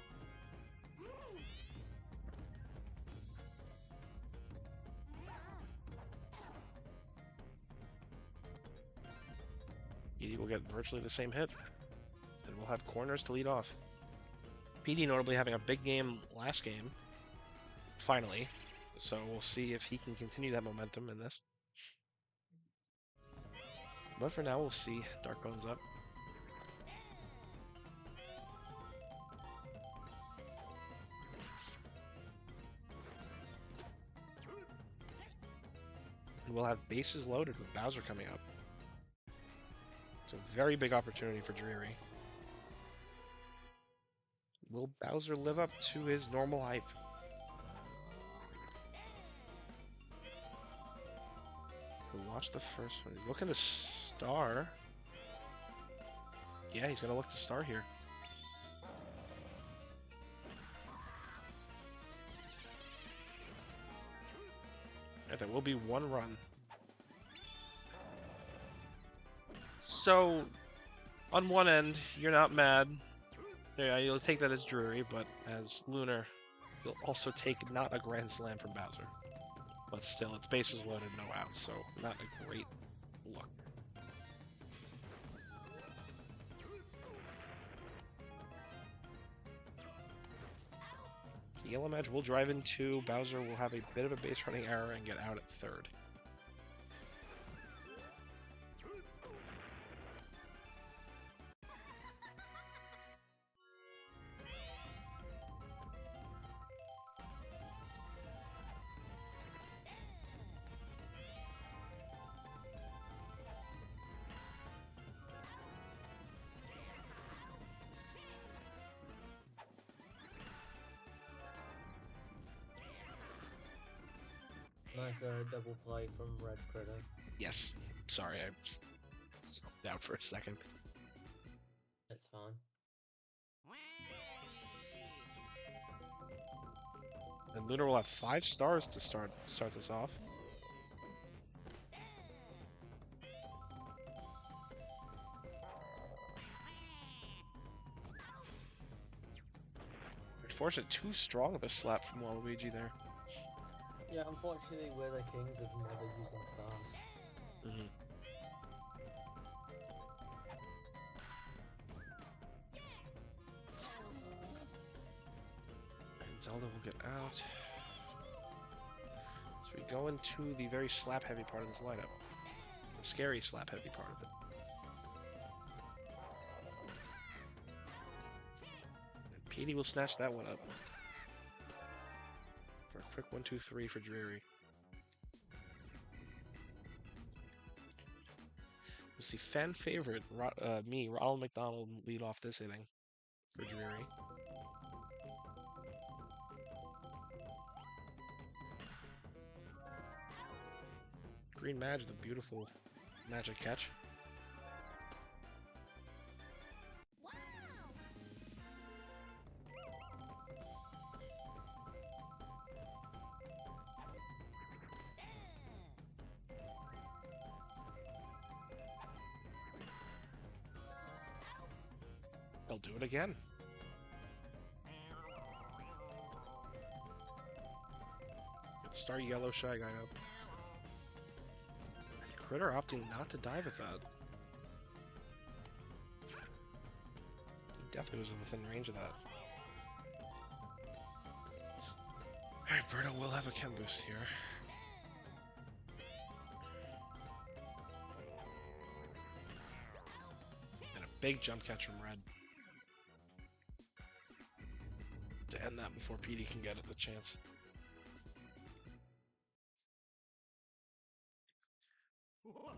PD will get virtually the same hit, and we'll have corners to lead off. PD notably having a big game last game, finally, so we'll see if he can continue that momentum in this. But for now, we'll see. Darkbone's up. And we'll have bases loaded with Bowser coming up. It's a very big opportunity for Dreary. Will Bowser live up to his normal hype? We'll watch the first one. He's looking to star. Yeah, he's gonna look to star here. And there will be one run. So, on one end, you're not mad. Yeah, you'll take that as Dreary, but as Lunar, you'll also take not a Grand Slam from Bowser. But still, it's bases loaded, no outs, so not a great look. Yellow Edge will drive into Bowser, will have a bit of a base running error and get out at third. Nice double play from Red Critter. Yes. Sorry, I stopped out for a second. It's fine. And Lunar will have 5 stars to start this off. Unfortunate, too strong of a slap from Waluigi there. Yeah, unfortunately, we're the kings of never using stars. Mm-hmm. And Zelda will get out. So we go into the very slap-heavy part of this lineup. The scary slap-heavy part of it. And Petey will snatch that one up. For a quick 1-2-3 for Dreary. We'll see fan favorite, Ronald McDonald, lead off this inning for Dreary. Green Madge, the beautiful magic catch. They'll do it again. Good start, Yellow Shy Guy up. And Critter opting not to dive at that. He definitely was within range of that. Alright, Birdo will have a chem boost here. And a big jump catch from Red. To end that before Petey can get it a chance. Oh,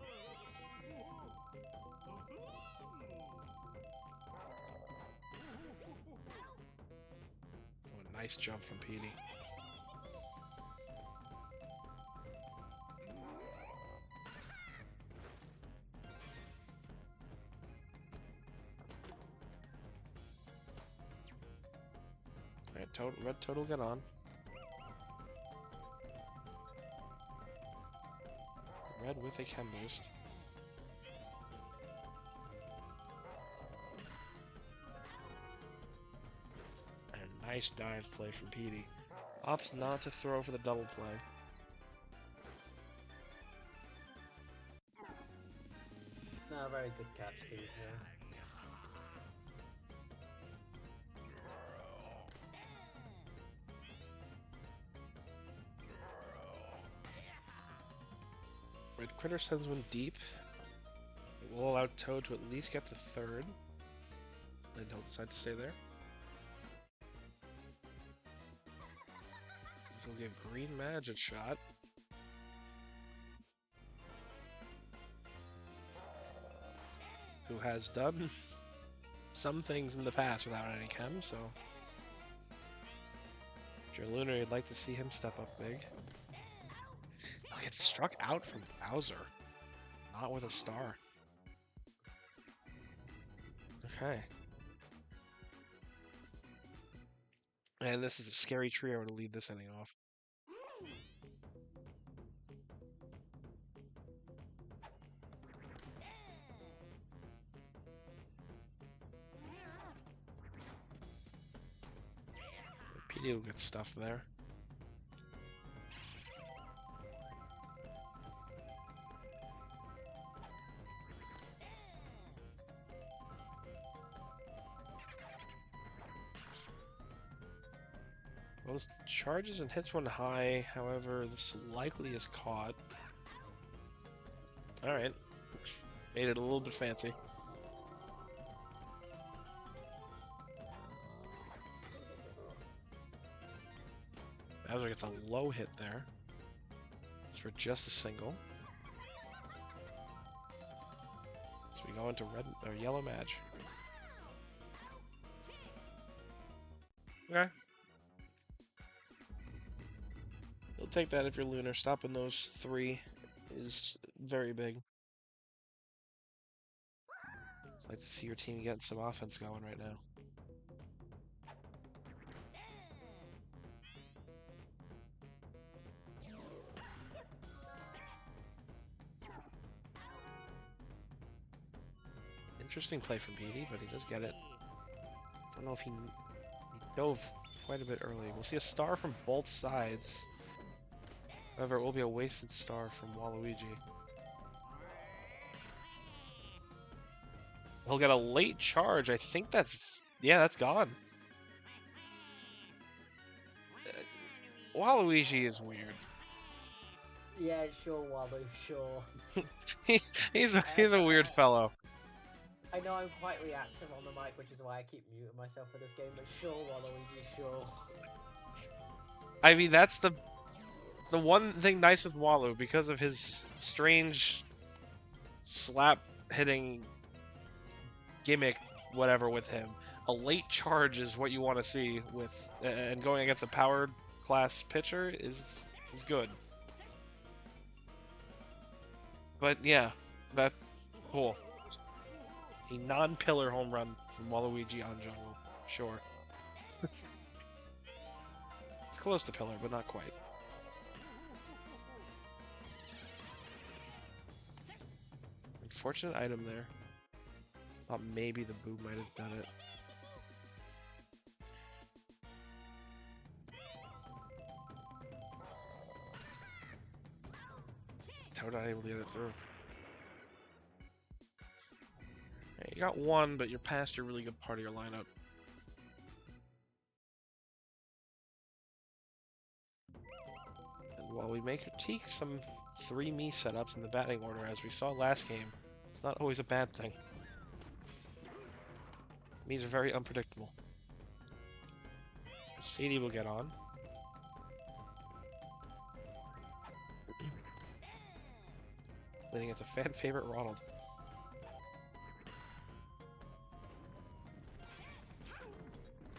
a nice jump from Petey. Alright, Red Toad will get on. Red with a chem boost. And a nice dive play from Petey. Opts not to throw for the double play. Nah, Very good catch, Steve. Yeah. Red Critter sends one deep. It will allow Toad to at least get to third. Then he'll decide to stay there. So we'll give Green Madge a shot. Who has done some things in the past without any chem, so if you're Lunar, you'd like to see him step up big. He'll get struck out from Bowser. Not with a star. Okay. And this is a scary trio to lead this inning off. PD will get stuff there. Well, this charges and hits one high, however, this likely is caught. Alright. Made it a little bit fancy. Bowser gets a low hit there. It's for just a single. So we go into red or yellow Madge. Okay. You'll take that if you're Lunar. Stopping those three is very big. I'd like to see your team getting some offense going right now. Interesting play from PD, but he does get it. Don't know if he dove quite a bit early. We'll see a star from both sides. However, it will be a wasted star from Waluigi. He'll get a late charge. I think that's... yeah, that's gone. Waluigi is weird. Yeah, sure, Walu, sure. He's a weird fellow. I know I'm quite reactive on the mic, which is why I keep muting myself for this game, but sure, Waluigi, sure. I mean, that's the one thing nice with Walu, because of his strange slap-hitting gimmick, whatever, with him. A late charge is what you want to see with, and going against a powered class pitcher is good. But yeah, that's cool. A non-pillar home run from Waluigi on jungle, sure. It's close to pillar, but not quite. Unfortunate item there. Thought maybe the boo might have done it. Toad not able to get it through. Hey, you got one, but you're past your really good part of your lineup. And while we may critique some 3-me setups in the batting order, as we saw last game, it's not always a bad thing. Me's are very unpredictable. Sadie will get on. Leading it to fan favorite Ronald.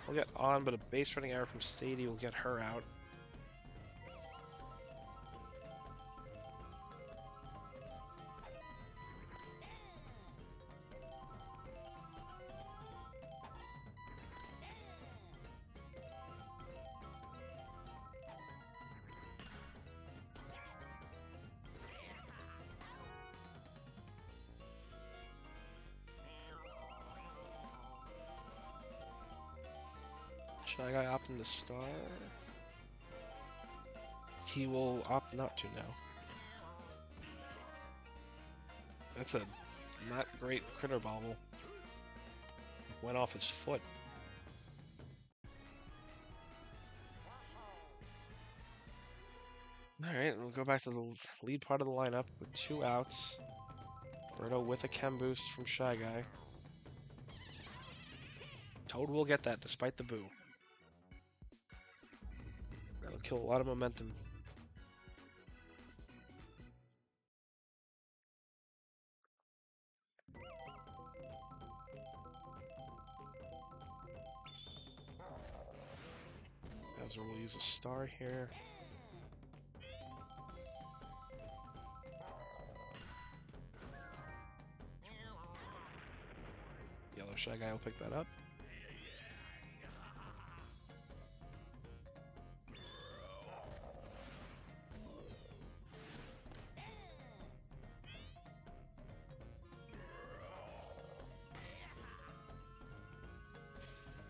We'll get on, but a base running error from Sadie will get her out. Shy Guy opting to star. He will opt not to now. That's a not great critter bobble. Went off his foot. Alright, we'll go back to the lead part of the lineup with 2 outs. Birdo with a chem boost from Shy Guy. Toad will get that despite the boo. That'll kill a lot of momentum. Bowser will use a star here. Yellow Shy Guy will pick that up.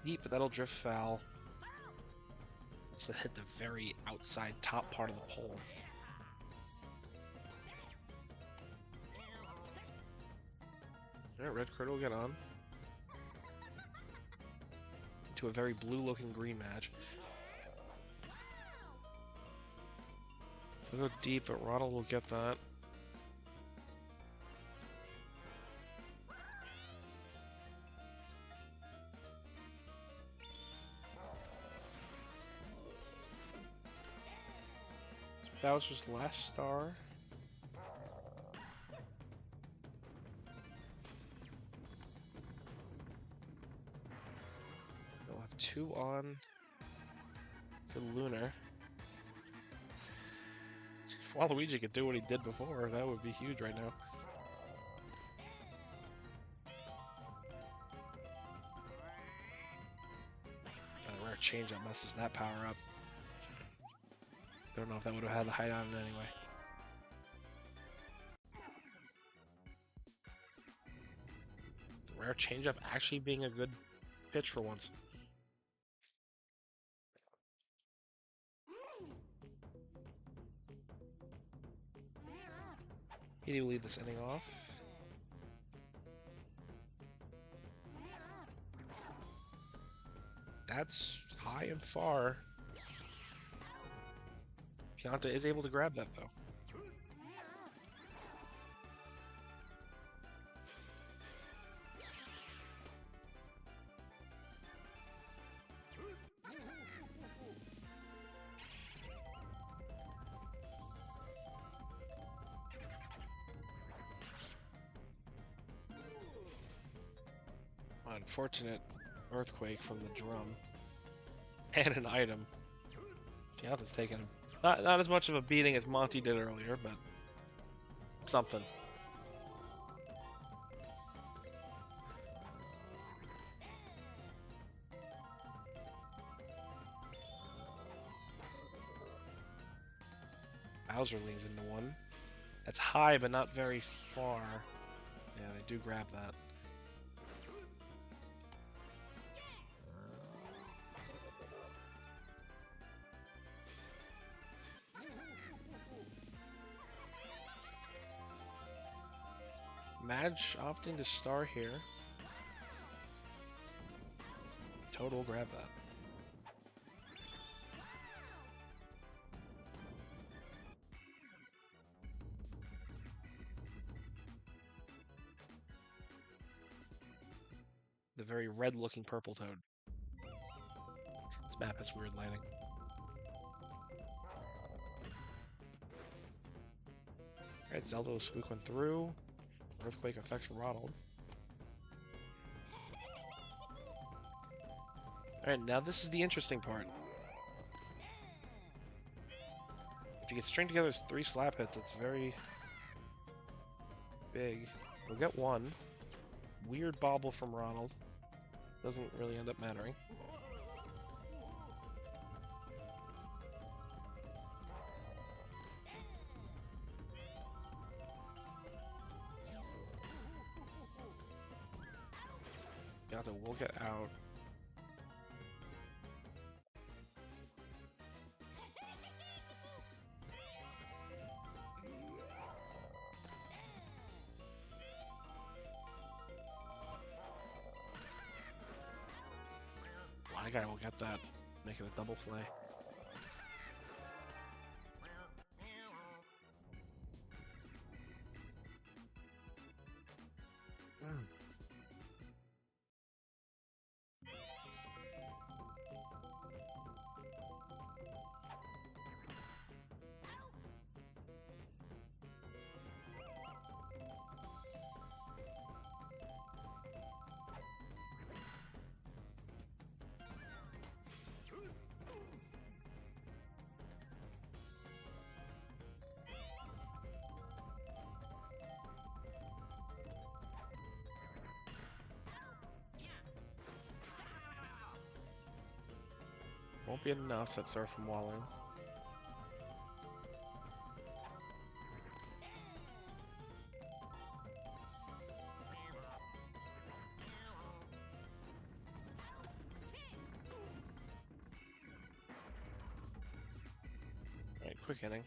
Deep, but that'll drift foul. It's hit the very outside top part of the pole. Alright, red critter will get on. To a very blue-looking green match. We'll go deep, but Ronald will get that. It's Bowser's last star. We'll have 2 on for Lunar. If Waluigi could do what he did before, that would be huge right now. A rare change that messes that power up. Don't know if that would have had the height on it anyway. The rare changeup actually being a good pitch for once. He will lead this inning off. That's high and far. Pianta is able to grab that though. Unfortunate earthquake from the drum. And an item. Pianta's taking not as much of a beating as Monty did earlier, but something. Bowser leans into one. That's high, but not very far. Yeah, they do grab that. Madge opting to star here. Toad will grab that. The very red-looking purple Toad. This map has weird lighting. Alright, Zelda will squeak one through. Earthquake affects Ronald. Alright, now this is the interesting part. If you can string together 3 slap hits, it's very big. We'll get one. Weird bobble from Ronald. Doesn't really end up mattering. Yata will get out. That guy will get that. Make it a double play. Won't be enough at throw from Walu. Alright, quick inning.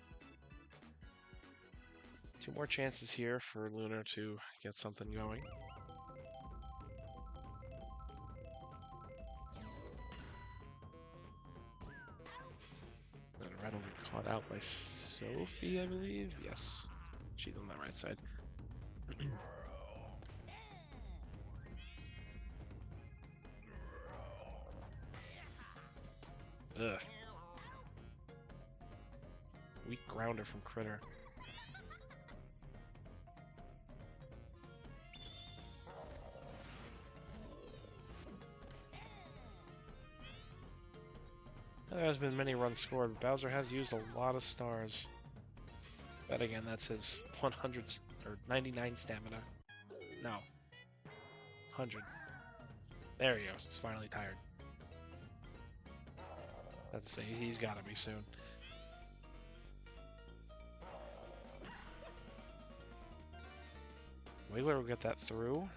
2 more chances here for Lunar to get something going. Red will get caught out by Sophie, I believe. Yes, she's on that right side. Ugh. Weak grounder from Critter. There has been many runs scored. Bowser has used a lot of stars. But again, that's his 100 or 99 stamina. No. 100. There he goes. He's finally tired. Let's say he's got to be soon. Wiggler will get that through.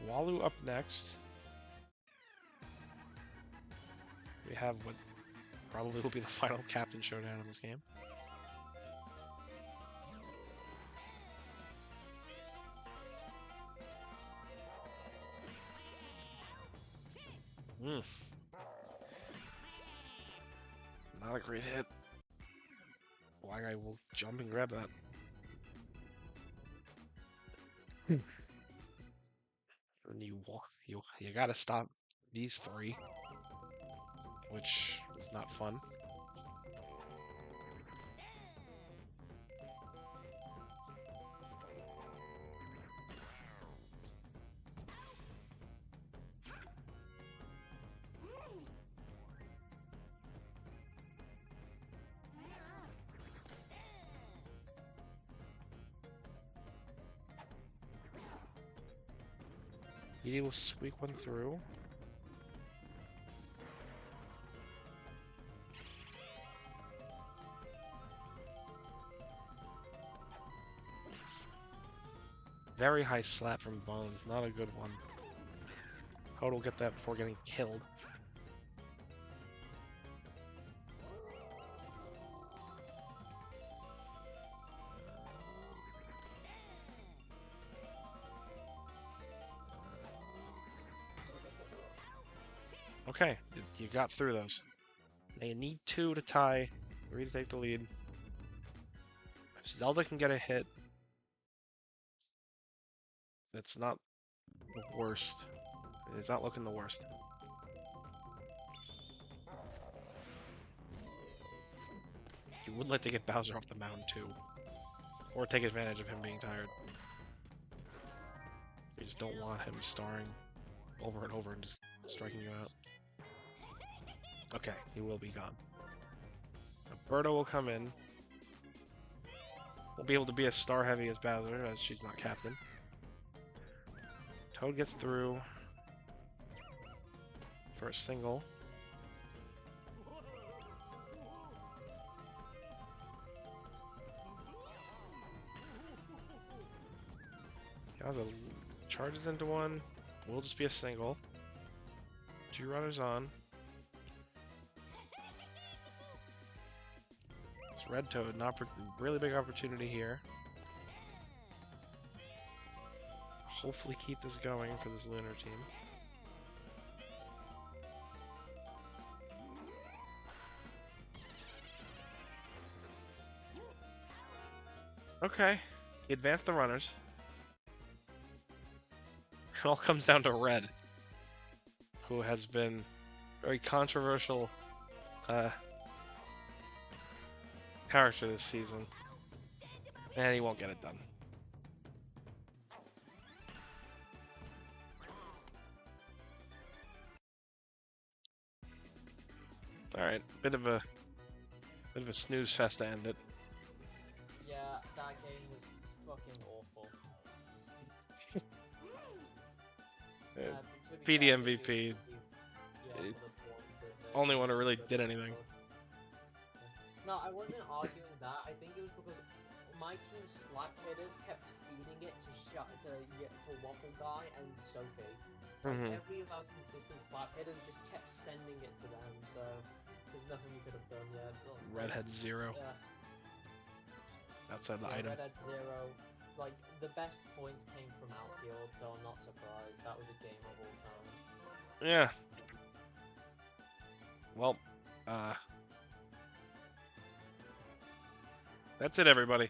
Walu up next. We have what probably will be the final captain showdown in this game. Not a great hit. Black guy will jump and grab that. And you gotta stop these 3, which is not fun. He will squeak one through. Very high slap from Bones, not a good one. Hope will get that before getting killed. Okay, you got through those. They need 2 to tie, 3 to take the lead. If Zelda can get a hit, that's not the worst. It's not looking the worst. You would like to get Bowser off the mound too. Or take advantage of him being tired. You just don't want him starring over and over and just striking you out. Okay, he will be gone. Birdo will come in. Won't be able to be as star heavy as Bowser, as she's not captain. Toad gets through for a single. Yowza charges into one. Will just be a single. 2 runners on. It's Red Toad, an really big opportunity here. Hopefully keep this going for this Lunar team. Okay. He advanced the runners. It all comes down to Red, who has been very controversial character this season. And he won't get it done. Alright, bit of a snooze fest to end it. Yeah, that game was fucking awful. Uh, To be PD fair, MVP. yeah, Uh, for the point, only one who really the did anything. No, I wasn't arguing that. I think it was because my team's slap hitters kept feeding it to Waffle Guy and Sophie. Like, every of our consistent slap hitters just kept sending it to them, so there's nothing we could have done yet. Red had 0 outside the item. Red had 0. Like, the best points came from outfield, so I'm not surprised. That was a game of all time. Yeah. Well, that's it, everybody.